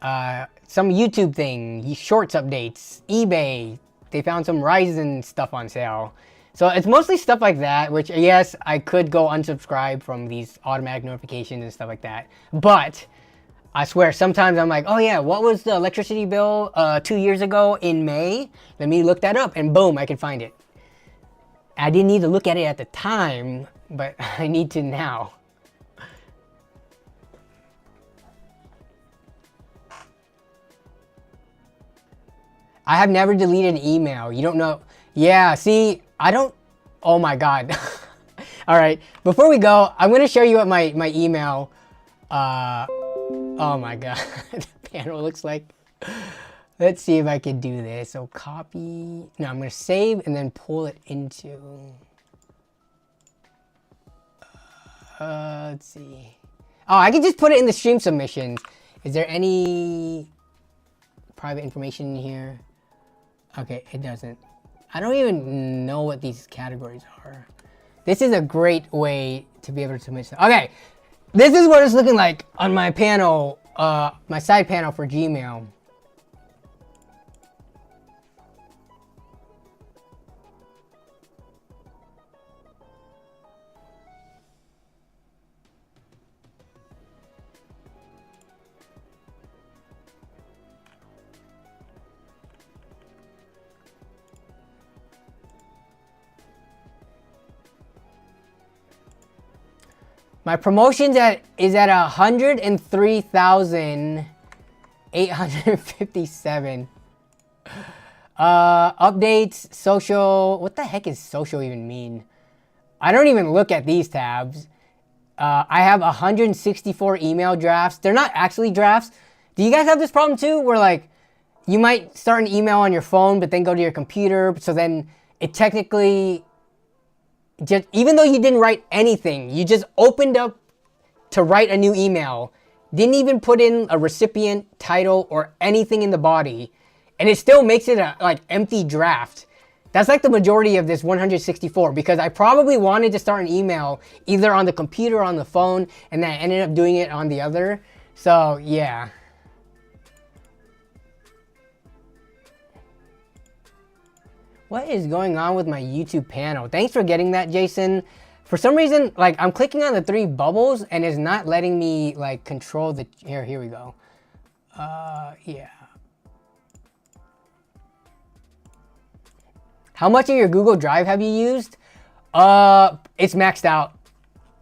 Some YouTube thing, shorts updates, eBay, they found some Ryzen stuff on sale. So it's mostly stuff like that, which yes, I could go unsubscribe from these automatic notifications and stuff like that. But I swear, sometimes I'm like, oh yeah, what was the electricity bill 2 years ago in May? Let me look that up, and boom, I can find it. I didn't need to look at it at the time, but I need to now. I have never deleted an email. You don't know. Yeah, see, I don't. Oh my God. All right, before we go, I'm going to show you what my email. Oh my God. The panel looks like. Let's see if I can do this. So copy. No, I'm going to save and then pull it into. Let's see. Oh, I can just put it in the stream submissions. Is there any private information in here? Okay, it doesn't. I don't even know what these categories are. This is a great way to be able to submit stuff. Okay, this is what it's looking like on my panel, my side panel for Gmail. My promotions is at 103,857. Updates, social. What the heck is social even mean? I don't even look at these tabs. I have 164 email drafts. They're not actually drafts. Do you guys have this problem too? Where like, you might start an email on your phone, but then go to your computer. So then it technically... Just, even though you didn't write anything, you just opened up to write a new email, didn't even put in a recipient, title, or anything in the body, and it still makes it a like empty draft. That's like the majority of this 164, because I probably wanted to start an email either on the computer or on the phone, and then I ended up doing it on the other. So yeah. What is going on with my YouTube panel? Thanks for getting that, Jason. For some reason, like I'm clicking on the 3 bubbles and it's not letting me like control the, here we go. Yeah. How much of your Google Drive have you used? It's maxed out.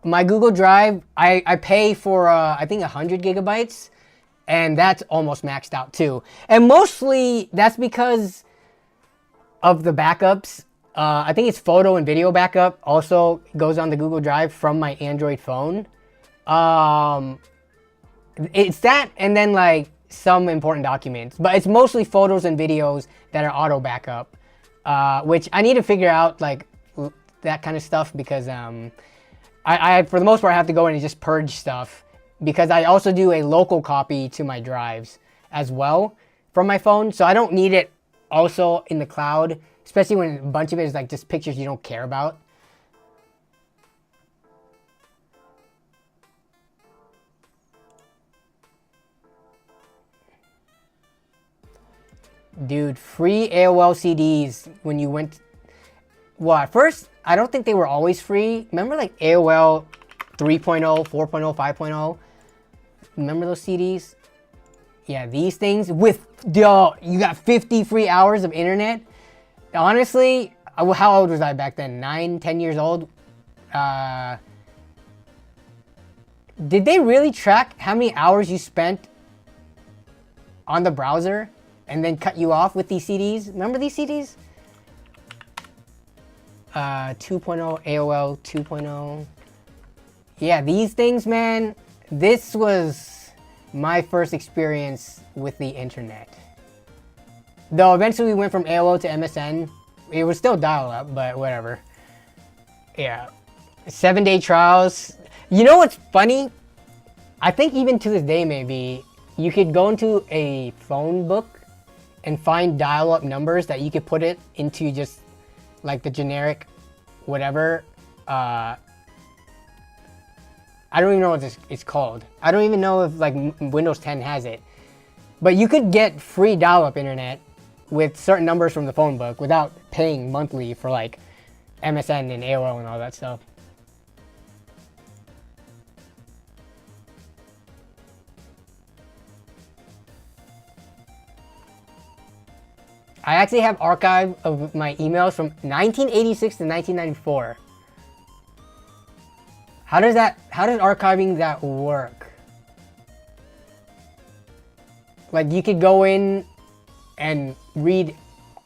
My Google Drive, I pay for, I think 100 gigabytes, and that's almost maxed out too. And mostly that's because of the backups. I think it's photo and video backup also goes on the Google Drive from my Android phone. It's that and then like some important documents, but it's mostly photos and videos that are auto backup, which I need to figure out like that kind of stuff because I for the most part have to go in and just purge stuff because I also do a local copy to my drives as well from my phone, so I don't need it also in the cloud, especially when a bunch of it is like just pictures you don't care about. Dude, free AOL CDs when you went. Well, at first, I don't think they were always free. Remember like AOL 3.0, 4.0, 5.0? Remember those CDs? Yeah, these things with, yo, you got 50 free hours of internet. Honestly, how old was I back then? 9, 10 years old? Did they really track how many hours you spent on the browser and then cut you off with these CDs? Remember these CDs? 2.0, AOL 2.0. Yeah, these things, man. This was my first experience with the internet. Though eventually we went from AOL to MSN. It was still dial-up, but whatever. Yeah. 7-day trials. You know what's funny? I think even to this day, maybe, you could go into a phone book and find dial-up numbers that you could put it into just like the generic whatever. I don't even know what it's called. I don't even know if like Windows 10 has it. But you could get free dial-up internet with certain numbers from the phone book without paying monthly for like MSN and AOL and all that stuff. I actually have archive of my emails from 1986 to 1994. How does archiving that work? Like you could go in and read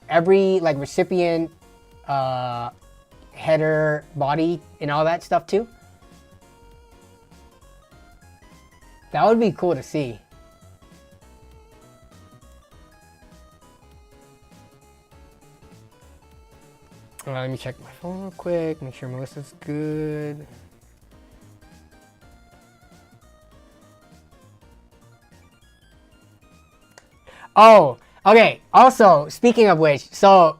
every like recipient, header, body, and all that stuff too? That would be cool to see. Let me check my phone real quick, make sure Melissa's good. Oh, okay. Also, speaking of which, so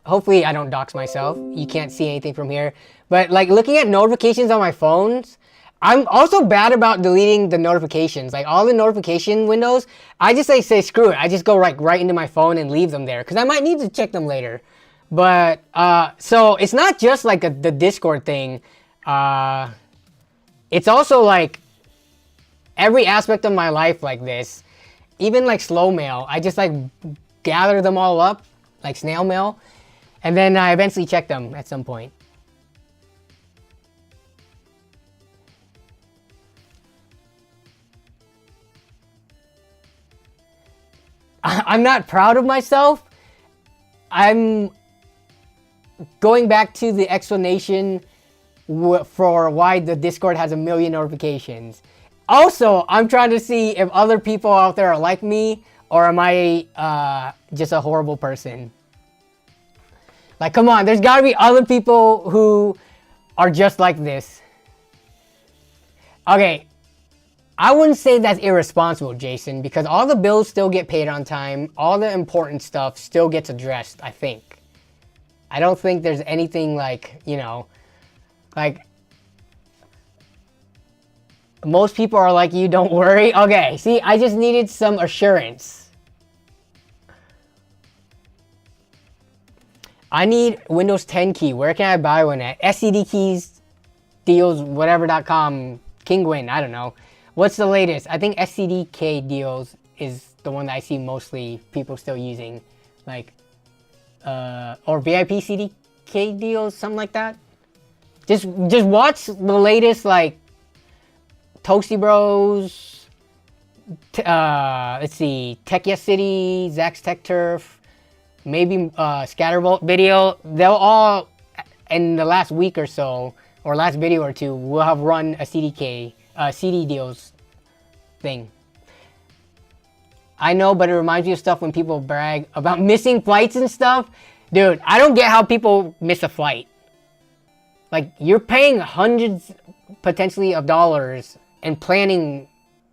hopefully I don't dox myself. You can't see anything from here. But like looking at notifications on my phones, I'm also bad about deleting the notifications. Like all the notification windows, I just like say screw it. I just go right into my phone and leave them there because I might need to check them later. But so it's not just like the Discord thing. It's also like every aspect of my life like this. Even like slow mail, I just like gather them all up, like snail mail, and then I eventually check them at some point. I'm not proud of myself. I'm going back to the explanation for why the Discord has 1 million notifications. Also, I'm trying to see if other people out there are like me, or am I just a horrible person? Like, come on, there's gotta be other people who are just like this. Okay, I wouldn't say that's irresponsible, Jason, because all the bills still get paid on time. All the important stuff still gets addressed, I think. I don't think there's anything like, you know, like... Most people are like you, don't worry. Okay, see, I just needed some assurance. I need Windows 10 key. Where can I buy one at? SCD keys, deals, whatever.com, Kingwin, I don't know. What's the latest? I think SCDK deals is the one that I see mostly people still using. Like, or VIP CDK deals, something like that. Just watch the latest, like, Toasty Bros, let's see, Tech Yes City, Zach's Tech Turf, maybe Scattervolt video. They'll all, in the last week or so, or last video or two, will have run a CD deals thing. I know, but it reminds me of stuff when people brag about missing flights and stuff. Dude, I don't get how people miss a flight. Like, you're paying hundreds, potentially, of dollars and planning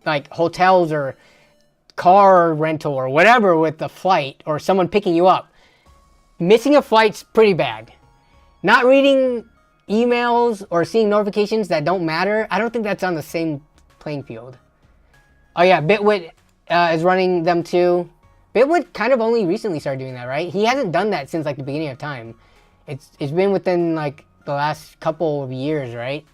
like hotels or car rental or whatever with the flight or someone picking you up. Missing a flight's pretty bad. Not reading emails or seeing notifications that don't matter, I don't think that's on the same playing field. Oh yeah, Bitwit is running them too. Bitwood kind of only recently started doing that, right? He hasn't done that since like the beginning of time. It's been within like the last couple of years, right?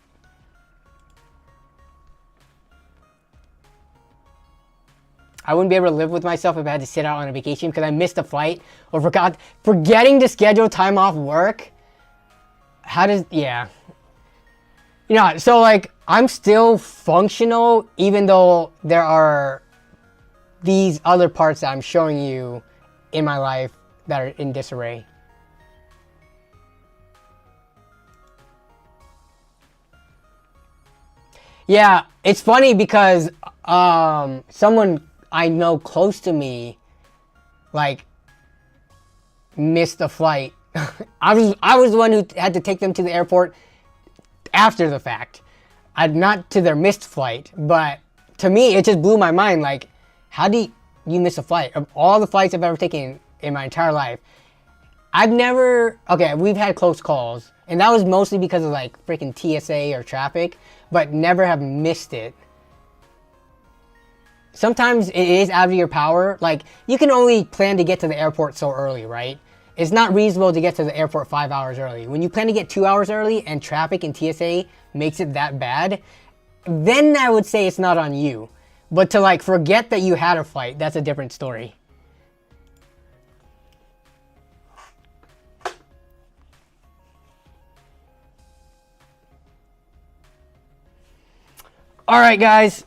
I wouldn't be able to live with myself if I had to sit out on a vacation because I missed a flight or forgetting to schedule time off work. How does, yeah. You know, so like I'm still functional even though there are these other parts that I'm showing you in my life that are in disarray. Yeah, it's funny because someone I know close to me like missed a flight. I was the one who had to take them to the airport after the fact. Not to their missed flight, but to me it just blew my mind. Like, how do you miss a flight? Of all the flights I've ever taken in my entire life, I've never, okay, we've had close calls, and that was mostly because of like freaking TSA or traffic, but never have missed it. Sometimes it is out of your power. Like, you can only plan to get to the airport so early, right? It's not reasonable to get to the airport 5 hours early. When you plan to get 2 hours early and traffic and TSA makes it that bad, then I would say it's not on you. But to like forget that you had a flight, that's a different story. All right, guys.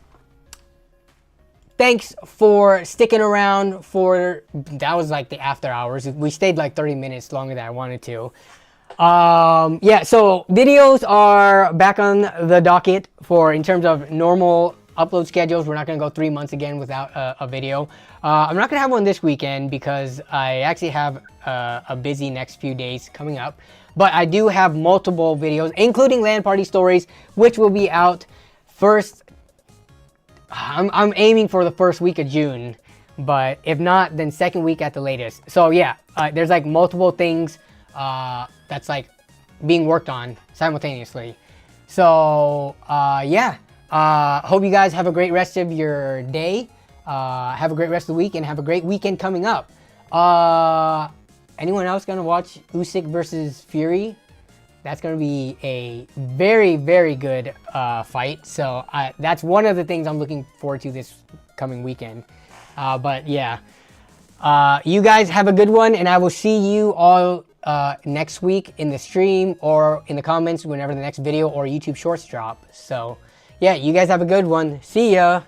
Thanks for sticking around for, that was like the after hours. We stayed like 30 minutes longer than I wanted to. Yeah, so videos are back on the docket for in terms of normal upload schedules. We're not going to go 3 months again without a video. I'm not going to have one this weekend because I actually have a busy next few days coming up. But I do have multiple videos, including LAN party stories, which will be out first. I'm aiming for the first week of June, but if not, then second week at the latest. So yeah, there's like multiple things that's like being worked on simultaneously. So yeah, hope you guys have a great rest of your day. Have a great rest of the week and have a great weekend coming up. Anyone else gonna watch Usyk versus Fury? That's going to be a very, very good fight. So that's one of the things I'm looking forward to this coming weekend. But yeah, you guys have a good one, and I will see you all next week in the stream or in the comments whenever the next video or YouTube shorts drop. So yeah, you guys have a good one. See ya.